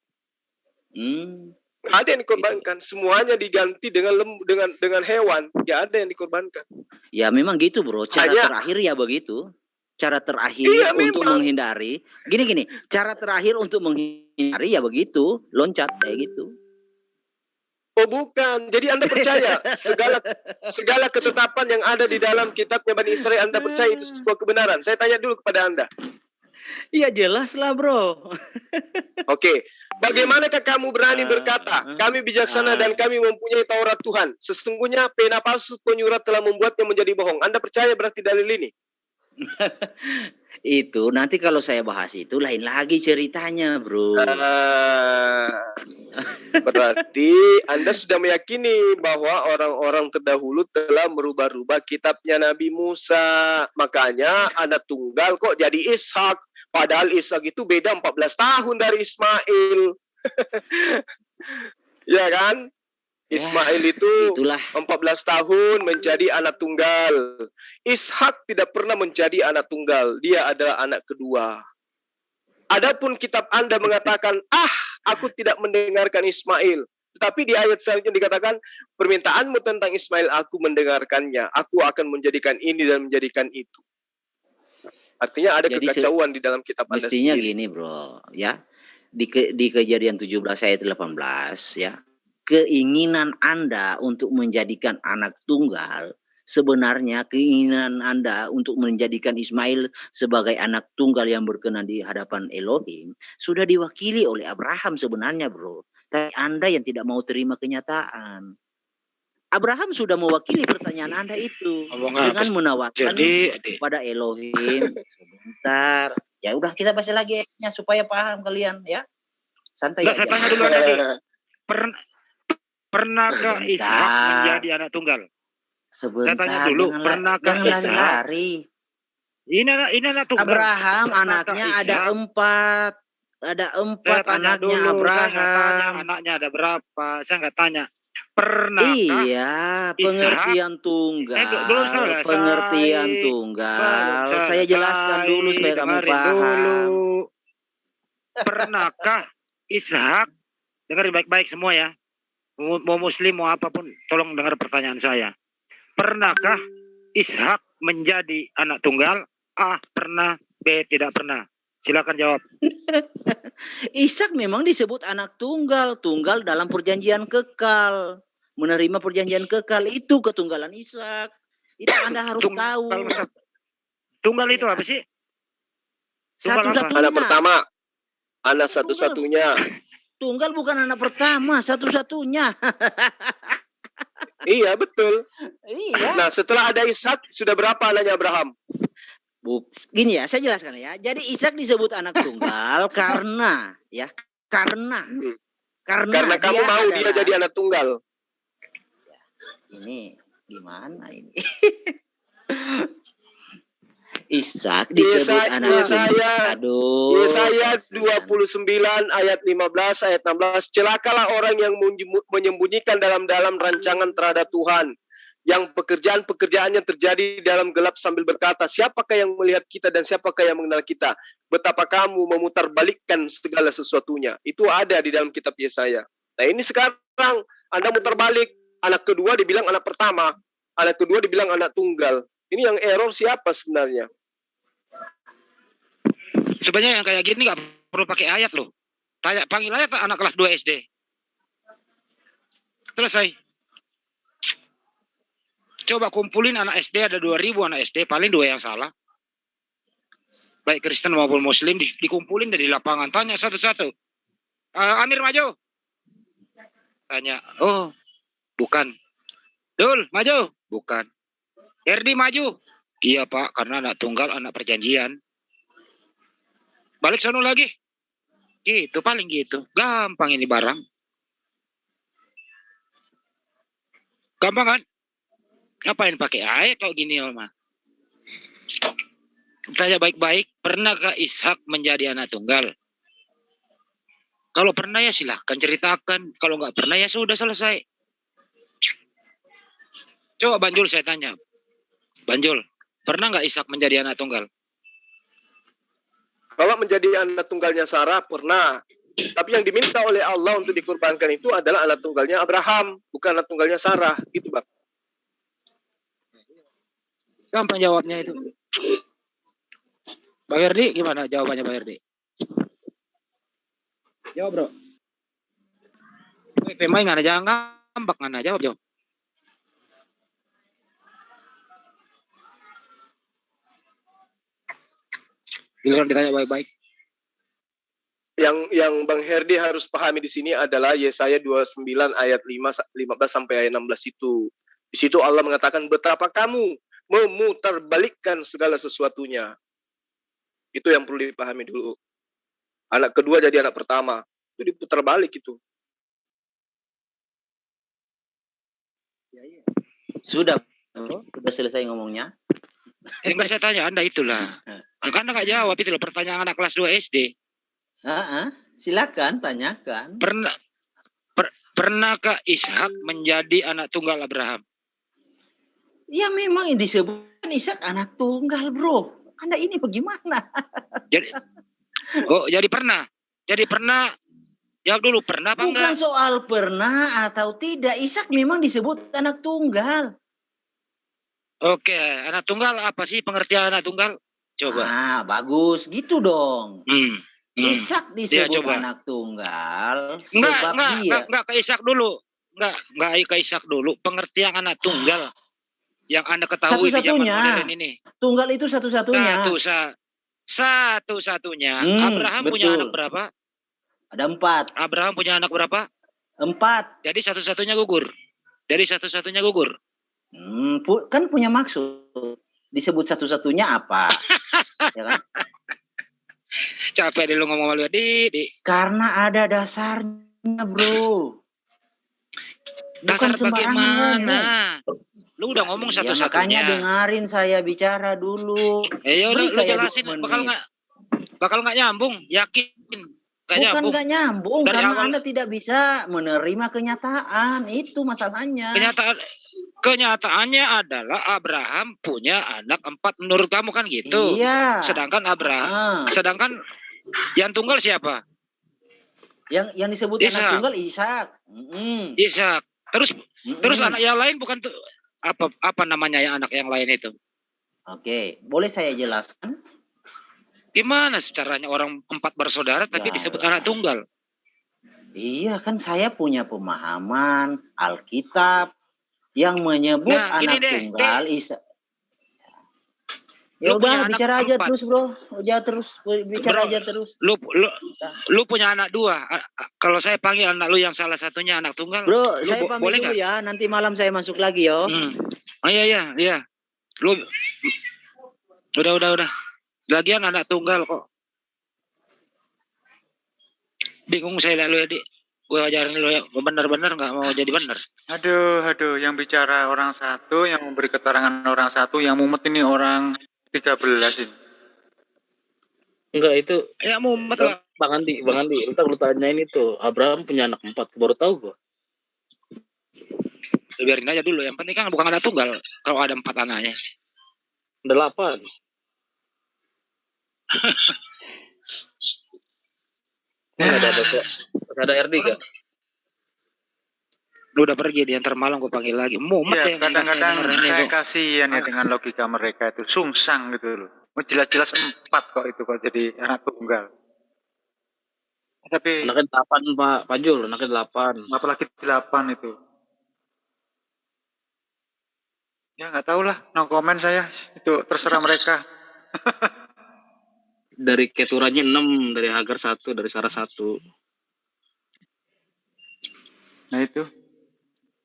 Tidak ada yang dikorbankan, semuanya diganti dengan hewan. Tidak ada yang dikorbankan. Ya memang gitu bro, cara terakhir ya begitu. Cara terakhir untuk menghindari, gini, cara terakhir untuk menghindari ya begitu, loncat kayak gitu. Oh bukan, jadi Anda percaya segala ketetapan yang ada di dalam kitabnya Bani Israel, Anda percaya itu sebuah kebenaran? Saya tanya dulu kepada Anda. Iya jelas lah bro. Oke, bagaimanakah kamu berani berkata, kami bijaksana dan kami mempunyai Taurat Tuhan. Sesungguhnya pena palsu penyurat telah membuatnya menjadi bohong. Anda percaya berarti dalil ini? Itu nanti kalau saya bahas itu lain lagi ceritanya bro. Berarti Anda sudah meyakini bahwa orang-orang terdahulu telah merubah-rubah kitabnya Nabi Musa. Makanya anak tunggal kok jadi Ishak. Padahal Ishak itu beda 14 tahun dari Ismail. Ya kan? Ismail itu itulah. 14 tahun menjadi anak tunggal. Ishak tidak pernah menjadi anak tunggal. Dia adalah anak kedua. Adapun kitab Anda mengatakan, aku tidak mendengarkan Ismail. Tetapi di ayat selanjutnya dikatakan, permintaanmu tentang Ismail, aku mendengarkannya. Aku akan menjadikan ini dan menjadikan itu. Artinya ada kekacauan di dalam kitab Anda sendiri. Mestinya gini bro, ya. Di Kejadian 17 ayat 18, ya. Keinginan Anda untuk menjadikan anak tunggal, sebenarnya keinginan Anda untuk menjadikan Ismail sebagai anak tunggal yang berkenan di hadapan Elohim sudah diwakili oleh Abraham sebenarnya bro. Tapi Anda yang tidak mau terima kenyataan. Abraham sudah mewakili pertanyaan Anda itu dengan menawarkan kepada Elohim. Sebentar. Ya udah kita baca lagi ayatnya supaya paham kalian ya. Santai aja. Saya tanya dulu tadi. Pernahkah Ishak menjadi anak tunggal? Sebentar, saya tanya dulu, jangan lari-lari. Ini anak tunggal. Abraham anaknya ada 4. Ada 4 anaknya dulu, Abraham. Saya tanya anaknya ada berapa. Saya nggak tanya. Pernahkah? Iya, pengertian tunggal. Pengertian tunggal. Saya jelaskan dulu supaya kamu paham. Dulu. Pernahkah Ishak, dengar baik-baik semua ya. Mau muslim mau apapun, tolong dengar pertanyaan saya. Pernahkah Ishak menjadi anak tunggal? A. Pernah. B. Tidak pernah. Silakan jawab. Ishak memang disebut anak tunggal. Tunggal dalam perjanjian kekal. Menerima perjanjian kekal itu ketunggalan Ishak. Itu Anda harus tahu. Tunggal itu apa sih? Satu-satunya. Anak pertama. Anak satu-satunya. Tunggal bukan anak pertama, satu-satunya. Iya, betul. Iya. Nah, setelah ada Ishak, sudah berapa anaknya Abraham? Gini ya, saya jelaskan ya. Jadi Ishak disebut anak tunggal karena karena kamu mau dia jadi anak tunggal. Ini gimana ini? Ishak disebut anak tunggal. Yesaya 29 ayat 15 ayat 16. Celakalah orang yang menyembunyikan dalam-dalam rancangan terhadap Tuhan, yang pekerjaan-pekerjaannya terjadi dalam gelap sambil berkata, siapakah yang melihat kita dan siapakah yang mengenal kita? Betapa kamu memutarbalikkan segala sesuatunya. Itu ada di dalam kitab Yesaya. Nah ini sekarang Anda mutar balik. Anak kedua dibilang anak pertama. Anak kedua dibilang anak tunggal. Ini yang error siapa sebenarnya? Sebenarnya yang kayak gini nggak perlu pakai ayat loh. Panggil ayat anak kelas 2 SD. Selesai. Coba kumpulin anak SD, ada 2000 anak SD, paling 2 yang salah. Baik Kristen maupun Muslim dikumpulin dari lapangan. Tanya satu-satu. Amir maju. Tanya, oh bukan. Dul maju. Bukan. Erdi maju. Iya Pak, karena anak tunggal, anak perjanjian. Balik sono lagi. Gitu, paling gitu. Gampang ini barang. Gampang kan? Ngapain pakai ayat kalau gini Oma? Tanya baik-baik, pernahkah Ishak menjadi anak tunggal? Kalau pernah ya silahkan ceritakan. Kalau nggak pernah ya sudah selesai. Coba Banjul saya tanya. Banjul, pernah nggak Ishak menjadi anak tunggal? Kalau menjadi anak tunggalnya Sarah pernah. Tapi yang diminta oleh Allah untuk dikurbankan itu adalah anak tunggalnya Abraham, bukan anak tunggalnya Sarah, gitu Bang. Gampang jawabnya itu. Bang Herdi, gimana jawabannya Bang Herdi? Jawab bro. Pemain mana jangan ngambak mana jawab. Giliran ditanya baik-baik. Yang Bang Herdi harus pahami di sini adalah Yesaya 29 ayat 15 sampai ayat 16 itu. Di situ Allah mengatakan betapa kamu memutarbalikkan segala sesuatunya. Itu yang perlu dipahami dulu. Anak kedua jadi anak pertama. Itu diputar balik itu. Sudah selesai ngomongnya. Enggak saya tanya Anda itulah. Anda nggak jawab itu loh pertanyaan anak kelas 2 SD. Silakan tanyakan. Pernahkah Ishak menjadi anak tunggal Abraham? Ya memang disebutkan Ishak anak tunggal, bro. Anda ini bagaimana? Jadi pernah. Jawab dulu, pernah apa enggak? Bukan soal pernah atau tidak. Ishak memang disebut anak tunggal. Oke, anak tunggal apa sih pengertian anak tunggal? Coba. Bagus. Gitu dong. Ishak disebut ya, anak tunggal sebab enggak ke Ishak dulu. Enggak ke Ishak dulu. Pengertian anak tunggal yang Anda ketahui di zaman modern ini. Tunggal itu satu-satunya. Satu-satunya. Abraham betul. punya anak berapa? Ada 4. Abraham punya anak berapa? 4. Jadi satu-satunya gugur. Kan punya maksud. Disebut satu-satunya apa? Ya kan? Capek deh lu ngomong malu di. Karena ada dasarnya, bro. Bukan Dasar bagaimana? Lu udah ngomong satu-satunya. Makanya dengerin saya bicara dulu. Ya udah lu jelasin. Bakal nggak nyambung. Yakin. Bukan nggak nyambung. Karena Anda tidak bisa menerima kenyataan. Itu masalahnya. Kenyataannya adalah Abraham punya anak 4 menurut kamu kan gitu. Iya. Sedangkan yang tunggal siapa? Yang disebut anak tunggal Ishak. Ishak. Terus anak yang lain bukan tuh apa namanya yang anak yang lain itu? Oke, boleh saya jelaskan? Gimana caranya orang 4 bersaudara tapi disebut anak tunggal? Iya kan saya punya pemahaman Alkitab yang menyebut anak tunggal Ishak. Ya udah bicara aja 4. Terus bro, bicara aja terus. Lu punya anak 2. Kalau saya panggil anak lu yang salah satunya anak tunggal. Bro, saya pamit dulu ya. Nanti malam saya masuk lagi yo. Oh iya. Lu udah. Lagian anak tunggal kok. Bingung saya lihat lu ya, Dik. Gue ajarin lu ya, benar-benar nggak mau jadi benar. Aduh, yang bicara orang satu, yang memberi keterangan orang satu, yang mumet ini orang 13 ini. Enggak itu. Ya mumet lah. Bang Andi, lu tanyain itu, Abraham punya anak 4, baru tahu gua. Biarin aja dulu, yang penting kan bukan anak tunggal, kalau ada 4 anaknya. Ada 8. Ada RD gak? Lu udah pergi, dia ntar malam gue panggil lagi. Iya, kadang-kadang saya kasihan ya dengan logika mereka itu, sungsang gitu loh. Jelas-jelas 4 kok itu kok jadi anak tunggal. Tapi anaknya 8 Pak Jul, anaknya 8. Apalagi 8 itu. Ya nggak tahu lah, no comment saya, itu terserah mereka. Dari Keturanya 6, dari Hagar 1, dari Sarah 1. Nah itu.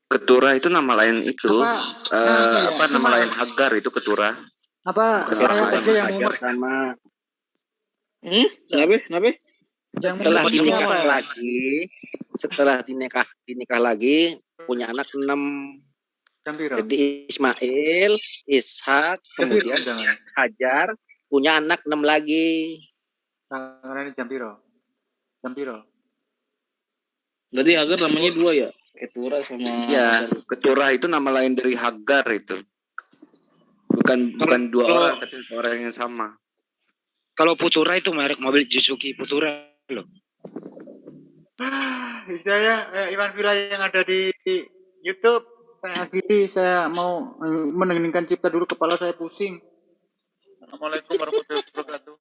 Keturah itu nama lain itu. Nama lain Hagar itu Keturah. Apa saya aja yang mumet sama. Kenapa? Setelah dinikah lagi, dinikah lagi punya anak 6. Jadi Ismail, Ishak, kemudian Hajar punya anak 6 lagi. Tangan ini Jampiro. Jadi Hagar namanya 2 ya? Keturah sama. Ya, Keturah itu nama lain dari Hagar itu. Bukan 2 orang, tapi orang yang sama. Kalau Futura itu merek mobil Suzuki Futura loh. Saya Iwan Villa yang ada di YouTube. Saya akhiri, saya mau mendengarkan cipta dulu, kepala saya pusing. Assalamualaikum warahmatullahi wabarakatuh.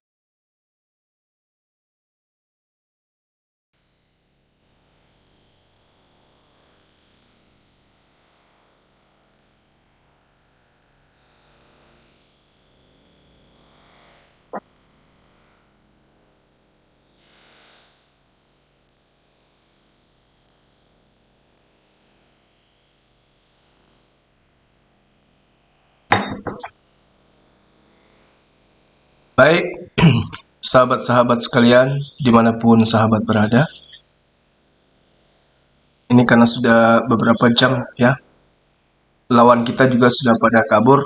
Baik, sahabat-sahabat sekalian, dimanapun sahabat berada. Ini karena sudah beberapa jam ya, lawan kita juga sudah pada kabur.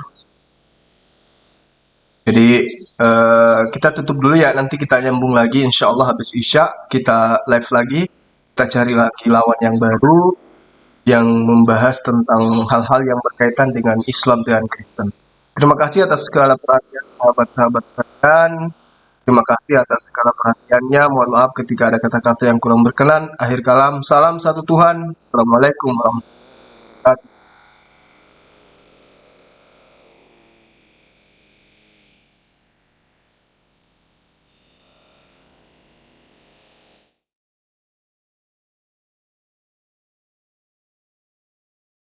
Jadi kita tutup dulu ya, nanti kita nyambung lagi insya Allah habis Isya, kita live lagi, kita cari lagi lawan yang baru, yang membahas tentang hal-hal yang berkaitan dengan Islam dan Kristen. Terima kasih atas segala perhatian sahabat-sahabat sekalian. Terima kasih atas segala perhatiannya. Mohon maaf ketika ada kata-kata yang kurang berkenan. Akhir kalam, salam satu Tuhan. Assalamualaikum warahmatullahi wabarakatuh.